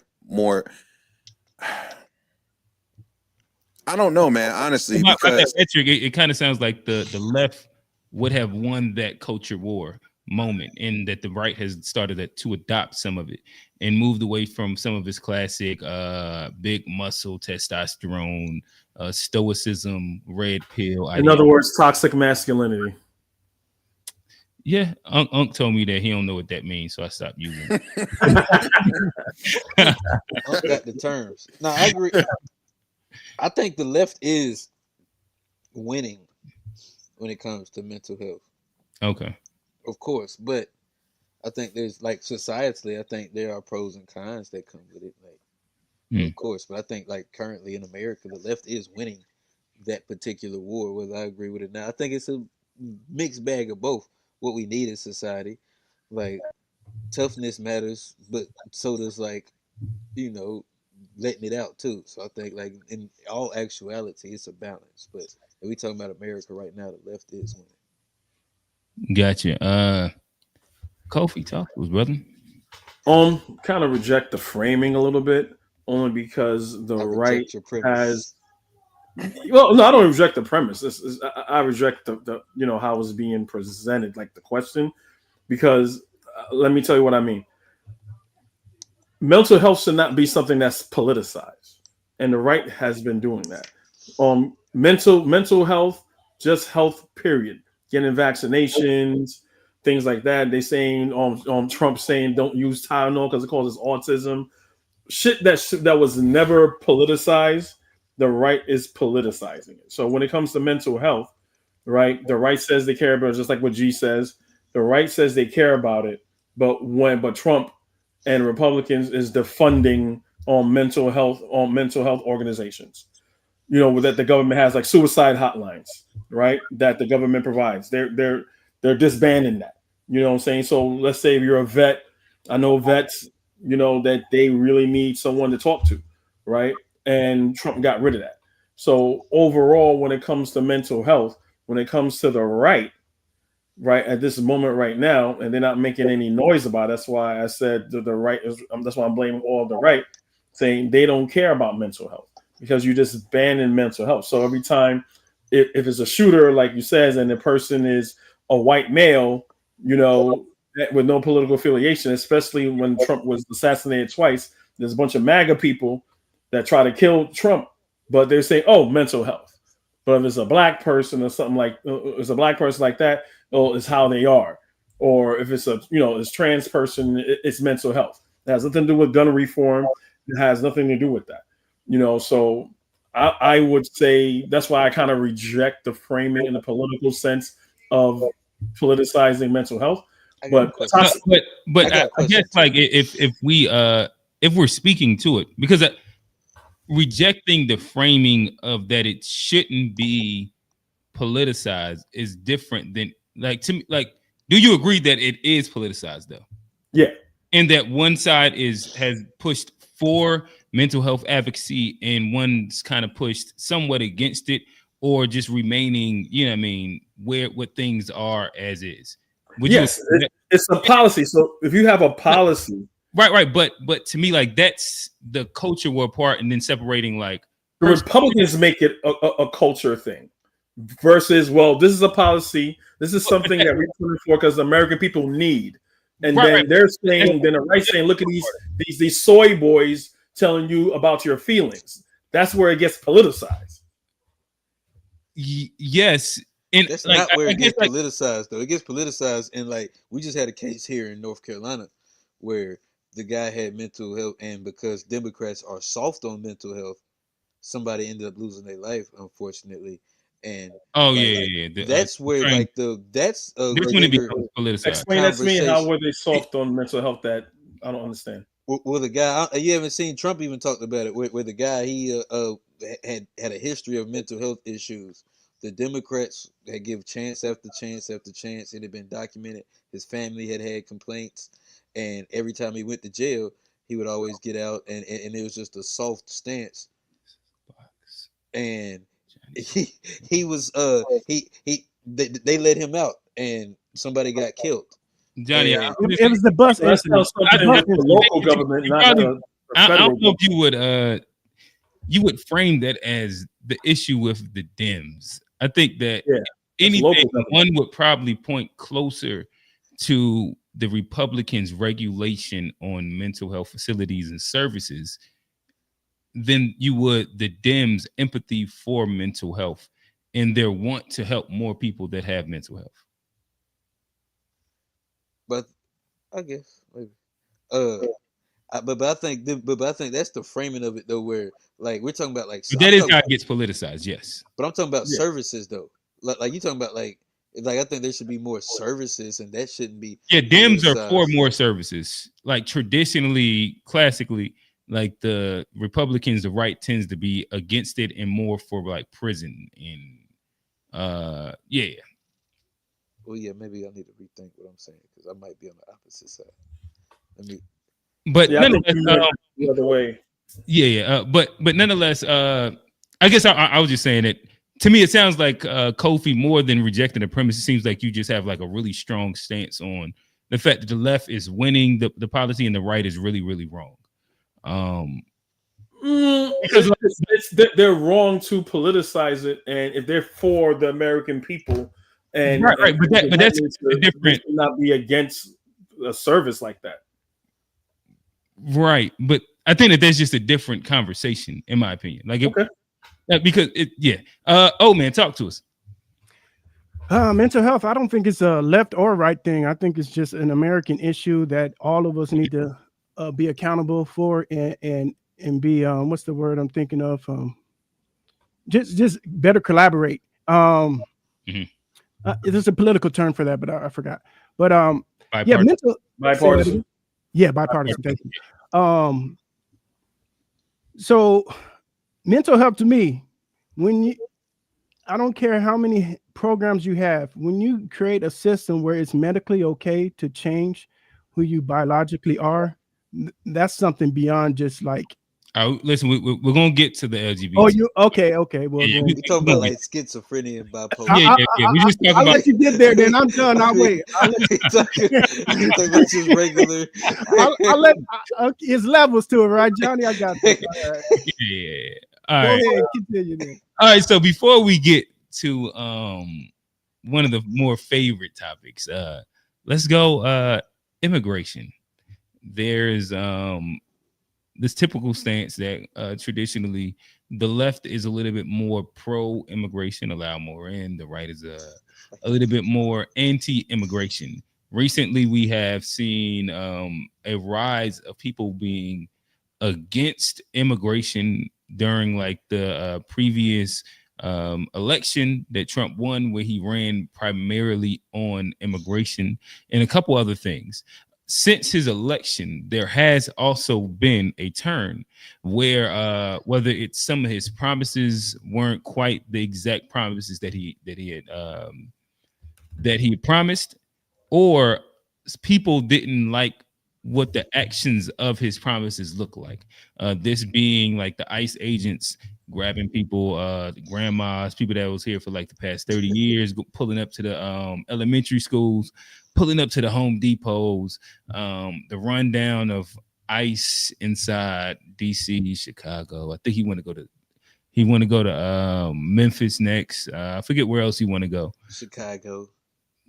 I don't know, man. Honestly, because it kind of sounds like the left would have won that culture war moment, and that the right has started to adopt some of it and moved away from some of its classic big muscle, testosterone, stoicism, red pill. In other words, toxic masculinity. Yeah, Unc told me that he don't know what that means, so I stopped using it. Unc got the terms. No, I agree. I think the left is winning when it comes to mental health. Okay. Of course, but I think there's, like, societally, I think there are pros and cons that come with it. Like, of course, but I think, like, currently in America, the left is winning that particular war, whether I agree with it now. I think it's a mixed bag of both. What we need in society, like, toughness matters, but so does, like, you know, letting it out too. So I think, like, in all actuality, it's a balance. But if we talking about America right now, the left is winning. Gotcha. Kofi, talk to us, brother. Kind of reject the framing a little bit, only because the right has. Well, no, I don't reject the premise. I reject the you know, how it's being presented, like the question, because let me tell you what I mean. Mental health should not be something that's politicized, and the right has been doing that. Mental health, just health, period. Getting vaccinations, things like that. They saying Trump saying don't use Tylenol because it causes autism. Shit that was never politicized. The right is politicizing it. So when it comes to mental health, right, the right says they care about it, just like what G says. The right says they care about it, but Trump and Republicans is defunding on mental health organizations. You know, that the government has, like suicide hotlines, right? That the government provides. They're disbanding that. You know what I'm saying? So let's say if you're a vet, I know vets, you know, that they really need someone to talk to, right? And Trump got rid of that. So overall, when it comes to mental health, when it comes to the right at this moment right now, and they're not making any noise about it. That's why I said the right is. That's why I'm blaming all of the right, saying they don't care about mental health because you just banning mental health. So every time, if it's a shooter, like you says, and the person is a white male, you know, with no political affiliation, especially when Trump was assassinated twice, there's a bunch of MAGA people that try to kill Trump, but they're saying, "Oh, mental health." But if it's a black person or something like, it's a black person like that, oh, it's how they are. Or if it's it's trans person, it's mental health. It has nothing to do with gun reform. It has nothing to do with that. You know, so I would say that's why I kind of reject the framing in the political sense of politicizing mental health. But I guess like if we're speaking to it, because rejecting the framing of that it shouldn't be politicized is different than, like, to me, like, do you agree that it is politicized though? Yeah. And that one side has pushed for mental health advocacy and one's kind of pushed somewhat against it, or just remaining, you know what I mean, what things are as is. Yes, It's a policy. So if you have a policy, right. But to me, like that's the culture we're apart, and then separating like the Republicans make it a culture thing versus, well, this is a policy. This is something that we're putting for because the American people need. And then they're saying, then the right saying, look at these soy boys telling you about your feelings. That's where it gets politicized. Yes. And that's like, not where I it guess gets politicized, though. It gets politicized, and like we just had a case here in North Carolina where the guy had mental health, and because Democrats are soft on mental health, somebody ended up losing their life, unfortunately. And that's where like that's a bigger politicized. Explain that to me. How were they soft on mental health? That I don't understand. Well, the guy, you haven't seen Trump even talked about it. Where the guy he had a history of mental health issues. The Democrats had give chance after chance after chance. It had been documented. His family had complaints, and every time he went to jail, he would always get out, and it was just a soft stance. And he was they let him out, and somebody got killed. Johnny, it was the bus incident. The local government, not the I federal. don't know if you would frame that as the issue with the Dems. I think that anything one would probably point closer to the Republicans' regulation on mental health facilities and services than you would the Dems' empathy for mental health and their want to help more people that have mental health. But I guess maybe. But I think that's the framing of it though, where like we're talking about like that is how it gets politicized, yes. But I'm talking about services though. Like you talking about like I think there should be more services, and that shouldn't be. Yeah, Dems are for more services. Like traditionally, classically, like the Republicans, the right tends to be against it and more for like prison and yeah. Well, yeah, maybe I need to rethink what I'm saying because I might be on the opposite side. Let me. But nonetheless, the other way. But nonetheless, I guess I was just saying that to me, it sounds like Kofi, more than rejecting the premise, it seems like you just have like a really strong stance on the fact that the left is winning the policy and the right is really, really wrong. Because they're wrong to politicize it, and if they're for the American people, and right, but that's different. Not be against a service like that. Right, but I think that there's just a different conversation, in my opinion. Like, because oh man, talk to us. Mental health, I don't think it's a left or right thing. I think it's just an American issue that all of us need to be accountable for and be what's the word I'm thinking of? Just better collaborate. There's a political term for that, but I forgot. But bipartisan. Bipartisan. Yeah, bipartisan. Thank you. So mental health to me, I don't care how many programs you have, when you create a system where it's medically okay to change who you biologically are, that's something beyond just like. Listen, we're gonna get to the LGBT. Oh, you okay? Well, yeah, we talking about like schizophrenia and bipolar. We just talking I'll about. let you get there. Then I'm done. I'll wait. That's just regular. I'll let his levels to it, right, Johnny? I got this. All right. Yeah. All right. Go ahead, continue then. All right. So before we get to one of the more favorite topics, let's go immigration. There's this typical stance that traditionally the left is a little bit more pro-immigration, allow more in. The right is a little bit more anti-immigration. Recently, we have seen a rise of people being against immigration during like the previous election that Trump won, where he ran primarily on immigration and a couple other things. Since his election, there has also been a turn where whether it's some of his promises weren't quite the exact promises that he had promised, or people didn't like what the actions of his promises look like. This being like the ICE agents grabbing people, grandmas, people that was here for like the past 30 years, pulling up to the elementary schools, pulling up to the Home Depots, the rundown of ICE inside DC, Chicago. I think he want to go to Memphis next. I forget where else he want to go. Chicago.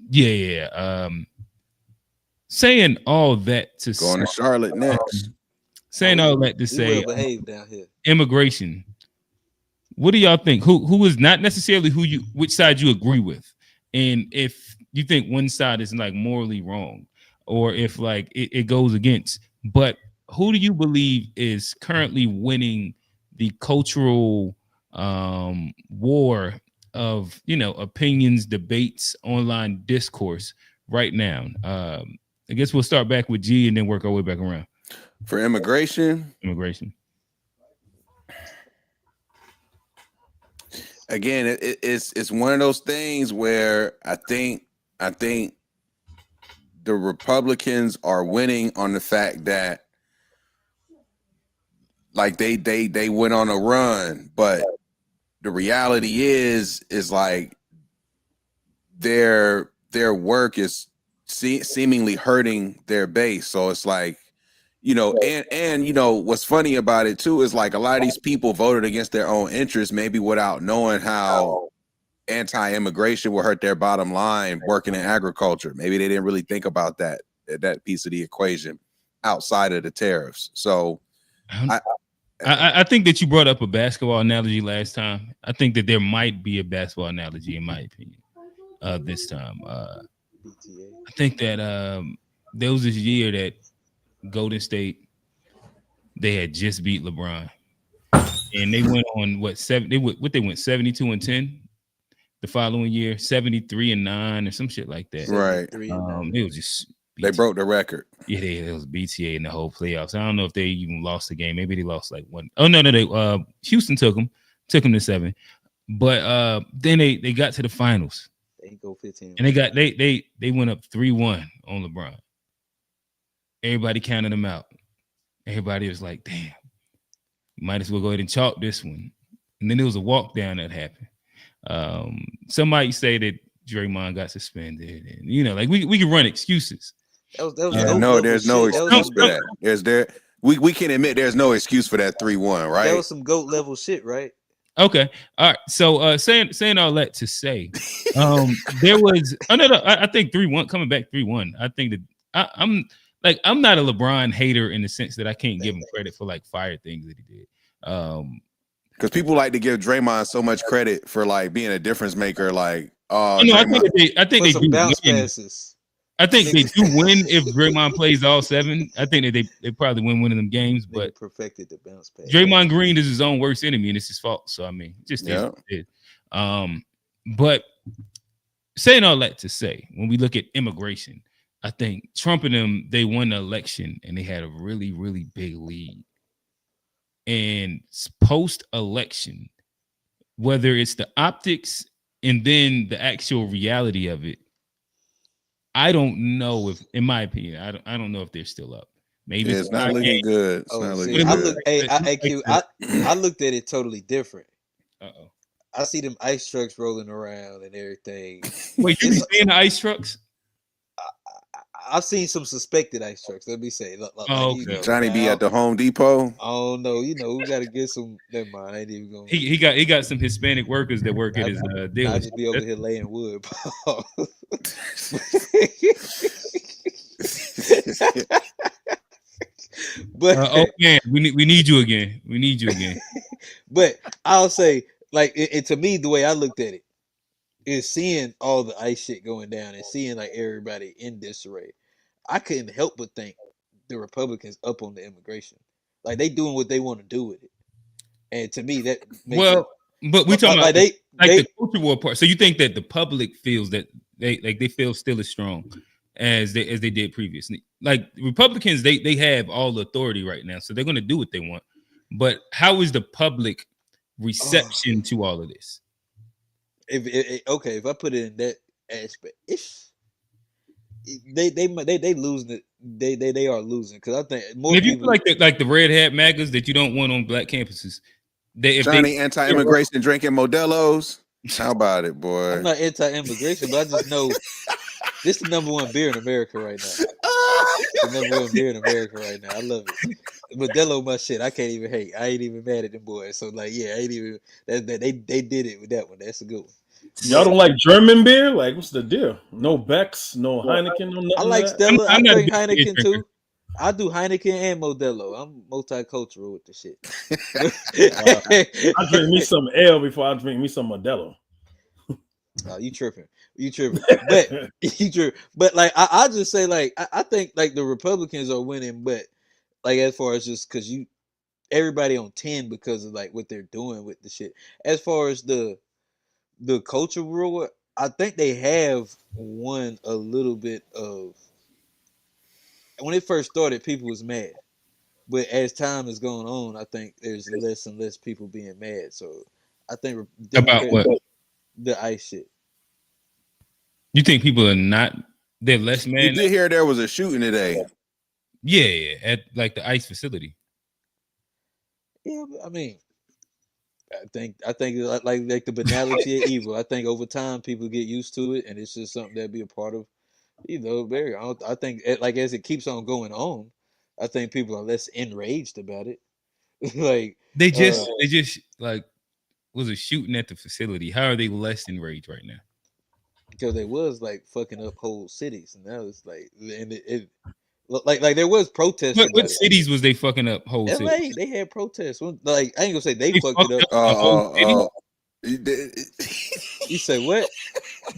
Yeah. Saying all that to going to Charlotte next. Saying all that to We say well behaved down here. immigration. What do y'all think? Who is not necessarily which side you agree with, and if you think one side is like morally wrong, or if like it goes against, but who do you believe is currently winning the cultural war of opinions, debates, online discourse right now? I guess we'll start back with G and then work our way back around. For immigration. Again, it's one of those things where I think the Republicans are winning on the fact that like they went on a run, but the reality is like their work is seemingly hurting their base. So it's like, and what's funny about it too is like a lot of these people voted against their own interests, maybe without knowing how anti-immigration will hurt their bottom line working in agriculture. Maybe they didn't really think about that piece of the equation outside of the tariffs. So I think that you brought up a basketball analogy last time. I think that there might be a basketball analogy in my opinion this time. I think that there was this year that Golden State, they had just beat LeBron, and they went on what 72-10 the following year, 73-9 or some shit like that. Right. It was just they broke the record. Yeah, it was BTA in the whole playoffs. I don't know if they even lost the game. Maybe they lost like one. Oh no, they Houston took them to 7, but then they got to the finals. They go 15, and they went up 3-1 on LeBron. Everybody counted them out. Everybody was like, damn, might as well go ahead and chalk this one. And then there was a walk down that happened. Some might say that Draymond got suspended, and like we can run excuses. No, there's no excuse for that. We can admit there's no excuse for that 3-1, right? That was some GOAT level shit, right? Okay, all right. So saying all that to say, there was I think 3-1 coming back 3-1. I think that I'm not a LeBron hater in the sense that I can't give him credit for like fire things that he did. Because people like to give Draymond so much credit for like being a difference maker. Like, I think they do bounce win. passes. I think they do win if Draymond plays all 7. I think that they probably win one of them games. But perfected the bounce pass. Draymond Green is his own worst enemy, and it's his fault. So I mean, just is what it is. But saying all that to say, when we look at immigration, I think Trump and them, they won the election and they had a really, really big lead. And post-election, whether it's the optics and then the actual reality of it, I don't know if, in my opinion, I don't know if they're still up. Maybe it's not looking good. It's not looking good. I looked at it totally different. Uh-oh. I see them ice trucks rolling around and everything. Wait, you seeing the ice trucks? I've seen some suspected ice trucks. Let me say, okay. Johnny be at the Home Depot. Oh no, we got to get some. Never mind, I ain't even going. He got some Hispanic workers that work at his dealership. I just be over here laying wood. But oh man, we need you again. We need you again. But I'll say, like, it to me, the way I looked at it is seeing all the ice shit going down and seeing like everybody in disarray. I couldn't help but think the Republicans up on the immigration, like they doing what they want to do with it. And to me, that makes but we talking about they the culture war part. So you think that the public feels that they feel still as strong as they did previously? Like Republicans, they have all the authority right now, so they're going to do what they want. But how is the public reception to all of this? If I put it in that aspect, they losing it. They are losing because I think more. If you feel like the red hat MAGAs that you don't want on black campuses, Johnny anti-immigration drinking Modelo's. How about it, boy? I'm not anti-immigration, but I just know This the number one beer in America right now. The number one beer in America right now. I love it. Modelo, my shit. I can't even hate. I ain't even mad at them boys. So like, yeah, I ain't even. They did it with that one. That's a good one. Y'all don't like German beer? Like, what's the deal? No Becks, no Heineken, no nothing. I like of that? Stella. I I'm not a drink big beer Heineken drinker. too. I do Heineken and Modelo. I'm multicultural with the shit. I drink me some ale before I drink me some Modelo. Oh, you tripping. But you tripping. But like I just say like I think like the Republicans are winning, but like as far as just because everybody on 10 because of like what they're doing with the shit. As far as the culture war, I think they have won a little bit of. When it first started, people was mad. But as time is going on, I think there's less and less people being mad. So I think About Democrat what? the ICE shit. You think people are not? They're less You mad. did hear there was a shooting today. Yeah, at like the ICE facility. Yeah, but I mean, I think like the banality of evil. I think over time people get used to it, and it's just something that be a part of. Barry. I think like as it keeps on going on, I think people are less enraged about it. Like They just like was a shooting at the facility. How are they less enraged right now? because they was like fucking up whole cities, and now it's like, and it like there was protests What about it. cities was they fucking up whole cities? LA, they had protests. Like I ain't gonna say they They fucked it fucked up. up the whole city? You say what?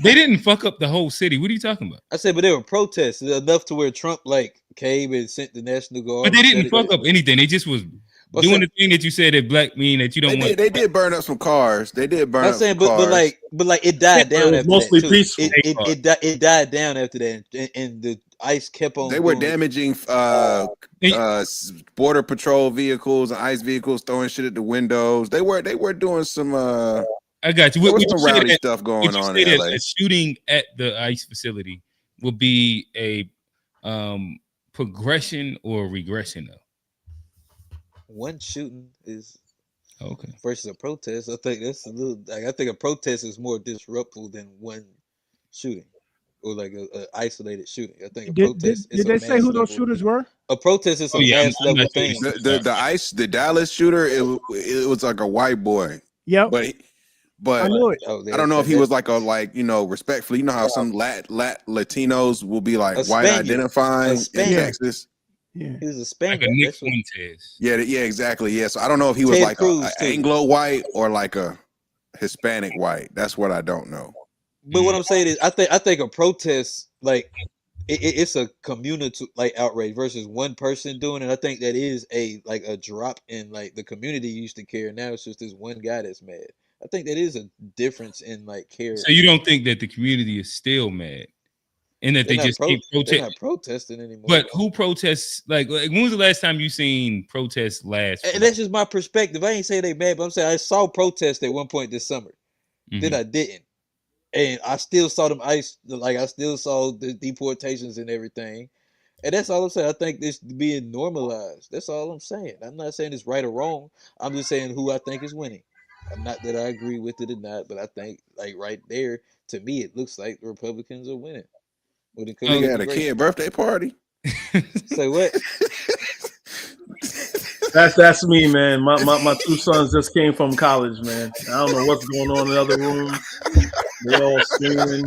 They didn't fuck up the whole city. What are you talking about? I said, but there were protests enough to where Trump like came and sent the National Guard. But they and didn't shut fuck up anything. They just was What's doing that? the thing that you said that black mean that you don't want. They did burn up some cars. They did burn I'm up saying, some but cars. like it died It down was after mostly that too. peaceful. It died down after that, and the ICE kept on. They were doing- damaging border patrol vehicles and ICE vehicles, throwing shit at the windows. They were doing some. I got you. There Would was you some say rowdy that- stuff would going you on say in that LA. a shooting at the ICE facility would be a progression or regression though? One shooting is okay versus a protest. I think that's a little. Like, I think a protest is more disruptive than one shooting or like a isolated shooting. I think a protest is Did a they say mass who those level. shooters were? A protest is a mass I'm level not sure thing. The Dallas shooter, it was like a white boy. Yep. But I knew it. I don't know if he was like respectfully. You know how some Latinos will be like A white Spaniard. identifying A in Spaniard. Texas. Yeah. He was a Spaniard. Like a Nick That's what- Fuentes. Yeah, exactly. Yeah. So I don't know if he was Ted like Cruz, a too. Anglo white or like a Hispanic white. That's what I don't know. But what I'm saying is, I think a protest like it's a community like outrage versus one person doing it. I think that is a drop in like the community used to care. Now it's just this one guy that's mad. I think that is a difference in like care. So you don't think that the community is still mad, and that They're they not just pro- keep they're protesting? not protesting anymore. But who protests? Like when was the last time you seen protests last? And that's just my perspective. I ain't say they mad, but I'm saying I saw protests at one point this summer. Then I didn't. And I still saw them ICE, like I still saw the deportations and everything. And that's all I'm saying. I think this being normalized. That's all I'm saying. I'm not saying it's right or wrong. I'm just saying who I think is winning. I'm not that I agree with it or not, but I think like right there, to me, it looks like the Republicans are winning. When it comes You to had a immigration. kid birthday party. Say what? That's me, man. My two sons just came from college, man. I don't know what's going on in the other room. They all screaming.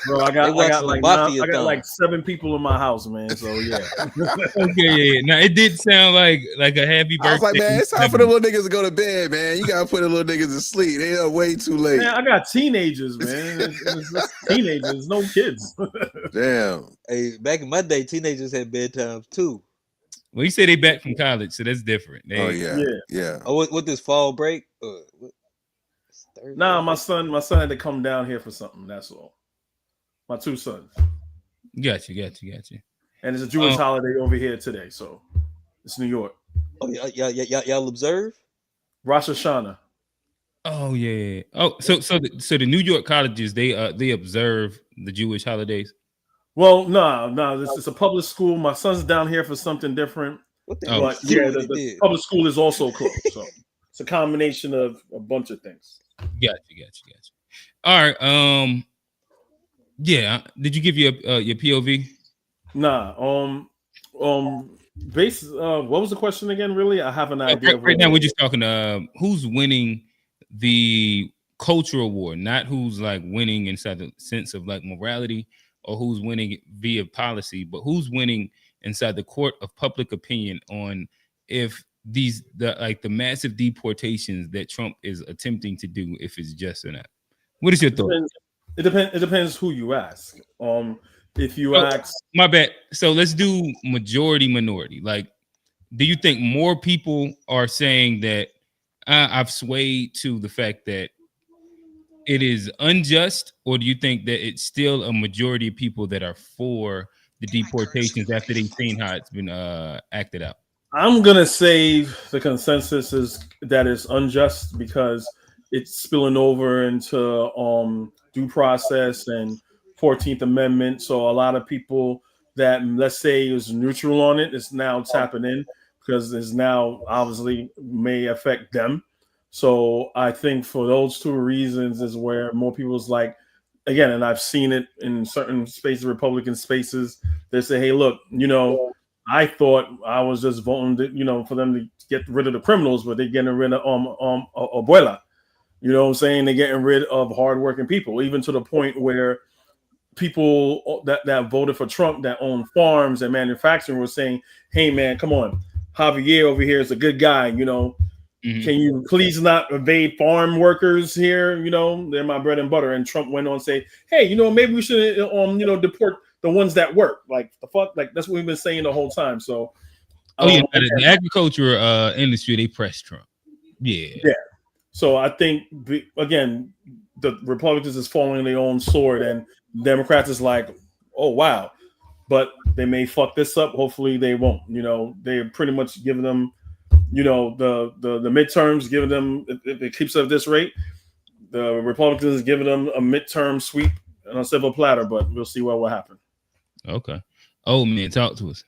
Bro, I got like 7 people in my house, man. So yeah. Okay, yeah. Now it did sound like a happy birthday. I was like, man, it's time for the little niggas to go to bed, man. You gotta put the little niggas to sleep. They are way too late. Man, I got teenagers, man. It's teenagers, no kids. Damn. Hey, back in my day, teenagers had bedtimes too. Well, you say they back from college, so that's different. Yeah. Oh, what this fall break? Nah, my son had to come down here for something. That's all. My two sons. Got you. And it's a Jewish holiday over here today, so it's New York. Oh, y'all observe Rosh Hashanah. Oh yeah. Oh, so the New York colleges they observe the Jewish holidays. Well, no, this is a public school. My son's down here for something different. But yeah, the public school is also closed. So it's a combination of a bunch of things. Got you. All right. Yeah. Did you give your POV? Nah. Base. What was the question again? Really, I have an idea. Right now, we're just talking who's winning the cultural war, not who's like winning inside the sense of like morality or who's winning via policy, but who's winning inside the court of public opinion on if the massive deportations that Trump is attempting to do, if it's just or not. What is your thought? It depends who you ask. If you ask, my bad. So let's do majority minority. Like, do you think more people are saying that I've swayed to the fact that it is unjust, or do you think that it's still a majority of people that are for the deportations after they've seen how it's been acted out? I'm gonna say the consensus is that it's unjust because it's spilling over into due process and 14th Amendment. So a lot of people that, let's say, is neutral on it is now tapping in because it's now obviously may affect them. So I think for those two reasons is where more people's like, again, and I've seen it in certain spaces, Republican spaces, they say, hey, look, I thought I was just voting, for them to get rid of the criminals, but they're getting rid of abuela. You know what I'm saying? They're getting rid of hardworking people, even to the point where people that voted for Trump that own farms and manufacturing were saying, hey, man, come on. Javier over here is a good guy, Can you please not evade farm workers here? They're my bread and butter. And Trump went on to say, hey, maybe we should, deport the ones that work. Like the fuck, like that's what we've been saying the whole time. So, the agriculture industry, they press Trump. Yeah. So I think again, the Republicans is falling their own sword, and Democrats is like, oh wow, but they may fuck this up. Hopefully they won't. They're pretty much giving them, the midterms, giving them if it keeps up this rate, the Republicans is giving them a midterm sweep on a silver platter. But we'll see what will happen. Okay. Oh man, talk to us.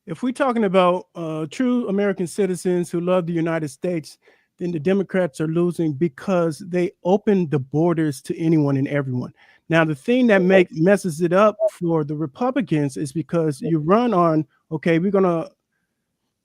If we're talking about true American citizens who love the United States, then the Democrats are losing because they open the borders to anyone and everyone. Now, the thing that messes it up for the Republicans is because you run on, okay, we're going to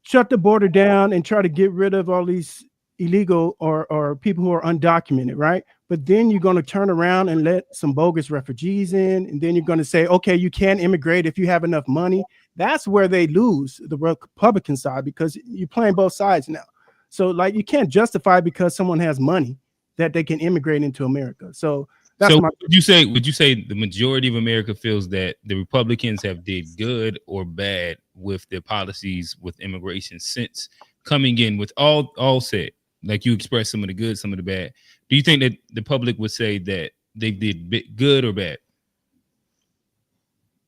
shut the border down and try to get rid of all these illegal or people who are undocumented, right? But then you're going to turn around and let some bogus refugees in, and then you're going to say, okay, you can immigrate if you have enough money. That's where they lose the Republican side, because you're playing both sides now. So like you can't justify because someone has money that they can immigrate into America. So that's would you say the majority of America feels that the Republicans have did good or bad with their policies with immigration since coming in with all said? Like you expressed some of the good, some of the bad. Do you think that the public would say that they did good or bad?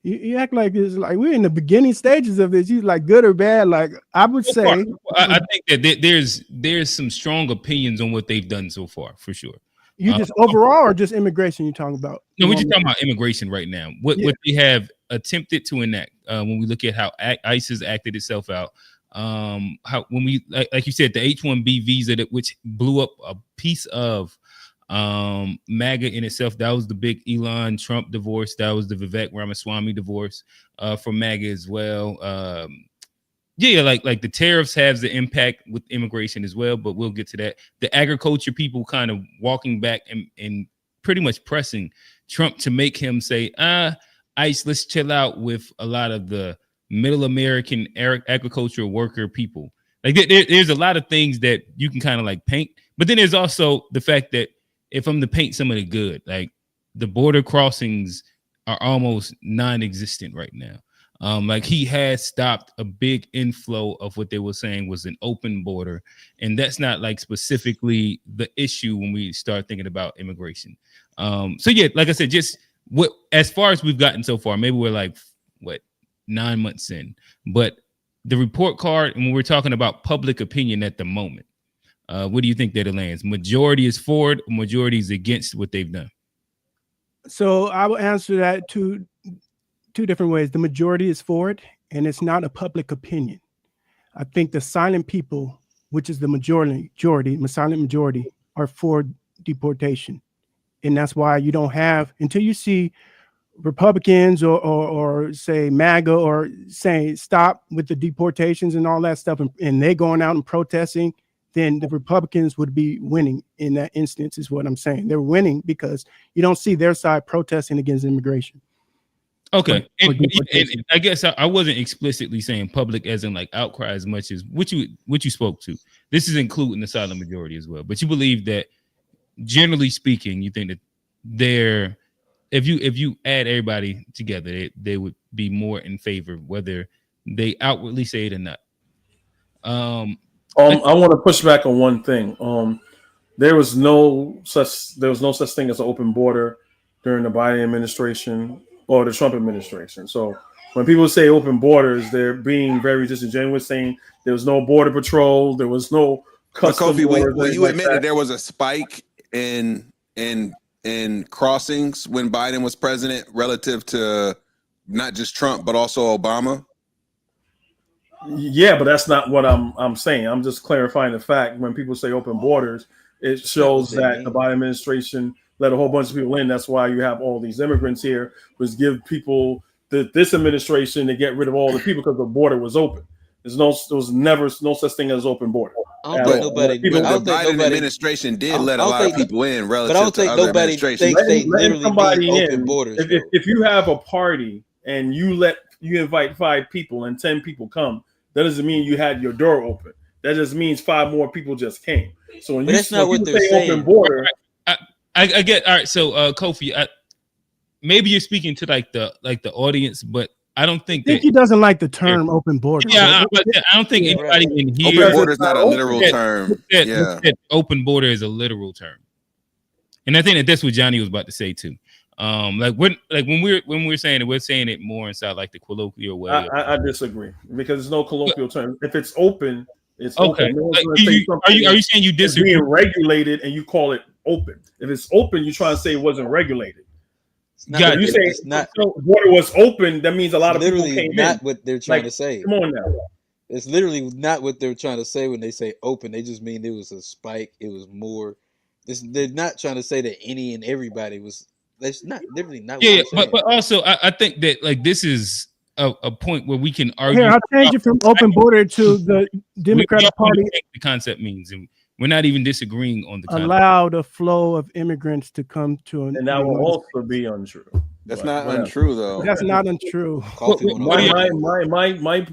You act like it's like we're in the beginning stages of this. You like good or bad? Like I would say, I think that there's some strong opinions on what they've done so far, for sure. You just overall or just immigration you're talking about? No, we're just talking about immigration right now. What they have attempted to enact when we look at how ICE has acted itself out. How when we like you said, the H-1B visa which blew up a piece of MAGA in itself. That was the big Elon Trump divorce. That was the Vivek Ramaswamy divorce from MAGA as well. Like the tariffs has the impact with immigration as well, but we'll get to that. The agriculture people kind of walking back and pretty much pressing Trump to make him say, ICE, let's chill out with a lot of the middle American agricultural worker people. Like there's a lot of things that you can kind of like paint, but then there's also the fact that if I'm to paint some of the good, like the border crossings are almost non-existent right now. Like he has stopped a big inflow of what they were saying was an open border. And that's not like specifically the issue when we start thinking about immigration. So yeah, like I said, just as far as we've gotten so far, maybe we're like 9 months in, but the report card, and when we're talking about public opinion at the moment, what do you think that it lands? Majority is for it, majority is against what they've done. So I will answer that two different ways. The majority is for it, and it's not a public opinion. I think the silent people, which is the silent majority, are for deportation. And that's why you don't have, until you see Republicans or say MAGA or saying stop with the deportations and all that stuff, and they're going out and protesting, then the Republicans would be winning in that instance, is what I'm saying. They're winning because you don't see their side protesting against immigration. Okay, and I guess I wasn't explicitly saying public as in like outcry as much as what you spoke to. This is including the silent majority as well. But you believe that, generally speaking, you think that they're, if you add everybody together, they would be more in favor, whether they outwardly say it or not. I want to push back on one thing. There was no such thing as an open border during the Biden administration or the Trump administration. So when people say open borders, they're being very disingenuous, saying there was no border patrol, there was no customs. Kofi, will you admit that there was a spike in crossings when Biden was president relative to not just Trump but also Obama? Yeah, but that's not what I'm saying. I'm just clarifying the fact. When people say open borders, it shows that the Biden administration let a whole bunch of people in. That's why you have all these immigrants here, was give people this administration to get rid of all the people because the border was open. There was never no such thing as open border. The Biden administration did let a lot of people in relative to other administrations. If you have a party and you invite 5 people and 10 people come, that doesn't mean you had your door open. That just means 5 more people just came. So when that's not what they're saying. Open border, I get. All right, so Kofi, maybe you're speaking to like the audience, but I don't think he doesn't like the term open border. Yeah, but I don't think anybody in here. Open border is not a literal term. Open border is a literal term, and I think that's what Johnny was about to say too. When we're saying it, we're saying it more inside like the colloquial way. I disagree because there's no colloquial term. If it's open, it's okay. Open. No Are you saying you disagree? It's being regulated and you call it open. If it's open, you're trying to say it wasn't regulated. If you say water was open, that means a lot of people came not in. What they're trying to say. Come on now. It's literally not what they're trying to say when they say open. They just mean it was a spike. It was more. They're not trying to say that any and everybody was. That's not literally not. Yeah, but also I think that like this is a point where we can argue. Here, I'll change it from open border to the Democratic Party. The concept means, and we're not even disagreeing on the concept. Allow the flow of immigrants to come to and that will also be untrue. That's not untrue though. That's not untrue. My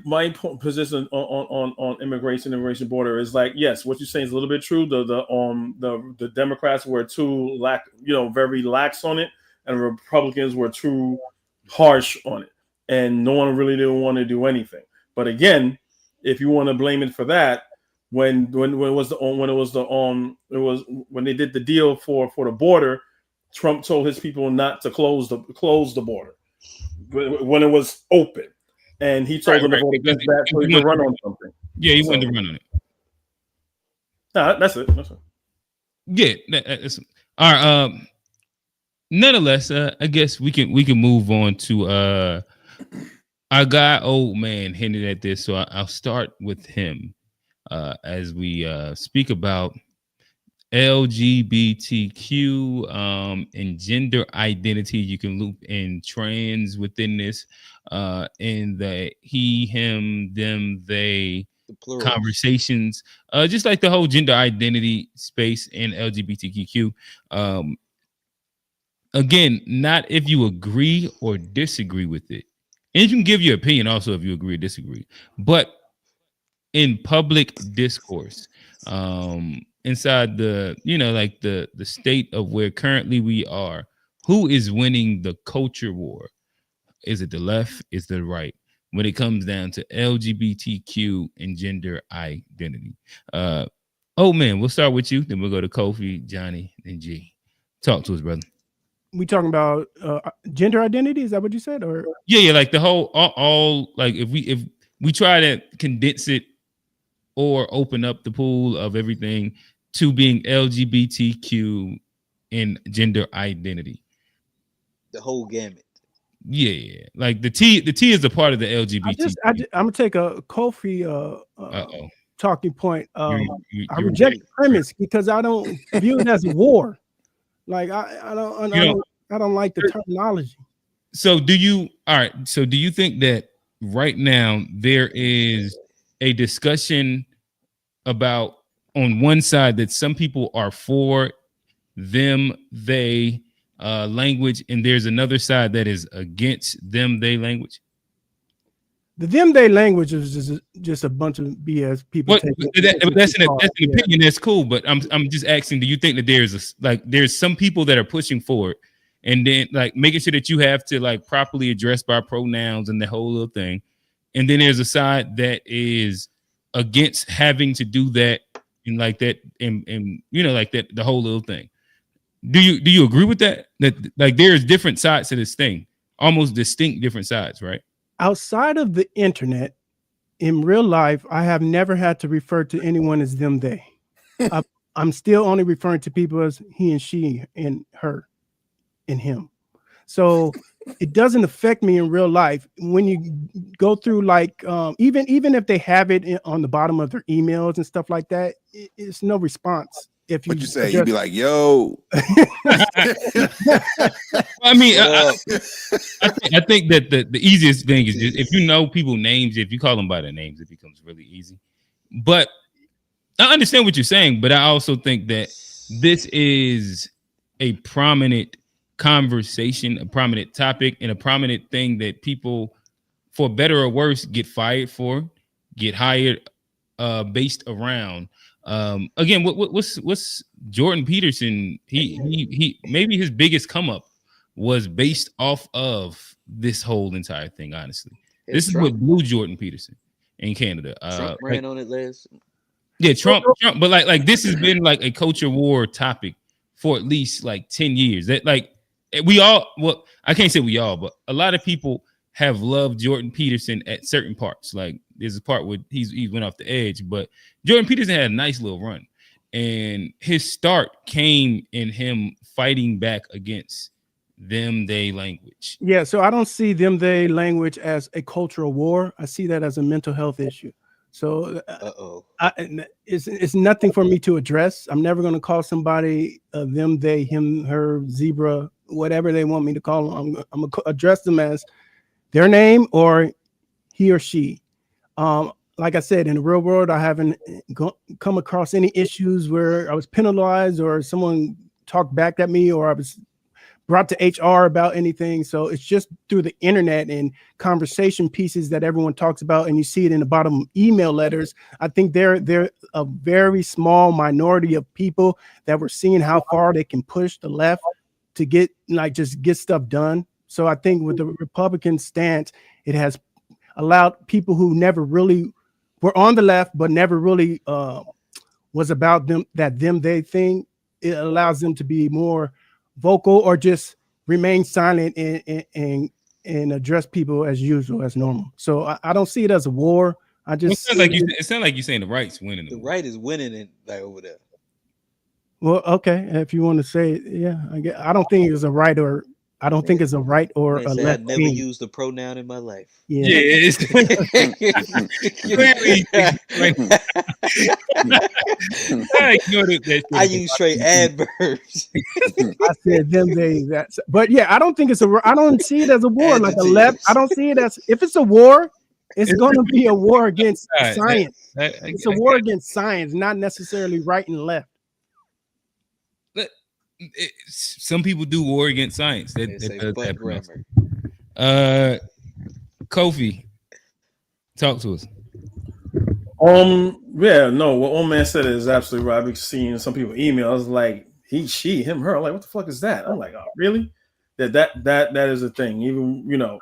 position on immigration border is like, yes, what you're saying is a little bit true. The Democrats were very lax on it, and Republicans were too harsh on it, and no one really didn't want to do anything. But again, if you want to blame it for that, when they did the deal for the border, Trump told his people not to close the border when it was open, and he told them to vote against that so he could run on something. Yeah, he wanted to run on it. That's it. Yeah, that's all right. Nonetheless, I guess we can move on to our guy. Old man hinted at this, so I'll start with him as we speak about LGBTQ and gender identity. You can loop in trans within this, in the he, him, them, they conversations, just like the whole gender identity space in LGBTQ. Again, not if you agree or disagree with it, and you can give your opinion also if you agree or disagree, but in public discourse, inside the the state of where currently we are, who is winning the culture war? Is it the left? Is it the right? When it comes down to LGBTQ and gender identity. Oh man, we'll start with you, then we'll go to Kofi, Johnny, and G. Talk to us, brother. We talking about gender identity? Is that what you said? Or yeah, like the whole all like if we try to condense it or open up the pool of everything to being LGBTQ and gender identity. The whole gamut. Yeah, like the T is a part of the LGBT. I'm gonna take a Kofi talking point. I reject the premise because I don't view it as a war. Like I don't like the terminology. So do you all right? So do you think that right now there is a discussion about on one side that some people are for them they language, and there's another side that is against them they language? The them they language is just a bunch of BS people What taking. that's an opinion. That's cool, but I'm just asking. Do you think that there's some people that are pushing for it, and then like making sure that you have to like properly address by pronouns and the whole little thing, and then there's a side that is against having to do that and like that and you know like that the whole little thing. Do you agree with that? That like there's different sides to this thing, almost distinct different sides, right? Outside of the internet, in real life, I have never had to refer to anyone as them, they. I'm still only referring to people as he and she and her and him. So it doesn't affect me in real life. When you go through like even if they have it on the bottom of their emails and stuff like that, it's no response. If you, what you say, you'd be like, "Yo." I mean, I think that the easiest thing is just if you know people names, if you call them by their names, it becomes really easy. But I understand what you're saying, but I also think that this is a prominent conversation, a prominent topic, and a prominent thing that people, for better or worse, get fired for, get hired based around. Again, what's Jordan Peterson? He maybe his biggest come up was based off of this whole entire thing. Honestly, this is what blew Jordan Peterson in Canada. Trump ran on it last. Yeah, Trump, but like this has been like a culture war topic for at least like 10 years. That like we all, well, I can't say we all, but a lot of people have loved Jordan Peterson at certain parts. Like there's a part where he went off the edge, but Jordan Peterson had a nice little run, and his start came in him fighting back against them they language. Yeah, so I don't see them they language as a cultural war. I see that as a mental health issue. So it's nothing for me to address. I'm never going to call somebody them, they, him, her, zebra, whatever they want me to call them. I'm going to address them as their name or he or she. Like I said, in the real world, I haven't come across any issues where I was penalized or someone talked back at me or I was brought to HR about anything. So it's just through the internet and conversation pieces that everyone talks about, and you see it in the bottom email letters. I think they're a very small minority of people that were seeing how far they can push the left to get just get stuff done. So I think with the Republican stance, it has allowed people who never really were on the left but never really was about them they thing. It allows them to be more vocal or just remain silent and address people as usual, as normal. So I don't see it as a war. I just it sounds like you're saying the right's winning. The right is winning it like over there. Well, okay, if you want to say it, yeah. I don't think it's a right or I don't think it's a right or a left. I've never used the pronoun in my life. Yeah, I use straight adverbs. I said them, they, that. But yeah, I don't think it's I don't see it as a war like a left. I don't see it as if it's a war, it's going to be a war against science. It's a war against science, not necessarily right and left. Some people do war against science. Kofi, talk to us. Yeah, no, what old man said is absolutely right. I've been seeing some people emails like he, she, him, her. I'm like, what the fuck is that? I'm like, oh, really? That is a thing. Even you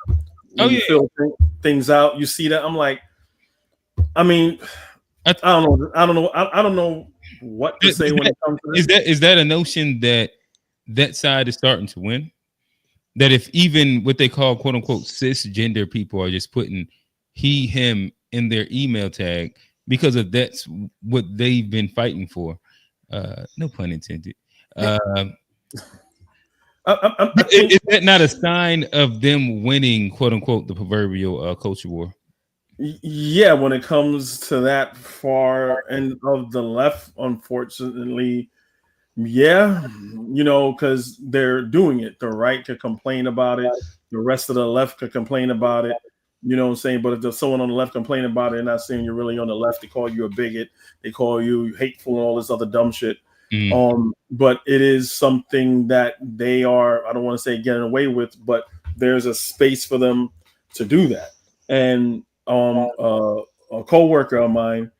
fill things out, you see that. I'm like, I mean, I don't know what to say when it comes to this. Is that a notion that side is starting to win? That if even what they call quote unquote cisgender people are just putting he, him in their email tag because of that's what they've been fighting for. No pun intended. Is that not a sign of them winning, quote unquote, the proverbial culture war? Yeah, when it comes to that far end of the left, unfortunately, yeah, because they're doing it. The right to complain about it, the rest of the left could complain about it. You know what I'm saying? But if there's someone on the left complaining about it, they're not saying you're really on the left. They call you a bigot. They call you hateful and all this other dumb shit. But it is something that they are, I don't want to say getting away with, but there's a space for them to do that. And a co-worker of mine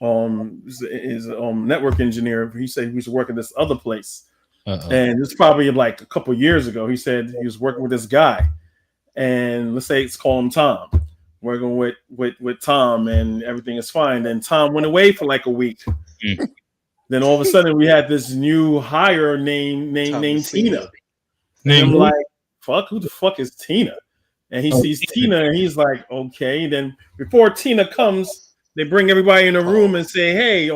is a network engineer. He said he used to work at this other place. And it's probably like a couple years ago. He said he was working with this guy. And let's say it's call him Tom. Working with Tom and everything is fine. Then Tom went away for like a week. Then all of a sudden we had this new hire named Tina. And I'm like, fuck, who the fuck is Tina? And he sees Tina and he's like, okay. Then before Tina comes, they bring everybody in a room and say, hey,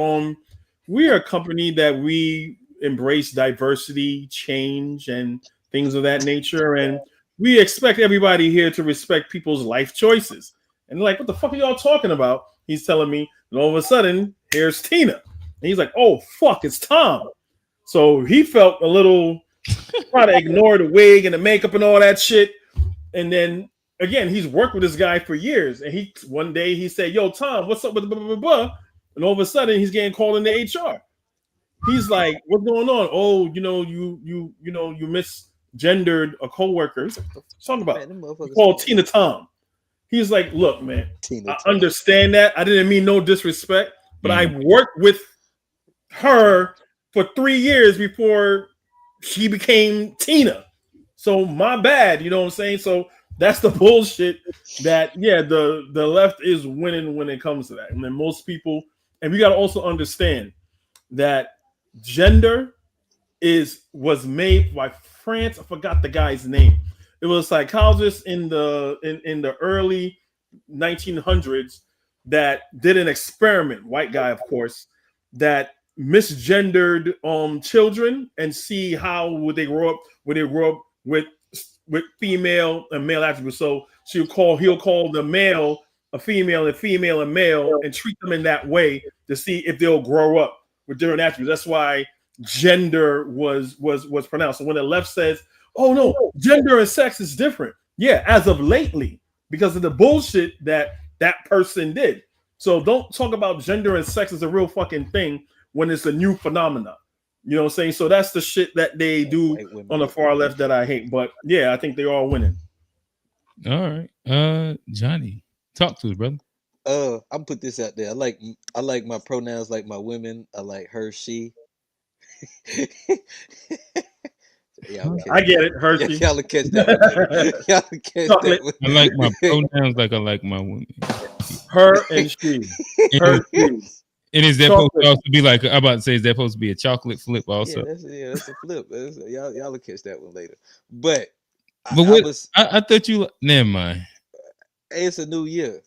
we are a company that we embrace diversity, change, and things of that nature. And we expect everybody here to respect people's life choices. And like, what the fuck are y'all talking about? He's telling me, and all of a sudden, here's Tina. And he's like, oh, fuck, it's Tom. So he felt a little, trying to ignore the wig and the makeup and all that shit. And then, again, he's worked with this guy for years. And one day he said, yo, Tom, what's up with blah, blah, blah, blah? And all of a sudden, he's getting called into HR. He's like, what's going on? Oh, you misgendered a coworker. He's like, what are you talking about? He called Tina Tom. He's like, look, man, I understand that. I didn't mean no disrespect, but I worked with her for 3 years before she became Tina. So my bad, you know what I'm saying? So that's the bullshit that, yeah, the left is winning when it comes to that. And then most people, and we got to also understand that gender was made by France. I forgot the guy's name. It was a psychologist in the early 1900s that did an experiment, white guy, of course, that misgendered children and see how would they grow up with female and male attributes. So he'll call the male a female and female a male and treat them in that way to see if they'll grow up with different attributes. That's why gender was pronounced. So when the left says, oh no, gender and sex is different. Yeah, as of lately, because of the bullshit that person did. So don't talk about gender and sex as a real fucking thing when it's a new phenomenon. You know what I'm saying? So that's the shit that they do on the far left that I hate. But yeah, I think they're all winning. All right. Johnny, talk to us, brother. I'm gonna put this out there. I like my pronouns like my women. I like her, she. I get it, Hershey. Y'all will catch that. Y'all will catch that. I like my pronouns like I like my women. Her and she. Her, she. And is that supposed to also be like, I'm about to say, is that supposed to be a chocolate flip also? Yeah, that's a flip. Y'all will catch that one later. But I thought you, never mind. It's a new year.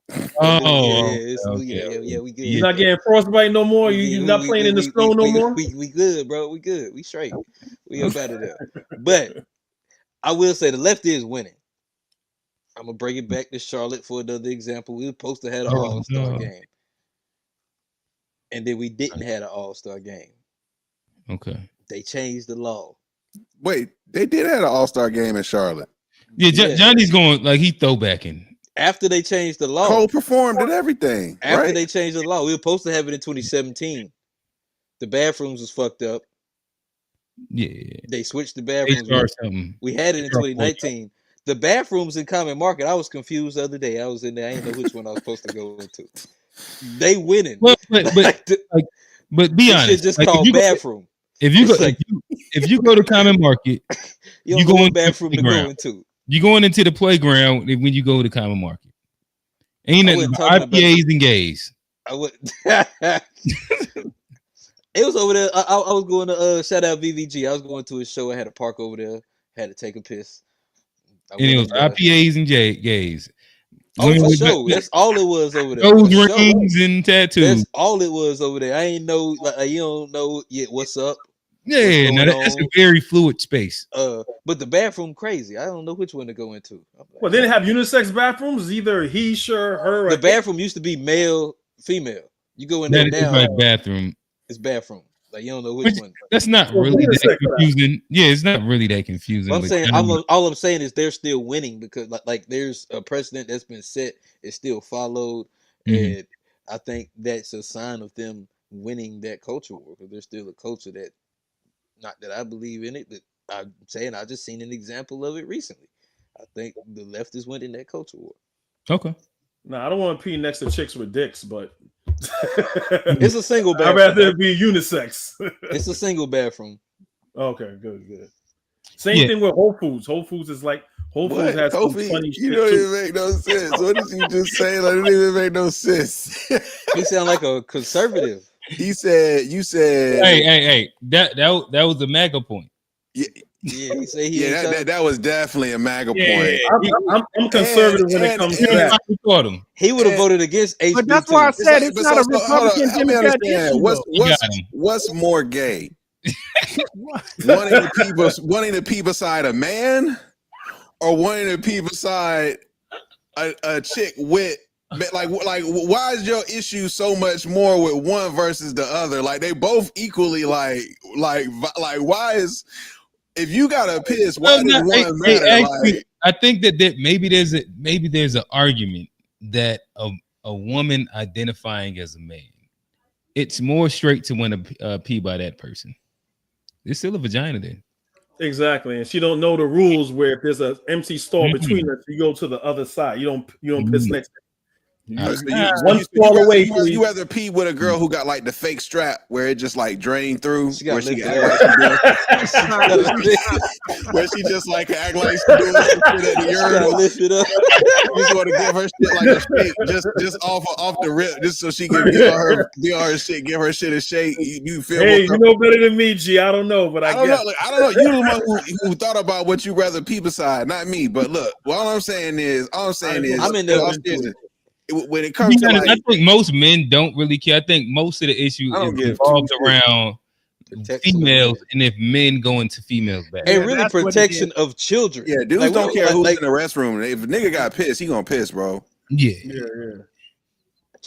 It's a new year. Yeah, we good. You're not getting frostbite no more. You're not playing in the snow no more. We good, bro. We good. We straight. We up out of there. But I will say the left is winning. I'm gonna bring it back to Charlotte for another example. We were supposed to have an all-star game. And then we didn't have an all-star game. Okay. They changed the law. Wait, they did have an all-star game in Charlotte. Yeah, Johnny's going like he throwbacking. After they changed the law. Cole performed and everything. After they changed the law. We were supposed to have it in 2017. The bathrooms was fucked up. Yeah. They switched the bathrooms. We had it in 2019. The bathrooms in Common Market, I was confused the other day. I was in there. I didn't know which one I was supposed to go into. They winning. But be honest. Shit just called bathroom. If you go to Common Market, you go in bathroom to go into. You're going into the playground when you go to Common Market. Ain't nothing but IPAs and gays. It was over there. I was going to shout out VVG. I was going to a show. I had to park over there. Had to take a piss. And it was IPAs and gays. Oh, for sure. That's all it was over there. Those rings and tattoos. That's all it was over there. I ain't know. You don't know yet. What's up? Yeah, that's a very fluid space. But the bathroom crazy. I don't know which one to go into. Well, they didn't have unisex bathrooms. Either he, her. The bathroom used to be male, female. You go in there now. Like bathroom. It's bathroom. Like you don't know which one. That's not really that confusing. Yeah, it's not really that confusing. I'm saying all I'm saying is they're still winning because like there's a precedent that's been set, it's still followed, and I think that's a sign of them winning that culture war because there's still a culture that, not that I believe in it, but I'm saying I just seen an example of it recently. I think the left is winning that culture war. Okay. No, I don't want to pee next to chicks with dicks, but it's a single bathroom. I'd rather it be unisex. It's a single bathroom. Okay, good. Same thing with Whole Foods. Whole Foods is like Whole Foods has some funny shit. You don't even make no sense. What did you just say? Like, it didn't even make no sense. He sound like a conservative. You said. Hey. That was the MAGA point. Yeah. Yeah, he said he that was definitely a MAGA point. I'm conservative when it comes to that. He would have voted against HB2. But that's why I said it's not a Republican Democrat issue. What's more gay? wanting to pee beside a man, or wanting to pee beside a chick with like why is your issue so much more with one versus the other? Like they both equally like why is, if you gotta piss, why does one matter? Actually, I think that maybe there's an argument that a woman identifying as a man, it's more straight to want to pee by that person. There's still a vagina there. Exactly, and she don't know the rules where if there's an empty stall between us, you go to the other side. You don't piss next to one swallow away. You rather pee with a girl who got like the fake strap where it just like drained through, where she just like act like she's doing something at the urinal. Lift it up. You just want to give her shit like a shake, just off the rip, just so she can give her shit, give her shit a shake. You feel? Hey, you know better than me, G. I don't know, but I don't know. Like, I don't know. You're the one who thought about what you rather pee beside, not me. But look, all I'm saying is, I'm in there. When it comes to like, I think most men don't really care. I think most of the issue is involved around females, and if men go into females' back, and really protection of children. Yeah, dudes don't care who's in the restroom. If a nigga got pissed, he gonna piss, bro. Yeah.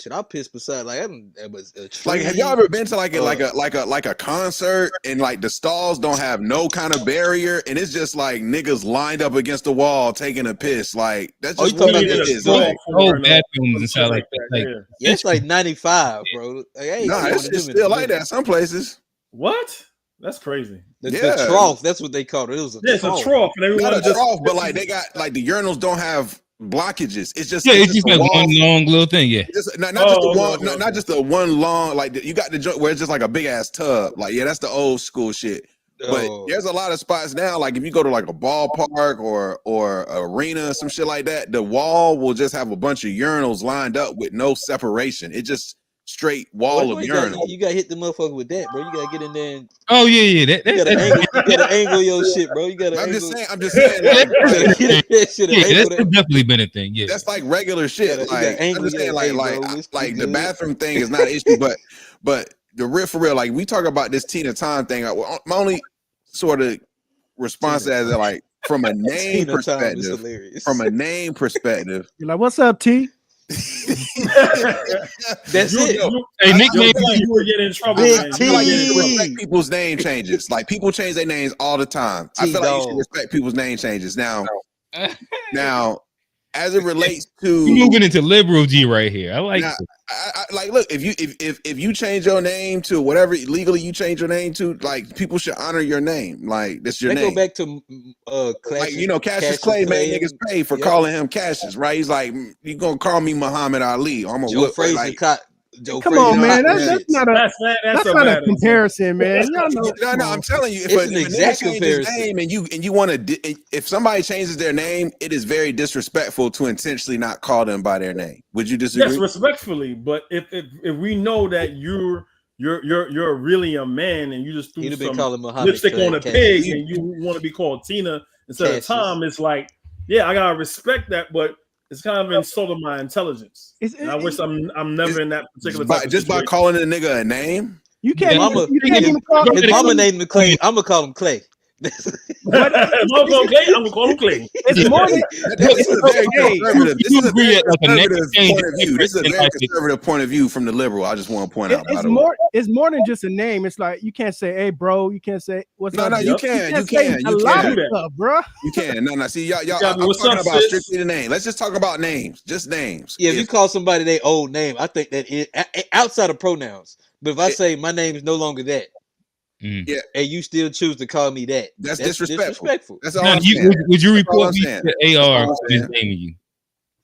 Should I piss beside that was a tree. Like, have y'all ever been to like a concert and like the stalls don't have no kind of barrier and it's just like niggas lined up against the wall taking a piss? Like that's just what it is. Like bathrooms and stuff like that. Like, it's like 95, bro. Like, no, it's still like that some places. What? That's crazy. The trough, that's what they called it. It was a trough. And everyone not a trough, but like they got like the urinals don't have blockages. It's just it's just like one long little thing. Yeah, not just the one long, like you got the joint where it's just like a big ass tub. Like that's the old school shit. But there's a lot of spots now, like if you go to like a ballpark or arena, some shit like that, the wall will just have a bunch of urinals lined up with no separation. It just straight wall of urinal. You gotta hit the motherfucker with that, bro. You gotta get in there. And, you gotta angle your shit, bro. You gotta. I'm just saying. Like, that's definitely been a thing. Yeah, that's like regular shit. Like I'm just saying, like the bathroom thing is not an issue, but the real for real, like we talk about this Tina Time thing. My only sort of response to that is like from a name perspective. From a name perspective, you're like, "What's up, T?" That's it. Hey, nickname you were getting in trouble. I feel like you should respect people's name changes. Like people change their names all the time. I feel like you should respect people's name changes. Now, as it relates to you moving into liberal G right here. I like like look, if you change your name to whatever legally you change your name to, like people should honor your name. Like that's your name. Go back to Cassius, like Cassius Clay made niggas pay for calling him Cassius, right? He's like, you gonna call me Muhammad Ali? I'm gonna whip like. Come on, man. That's not a comparison, man. No, I'm telling you, it's an exact comparison. Name and you want to, if somebody changes their name, it is very disrespectful to intentionally not call them by their name. Would you disagree? Yes, respectfully. But if we know that you're really a man and you just threw some lipstick on a pig and you want to be called Tina instead of Tom, it's like, yeah, I gotta respect that, but it's kind of insulted my intelligence. And I wish I'm never in that particular type just by calling a nigga a name. You can't. His mama named him Clay. I'm gonna call him Clay. Motherfucker Clay, I'm gonna call him Clay. It's more than This is a very conservative. This is a very like a next conservative change point of view. This is a very conservative point of view from the liberal. I just want to point out. By it's the way. more. It's more than just a name. It's like you can't say, "Hey, bro." You can't say, "What's No, up?" no, you can. You can. A You lot can. of stuff, bro. You can. No, no. See, y'all. Yeah, I'm what's talking up, about sis? strictly the name. Let's just talk about names. Just names. Yeah, if you call somebody their old name, I think that is outside of pronouns. But if I say my name is no longer that, yeah, and you still choose to call me that, that's disrespectful. That's all Now, I'm saying. would you That's all report I'm me saying. to That's all AR I'm for saying. misnaming you?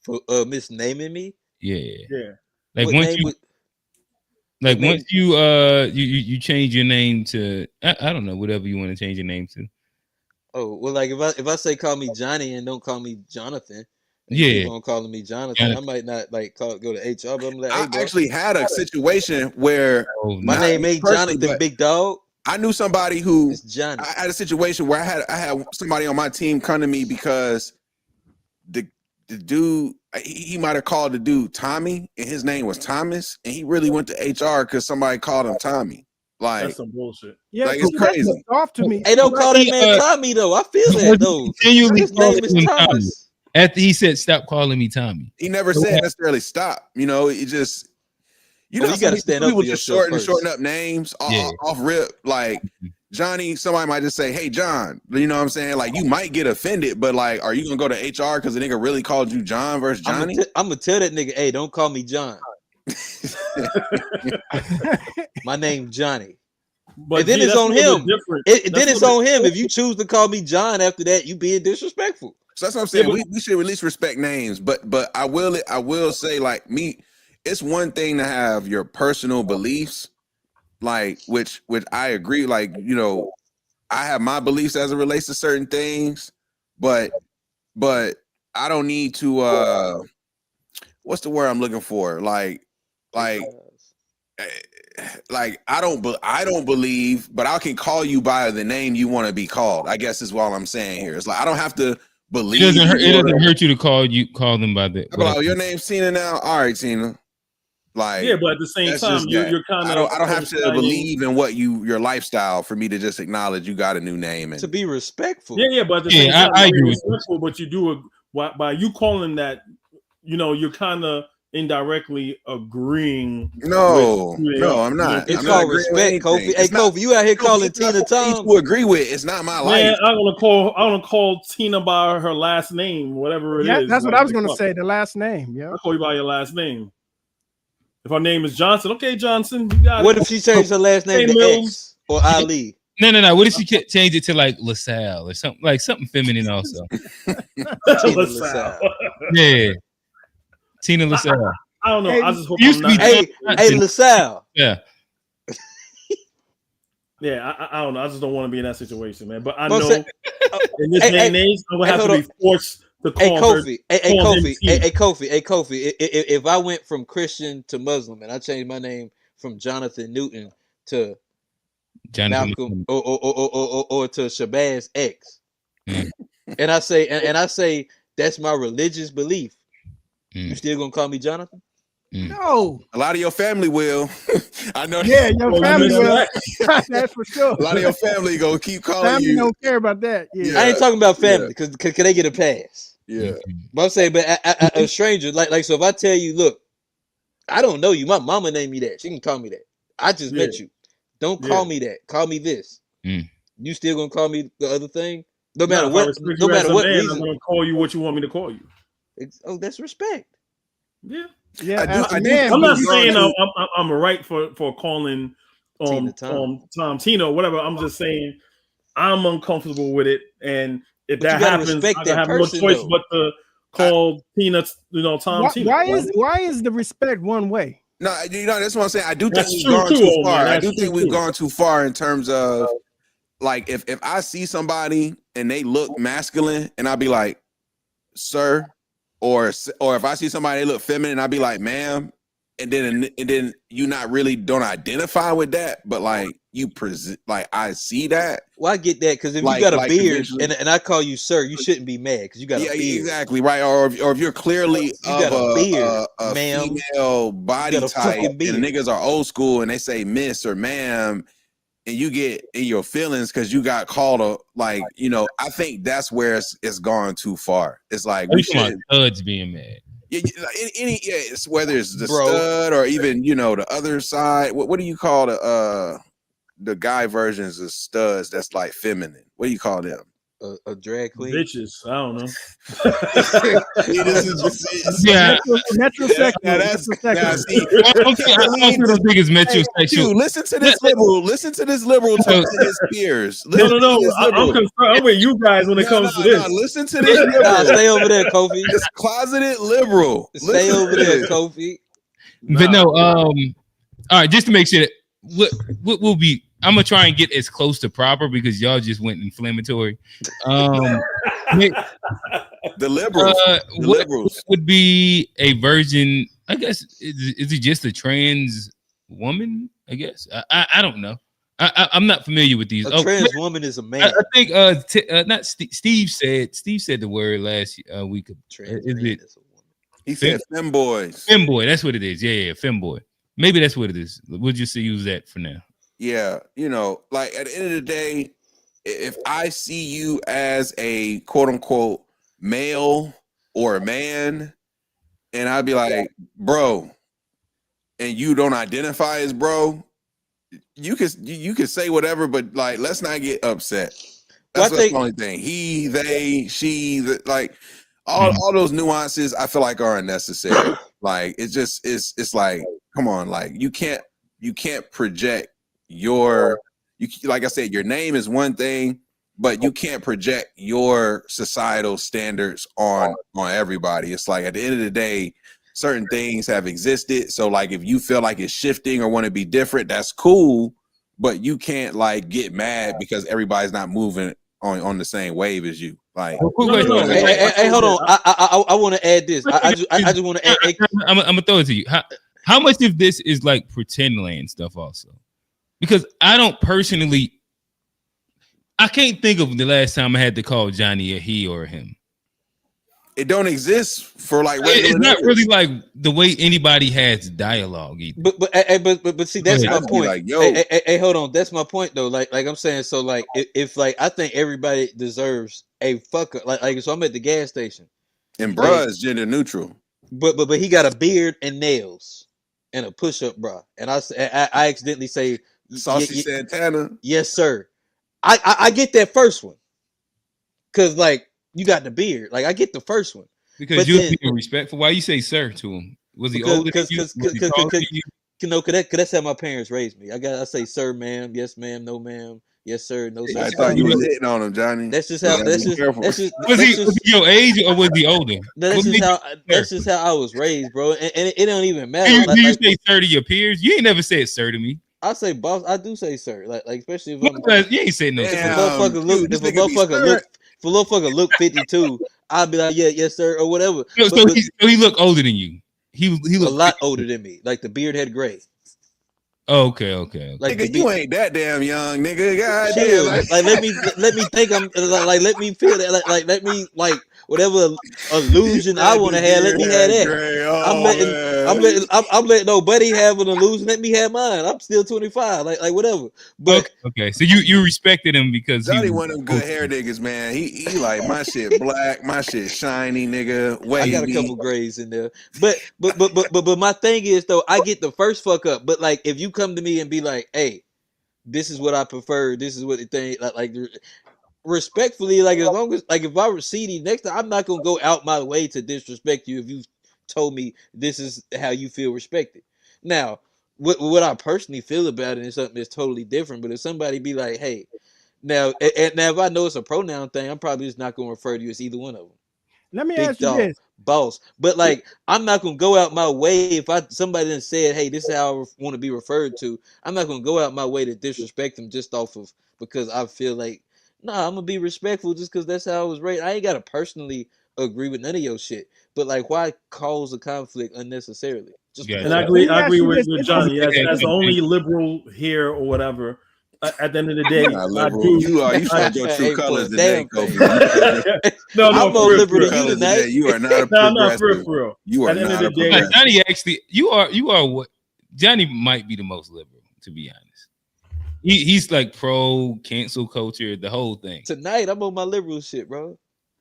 For misnaming me? Yeah. Yeah. Like What once name you, would- like what name- once you change your name to I don't know, whatever you want to change your name to. Oh, well, like if I say call me Johnny and don't call me Jonathan, and Yeah. you keep on calling me Jonathan, I might not like go to HR, but I'm like, hey, I bro, actually had a situation where my not name me ain't personally, Jonathan, but big dog. I knew somebody who It's Johnny. I had a situation where I had somebody on my team come to me because the dude he might have called the dude Tommy and his name was Thomas and he really went to HR because somebody called him Tommy. Like That's some bullshit. Yeah, like it's that's crazy. off to me. Hey, don't call that man Tommy though. I feel that though. Continually His name is calling him Tommy. Thomas. After he said, "Stop calling me Tommy." He never said necessarily stop. You know, it just you know you some gotta people, stand some up for people just yourself shorten first. up names Yeah. off rip. Like Johnny, somebody might just say, "Hey John," you know what I'm saying? Like you might get offended, but like, are you gonna go to HR because the nigga really called you John versus Johnny? I'm gonna tell that nigga, hey, don't call me John. My name Johnny. But and then G, it's that's on a little him. bit different. Then That's a it's little on bit him. If you choose to call me John after that, you being disrespectful. So that's what I'm saying. We should at least respect names, but I will say like me, it's one thing to have your personal beliefs, like which I agree. Like you know, I have my beliefs as it relates to certain things, but I don't need to. What's the word I'm looking for? Like I don't believe, but I can call you by the name you want to be called. I guess is what I'm saying here. It's like I don't have to believe. It doesn't hurt you to call them by the. I'm like, oh, your name's Tina now. All right, Tina. Like, yeah, but at the same that's time, just that. you're kind of. I don't have to believe in what your lifestyle for me to just acknowledge you got a new name and to be respectful. Yeah, but at the same time, I you're agree with respectful, but you do by you calling that, you know, you're kind of indirectly agreeing. No, with, no, I'm not. It's I'm called not agreeing with respect, Kofi. anything. Hey, It's not- Kofi, you out here Kofi, calling it's not Tina for me Tom? to agree with. It's not my Man, life. I'm gonna call Tina by her last name, whatever it is. Yeah, that's what I was gonna fuck. say. The last name. Yeah. I'll call you by your last name. If her name is Johnson, okay, Johnson. You got What it. if she changed her last name Hey, to Mills. X or Ali? No. What if she change it to like LaSalle or something like something feminine also? Tina LaSalle. Yeah, Tina LaSalle. I don't know. Hey, I just hope used I'm to be not. Hey, LaSalle. Yeah. Yeah, I don't know. I just don't want to be in that situation, man. But I Well, know say- in this day and age, I'm gonna have to be forced to Hey, call her. Kofi. Hey, call him Kofi. Tina. Hey, Kofi. Hey, Kofi. If I went from Christian to Muslim and I changed my name from Jonathan Newton to Jonathan Malcolm or to Shabazz X, and I say and I say that's my religious belief, you still gonna call me Jonathan? No. A lot of your family will. I know. Yeah, your Well, family you will. know That's for sure. A lot of your family gonna keep calling Family you. don't care about that. Yeah. I ain't talking about family because can they get a pass? Yeah. But I'm saying, but a stranger, like so, if I tell you, look, I don't know you. My mama named me that. She can call me that. I just met you. Don't call me that. Call me this. You still gonna call me the other thing? No matter If I what. respect No you as matter a what man, reason. I'm gonna call you what you want me to call you. That's respect. Yeah. Yeah, I do man, I'm not you've saying gone I'm right for calling Tina Tom. Tom Tino, whatever. I'm just saying I'm uncomfortable with it, and if But that you gotta happens, respect I that have person, no choice though. but to call Tina, Tom Tino. Why is the respect one way? No, you know that's what I'm saying. I do think That's we've true gone too, too old far. man. I That's do true think we've too. gone too far in terms of like if I see somebody and they look masculine and I'll be like, sir, or if I see somebody they look feminine, I'll be like, ma'am, and then you not really don't identify with that, but like you present like I see that. Well, I get that because if Like- you got a like beard conventionally- and I call you sir, you shouldn't be mad because you got Yeah, a beard. exactly right. Or if you're clearly You of got a beard, a ma'am. female body got a type, fucking and beard. niggas are old school and they say miss or ma'am, and you get in your feelings because you got called a like, you know, I think that's where it's gone too far. It's like we should studs being mad. Yeah, it's whether it's the Bro. stud or even, you know, the other side. What do you call the guy versions of studs that's like feminine? What do you call them? A drag queen. Bitches. I don't know. Metrosexual. I don't think it's metrosexual. Dude, listen to this liberal. Listen to this liberal talk to his peers. No. I'm with you guys when it comes to this. Listen to this liberal. Nah, stay over there, Kofi. This closeted liberal. Stay over there, Kofi. But no, all right, just to make sure that what will be, I'm gonna try and get as close to proper because y'all just went inflammatory. The liberals. What would be a virgin? I guess is it just a trans woman? I guess I don't know. I'm not familiar with these. A trans woman is a man. I think not Steve said the word last week. Is it? He said femboys. Femboy, that's what it is. Yeah, femboy. Maybe that's what it is. We'll just use that for now. Yeah, you know, like at the end of the day, if I see you as a quote unquote male or a man, and I'd be like, bro, and you don't identify as bro, you can say whatever, but like, let's not get upset. That's the only thing. He, they, she, like all those nuances, I feel like are unnecessary. Like it's like, come on, like you can't project like I said, your name is one thing, but you can't project your societal standards on everybody. It's like at the end of the day, certain things have existed. So like if you feel like it's shifting or want to be different, that's cool, but you can't like get mad because everybody's not moving on the same wave as you. Like, Hey, hold on. I want to add this. I just want to add. I'm gonna throw it to you. How much of this is like pretend land stuff also? Because I don't personally, I can't think of the last time I had to call Johnny a he or a him. It don't exist for like regular. It's not really like the way anybody has dialogue either. But see, that's my point. Like, hey, hold on. That's my point though. Like I'm saying, so like if like I think everybody deserves a fucker. Like so I'm at the gas station. And bruh is gender neutral. But he got a beard and nails and a push-up bra. And I accidentally say Saucy Santana. Yes, sir. I get that first one. Cause like you got the beard. Like I get the first one. Because you're being respectful. Why you say sir to him? Was he older than you? Cause that's how my parents raised me. I say sir, ma'am, yes, ma'am, no, ma'am, yes, sir, no, sir. I thought you was hitting on him, Johnny. That's just how. Was he your age or was he older? That's just how I was raised, bro. And it don't even matter. Do you say sir to your peers? You ain't never said sir to me. I say boss. I do say sir. Like especially if you ain't saying no. If a motherfucker look 52, I'll be like, yeah, yes, sir, or whatever. So he look older than you. He looked a lot older than me. Like the beard had gray. Oh, okay. Like nigga, you ain't that damn young, nigga. God damn. Like let me think I'm like let me feel that like let me like whatever illusion I want to have. Let me have that. I'm letting nobody have an illusion. Let me have mine. I'm still 25. Like whatever. But okay, so you respected him because Johnny one of them good hair niggas, man. He like my shit black, my shit shiny, nigga. Wavy. I got a couple grays in there. But my thing is though, I get the first fuck up. But like if you come to me and be like, hey, this is what I prefer. This is what the thing like respectfully, like as long as like if I receive you next time, I'm not gonna go out my way to disrespect you if you told me this is how you feel respected. Now, what I personally feel about it is something that's totally different. But if somebody be like, hey, now if I know it's a pronoun thing, I'm probably just not gonna refer to you as either one of them. Let me Big ask you dog, this. boss. But like, I'm not gonna go out my way if somebody done said, hey, this is how I want to be referred to. I'm not gonna go out my way to disrespect them just off of because I feel like, nah, I'm gonna be respectful just because that's how I was raised. I ain't gotta personally agree with none of your shit. But like, why cause a conflict unnecessarily? And I agree with Johnny. As the only liberal here or whatever. At the end of the day, you showed your true colors today, Kobe. I'm more liberal than you tonight. You are not a progressive. For real. You are not a progressive. Johnny actually, you are what? Johnny might be the most liberal, to be honest. He's like pro cancel culture, the whole thing. Tonight, I'm on my liberal shit, bro.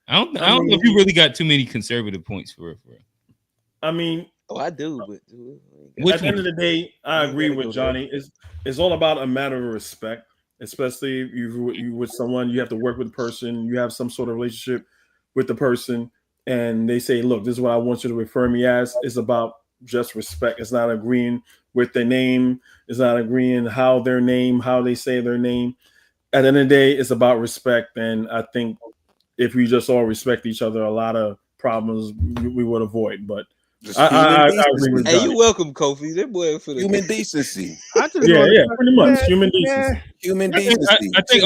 I don't know if you really got too many conservative points for it. I mean, I do, but at the end of the day, I agree with Johnny. It's all about a matter of respect, especially if you with someone, you have to work with the person, you have some sort of relationship with the person, and they say, look, this is what I want you to refer me as. It's about just respect. It's not agreeing with their name. It's not agreeing how they say their name. At the end of the day, it's about respect. And I think if we just all respect each other, a lot of problems we would avoid. But I agree with Hey, you welcome, Kofi. That boy for the human decency. Pretty much human decency. Human decency. I think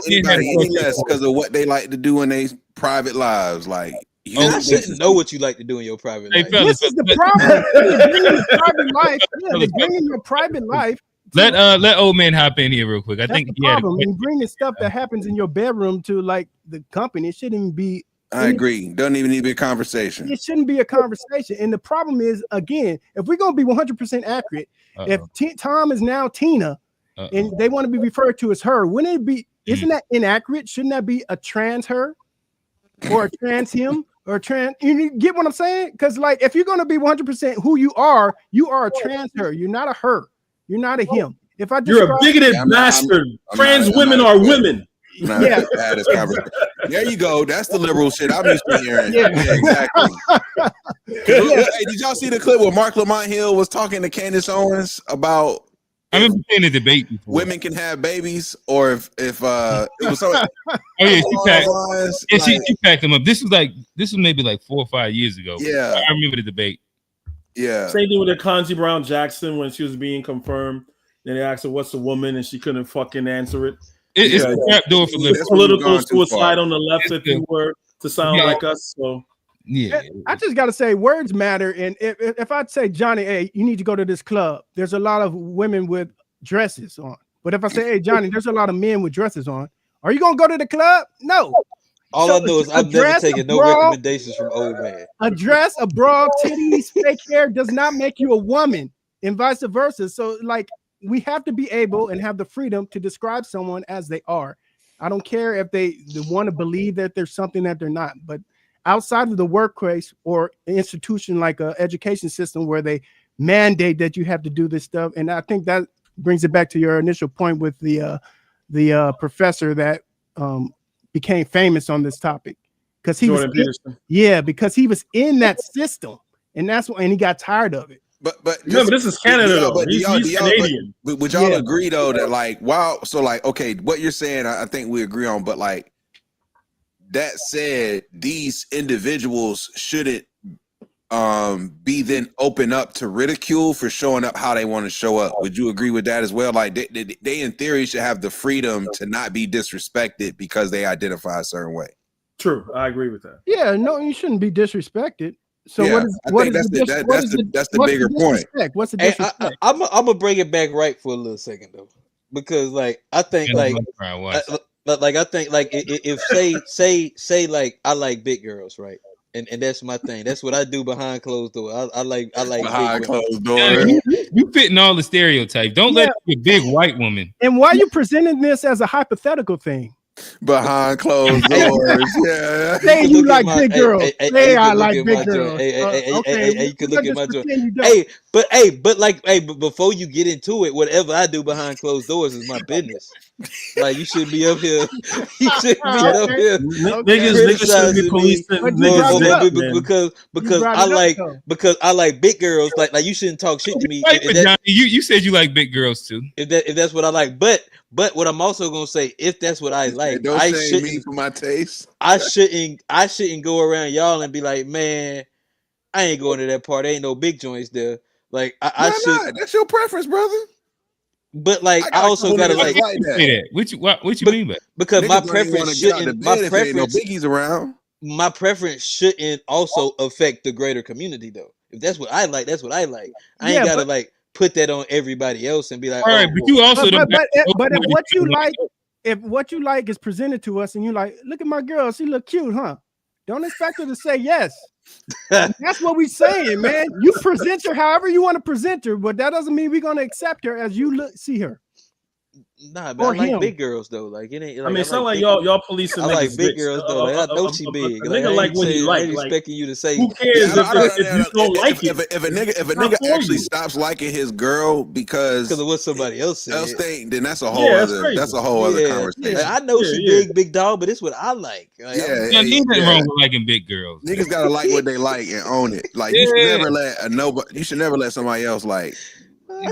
anybody any less because of what they like to do in their private lives. Like, I shouldn't know what you like to do in your private life. This is the problem. You're bringing your private life. Yeah, they're bringing your private life. Let old man hop in here real quick. I That's think the problem. You bringing stuff that happens in your bedroom to like the company. It shouldn't even be. I agree. Doesn't even need to be a conversation. It shouldn't be a conversation. And the problem is, again, if we're gonna be 100% accurate, if Tom is now Tina, and they want to be referred to as her, wouldn't it be? Isn't that inaccurate? Shouldn't that be a trans her, or a trans him, or a trans? You get what I'm saying? Because like, if you're gonna be 100% who you are a trans her. You're not a her. You're not a him. If I you're a bigoted bastard. Trans women are women. Yeah, there you go. That's the liberal shit I'm used to hearing. Yeah, exactly. Hey, did y'all see the clip where Mark Lamont Hill was talking to Candace Owens about? I remember seeing a debate before. Women can have babies, or if it was so. She packed them up. This was maybe like 4 or 5 years ago. Yeah, I remember the debate. Yeah. Same thing with the Ketanji Brown Jackson when she was being confirmed. Then they asked her what's a woman, and she couldn't fucking answer it. It's a trap door for political suicide on the left if you were to sound like us. So yeah, I just got to say words matter. And if I'd say, Johnny, hey, you need to go to this club, there's a lot of women with dresses on. But if I say, hey, Johnny, there's a lot of men with dresses on, are you gonna go to the club? No. All I know is I've never taken no recommendations from old man. A dress, a bra, titties, fake hair does not make you a woman, and vice versa. So like, we have to be able and have the freedom to describe someone as they are. I don't care if they want to believe that there's something that they're not, but outside of the workplace or an institution like an education system where they mandate that you have to do this stuff. And I think that brings it back to your initial point with the professor that became famous on this topic because he because he was in that system, and that's why, and he got tired of it. But remember, this is Canada though. He's Canadian. But would y'all agree though that like, wow, so like, okay, what you're saying, I think we agree on. But like, that said, these individuals shouldn't be then open up to ridicule for showing up how they want to show up. Would you agree with that as well? Like, they in theory should have the freedom to not be disrespected because they identify a certain way. True, I agree with that. Yeah, no, you shouldn't be disrespected. So yeah, that's the bigger point. What's the disrespect? Hey, I'm gonna bring it back right for a little second though, because like I think I think like if say like I like big girls, right? And that's my thing. That's what I do behind closed doors. I like behind closed doors. Yeah, you fitting all the stereotypes. Don't let it be a big white woman. And why are you presenting this as a hypothetical thing? Behind closed doors, yeah. Say you like big girls. Say I like big girls. Hey, you can look at my joint. But before you get into it, whatever I do behind closed doors is my business. Like you should be up here. You should be up here. Niggas should be policing because I like big girls. Like you shouldn't talk shit to me. You said you like big girls too. If that's what I like, but what I'm also gonna say, if that's what I like, don't I shame me for my taste. I shouldn't go around y'all and be like, man, I ain't going to that party. Ain't no big joints there. Like I should. That's your preference, brother. But like I also gotta like that. What you mean by? Because my preference shouldn't. My preference, no biggies around. My preference shouldn't also affect the greater community though. If that's what I like, that's what I like. I ain't gotta like put that on everybody else and be like, all right, but you also but if what you like is presented to us and you like, look at my girl, she look cute, huh? Don't expect her to say yes. That's what we saying, man. You present her however you want to present her, but that doesn't mean we're gonna accept her as you see her. Nah, but Or I like him. big girls though. Like it ain't. I Like, mean, I it's not like big y'all policing I niggas. like big bitch. girls though. Like I know she big. A Like, nigga I like ain't what he saying, I ain't like. expecting you to say. Who cares Yeah, if you don't like it? If a Not nigga for actually you. stops liking his girl because of what somebody else said. then that's a Yeah, that's other crazy. that's a whole other Yeah, conversation. like, I know she big dog, but it's what I like. Like, Yeah, Yeah, nothing wrong with liking big girls. Niggas gotta like what they like and own it. Like you should Yeah. never let you should never let somebody else like Yo,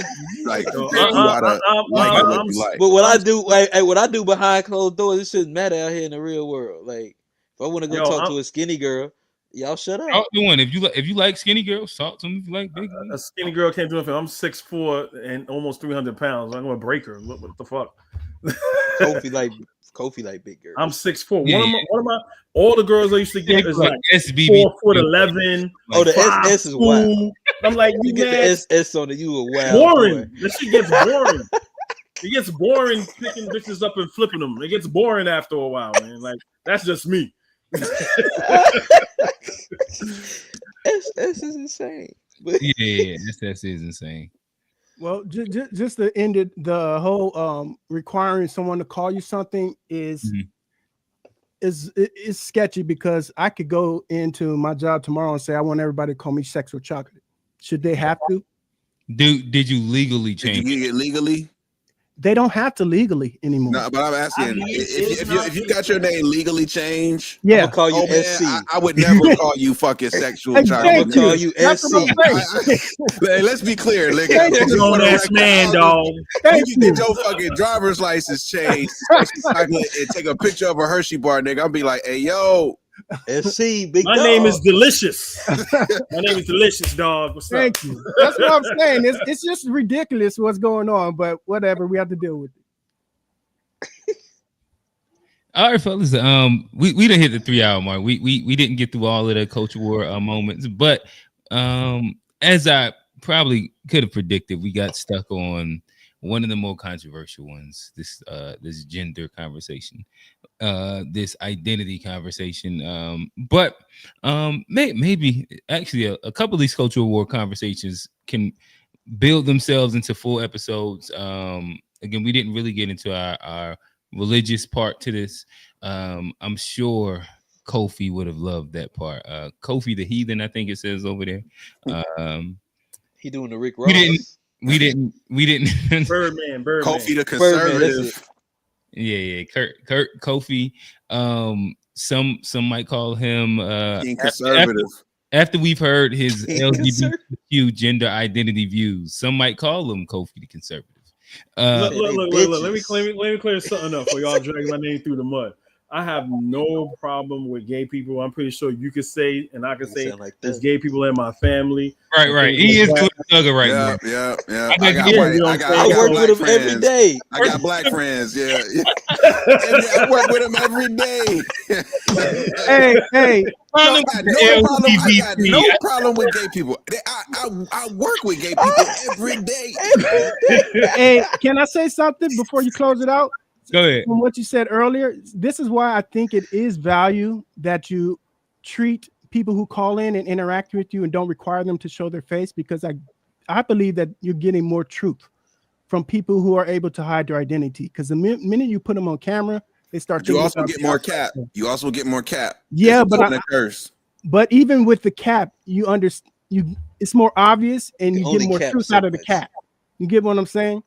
tell you how to like what you like. But what I do, what I do behind closed doors, it shouldn't matter out here in the real world. Like, if I want to go talk to a skinny girl, y'all shut up. Talk to one. If you like skinny girls, talk to them. If you like big, a skinny girl can't do anything. I'm 6'4" and almost 300 pounds. I'm gonna break her. What the fuck? Kofi like big girls. I'm 6'4". Yeah, One of my all the girls I used to get is like SBB. 4'11". Oh, the five SS is two. wild. I'm like, You get the SS on it, you a wild boring. boy. That shit gets boring. It gets boring picking bitches up and flipping them. It gets boring after a while, man. Like that's just me. SS is insane. Yeah, SS is insane. Well, just to end it, the whole requiring someone to call you something is sketchy, because I could go into my job tomorrow and say I want everybody to call me sexual chocolate. Should they have to? Did you legally change? Did you get it legally? They don't have to legally anymore. No, but I'm asking if you got your name legally changed. Yeah, I'm gonna call you SC. I would never call you fucking sexual Hey, chocolate. I'm gonna call you SC. Hey, let's be clear, nigga. Grown ass man, dog. You can get your fucking driver's license changed, chocolate, and take a picture of a Hershey bar, nigga. I'll be like, hey, yo. SC, big My dog. name is Delicious. My name is Delicious, dog. What's up? Thank you. That's what I'm saying. It's just ridiculous what's going on, but whatever, we have to deal with it. All right, fellas. We didn't hit the 3 hour mark. We didn't get through all of the culture war moments, but as I probably could have predicted, we got stuck on one of the more controversial ones. This gender conversation, this identity conversation. But maybe actually a couple of these cultural war conversations can build themselves into full episodes. Again, we didn't really get into our religious part to this. I'm sure Kofi would have loved that part. Kofi the Heathen, I think it says over there. He doing the Rick Ross. We didn't. Birdman. Kofi the conservative. Yeah. Kurt Kofi. Some might call him being conservative. After we've heard his LGBTQ gender identity views, some might call him Kofi the conservative. Look. Let me clear something up for y'all dragging my name through the mud. I have no problem with gay people. I'm pretty sure you could say, and I can say, like there's gay people in my family. Right. He is doing thugger right now. Yeah. I work with him every day. I got black friends. Yeah. I work with him every day. Hey. I got no problem with gay people. I work with gay people every day. Hey, can I say something before you close it out? Go ahead. From what you said earlier, this is why I think it is value that you treat people who call in and interact with you and don't require them to show their face, because I believe that you're getting more truth from people who are able to hide their identity. Because the minute you put them on camera, they start. You also get more cap. Yeah, but even with the cap, it's more obvious, and you get more truth out of the cap. You get what I'm saying?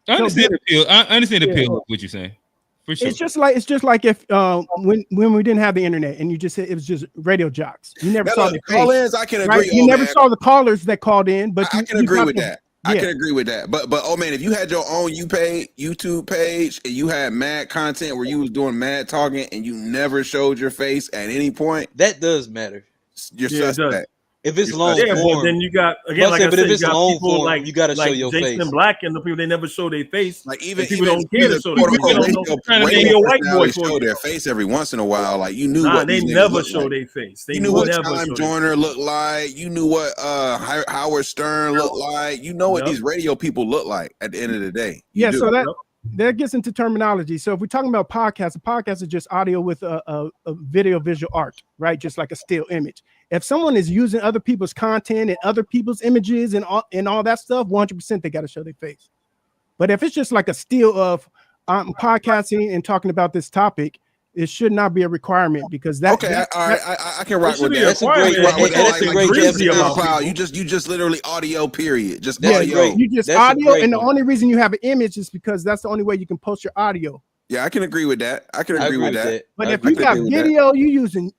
I understand the appeal. I understand the appeal of what you're saying. For sure. It's just like if when we didn't have the internet and you just said it was just radio jocks. You never saw the call-ins. I can agree. Right? You never saw the callers that called in, but I can agree with that. I can agree with that. But oh man, if you had your own YouTube page and you had mad content where you was doing mad talking and you never showed your face at any point, that does matter. You're suspect. If it's long form, but then you got again. Like I said, if it's you got long people form, like you got to show like your Jason face. Black and the people they never show their face. Like even people don't care to show their face. Trying to be a white boy show their face every once in a while. Like you knew what they never show their face. You knew what Time Joyner looked like. You knew what Howard Stern looked like. You know what these radio people look like at the end of the day. So that gets into terminology. So if we're talking about podcasts, a podcast is just audio with a video visual art, right? Just like a still image. If someone is using other people's content and other people's images and all that stuff, 100% they got to show their face. But if it's just like a steal of podcasting and talking about this topic, it should not be a requirement because that. Okay, I can rock with that. That's a great. That's a great definition. You just literally audio. Period. Just Yeah, audio. you just That's a audio, great and the one. only reason you have an image is because that's the only way you can post your audio. Yeah, I can agree with that. I can agree with that. But if you got video, you using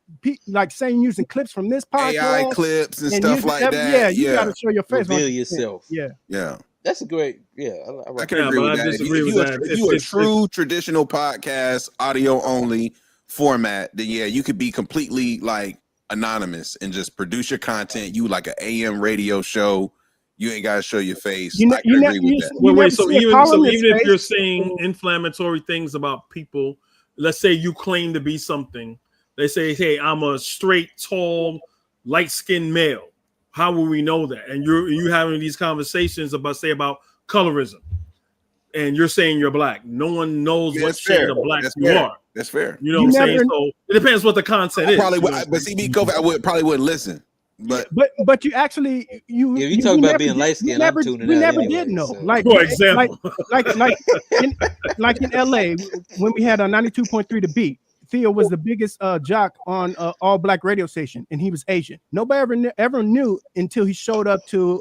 like saying using clips from this podcast, AI clips and stuff using like that. Yeah, you got to show your face. Reveal yourself. Yeah, yeah. That's a great. Yeah, I can agree with that. If you a true traditional podcast, audio only format, then yeah, you could be completely like anonymous and just produce your content. You like an AM radio show. You ain't gotta show your face. I can agree with that. Wait. So even if you're saying inflammatory things about people, let's say you claim to be something. They say, "Hey, I'm a straight, tall, light-skinned male." How will we know that? And you having these conversations about colorism, and you're saying you're black. No one knows what shade of black you are. That's fair. You know what I'm saying? So it depends what the content is. Probably, but see, me, I wouldn't listen. But you actually you. If you talk about being light skinned, I'm tuning out. We never anyway, did know. so. Like for example, like in LA when we had a 92.3 The Beat. Theo was the biggest jock on all black radio station, and he was Asian. Nobody ever knew until he showed up to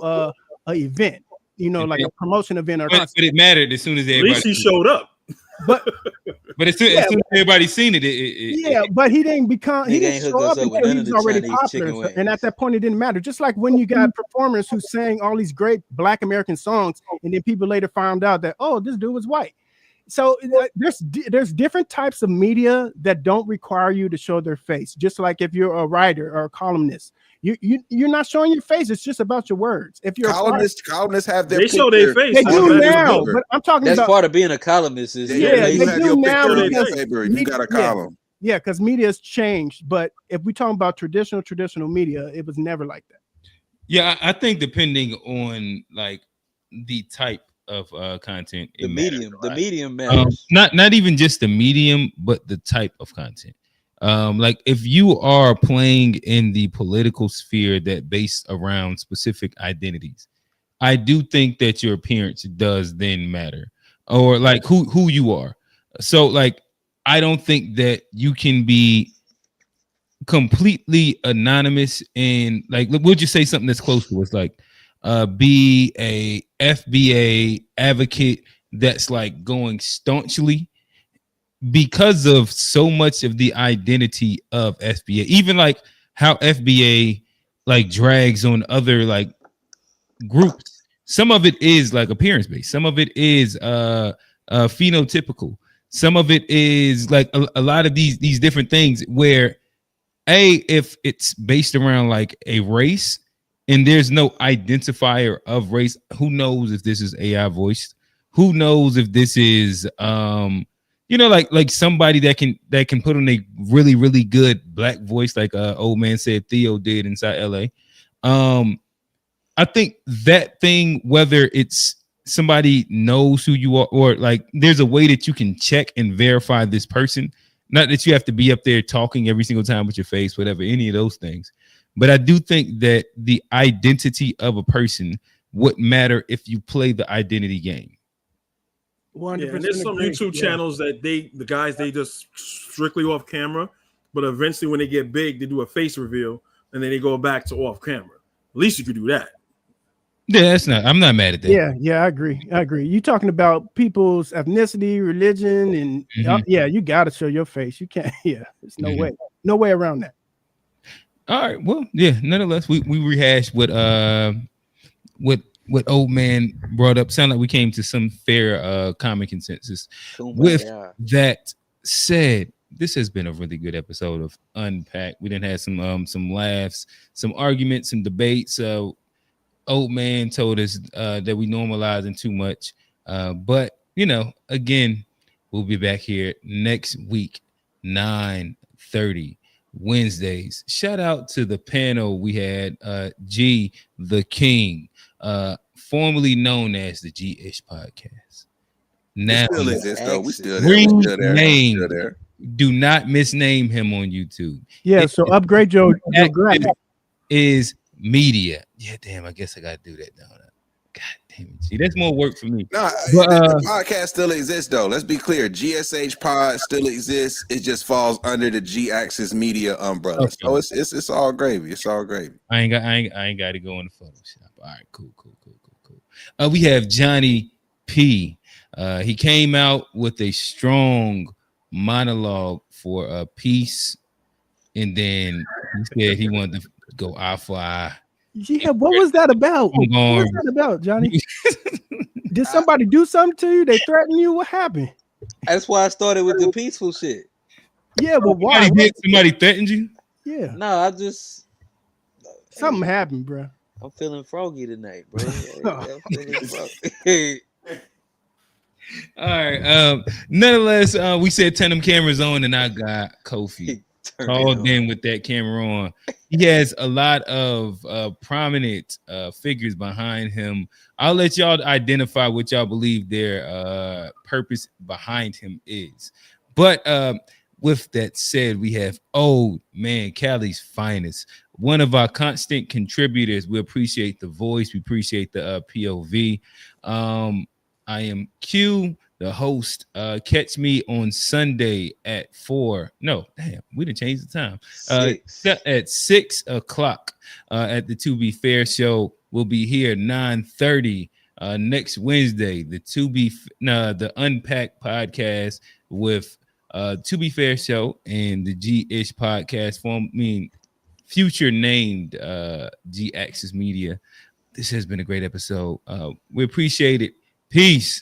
an event, like a promotion event or. But it mattered as soon as everybody. At least he showed up. But as soon as everybody seen it, but he didn't show up until he was already Chinese popular, and at that point it didn't matter. Just like when you got performers who sang all these great Black American songs, and then people later found out that this dude was white. So there's different types of media that don't require you to show their face. Just like if you're a writer or a columnist, you're not showing your face. It's just about your words. If you're columnists have their show their face. They do now, but I'm talking that's about part of being a columnist. Is they do now if you got a column. Yeah, because media has changed. But if we talk about traditional media, it was never like that. Yeah, I think depending on like the type of content, the medium matters. Not even just the medium, but the type of content. Like if you are playing in the political sphere that based around specific identities, I do think that your appearance does then matter, or like who you are. So like I don't think that you can be completely anonymous and like we'll just say something that's close to us, like be a FBA advocate that's like going staunchly because of so much of the identity of FBA, even like how FBA like drags on other like groups. Some of it is like appearance based, some of it is phenotypical, some of it is like a lot of these different things where if it's based around like a race and there's no identifier of race, who knows if this is AI voiced? Who knows if this is like somebody that can put on a really, really good black voice, like old man said Theo did inside LA. I think that thing, whether it's somebody knows who you are or like there's a way that you can check and verify this person. Not that you have to be up there talking every single time with your face, whatever, any of those things. But I do think that the identity of a person would matter if you play the identity game. Yeah, and there's some YouTube channels that they just strictly off camera, but eventually when they get big, they do a face reveal and then they go back to off camera. At least you could do that. Yeah, I'm not mad at that. Yeah, I agree. You talking about people's ethnicity, religion, and you got to show your face. You can't. Yeah, there's no way around that. All right. Well, yeah. Nonetheless, we rehashed what old man brought up. Sound like we came to some fair common consensus. With that said, this has been a really good episode of Unpack. We didn't have some laughs, some arguments, some debates. So old man told us that we normalizing too much. But again, we'll be back here next week, 9:30. Wednesdays. Shout out to the panel. We had G the King, formerly known as the G-ish podcast. Now still exists, though. We still there. Do not misname him on YouTube. Yeah, so upgrade your graphic. Is media. Yeah, damn. I guess I gotta do that now. God damn. See, that's more work for me. No, But, the podcast still exists though. Let's be clear. GSH Pod still exists. It just falls under the G Axis Media umbrella. Okay. So it's all gravy. It's all gravy. I ain't got to go in the Photoshop. All right, cool. We have Johnny P. He came out with a strong monologue for peace, and then he said he wanted to go eye for eye. Yeah, what was that about? What was that about, Johnny? Did somebody do something to you? They threatened you? What happened? That's why I started with the peaceful shit. Yeah, but why? Somebody threatened you? Yeah. No, I just something happened, bro. I'm feeling froggy tonight, bro. I'm feeling froggy. All right. Nonetheless, we said turn them cameras on, and I got Kofi called in with that camera on. He has a lot of prominent figures behind him. I'll let y'all identify what y'all believe their purpose behind him is. But with that said, we have old man Cali's finest, one of our constant contributors. We appreciate the voice. We appreciate the POV. I am Q, the host. Catch me on Sunday at 4. No, damn, we didn't change the time. At 6 o'clock at the To Be Fair show. We'll be here 9:30 next Wednesday. The Unpack podcast with To Be Fair show and the G-ish podcast future named G Axis Media. This has been a great episode. We appreciate it. Peace.